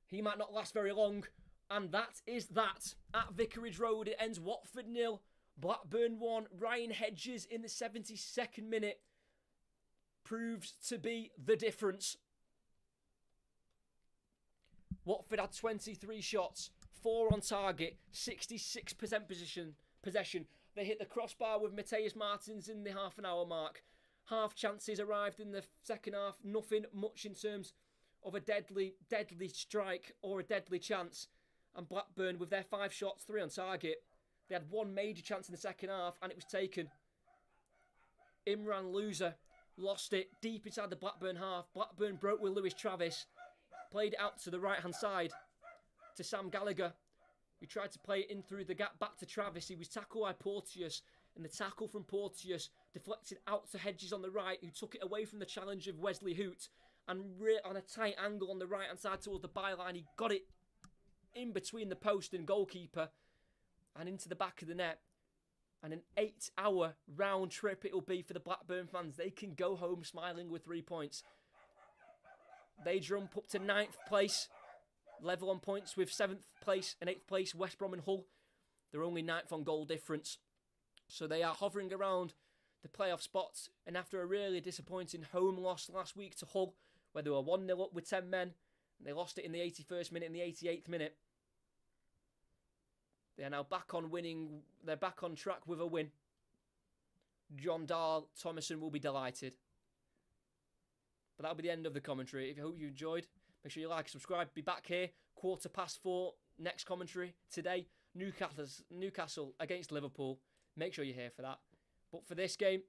he might not last very long. And that is that. At Vicarage Road, it ends Watford 0, Blackburn 1. Ryan Hedges in the 72nd minute proves to be the difference. Watford had 23 shots, 4 on target, 66% possession. They hit the crossbar with Mateus Martins in the half an hour mark. Half chances arrived in the second half. Nothing much in terms of a deadly strike or a deadly chance. And Blackburn, with their 5 shots, 3 on target, they had 1 major chance in the second half and it was taken. Imran Loser lost it deep inside the Blackburn half. Blackburn broke with Lewis Travis. Played it out to the right-hand side to Sam Gallagher, who tried to play it in through the gap back to Travis. He was tackled by Porteous, and the tackle from Porteous deflected out to Hedges on the right, who took it away from the challenge of Wesley Hoot, and on a tight angle on the right-hand side towards the byline, he got it in between the post and goalkeeper and into the back of the net. And an 8-hour round trip it will be for the Blackburn fans. They can go home smiling with 3 points. They jump up to 9th place, level on points with 7th place and 8th place West Brom and Hull. They're only 9th on goal difference. So they are hovering around the playoff spots. And after a really disappointing home loss last week to Hull, where they were 1-0 up with 10 men, and they lost it in the 81st minute and the 88th minute, they are now back on winning. They're back on track with a win. John Dahl Thomason will be delighted. But that'll be the end of the commentary. I hope you enjoyed. Make sure you like and subscribe. Be back here 4:15 next commentary today. Newcastle against Liverpool. Make sure you're here for that. But for this game,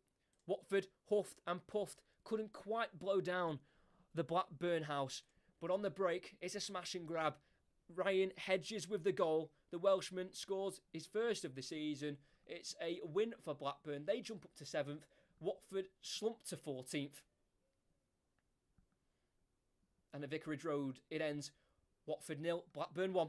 Watford huffed and puffed. Couldn't quite blow down the Blackburn house. But on the break, it's a smash and grab. Ryan Hedges with the goal. The Welshman scores his first of the season. It's a win for Blackburn. They jump up to 7th. Watford slump to 14th. And at Vicarage Road, it ends Watford 0, Blackburn 1.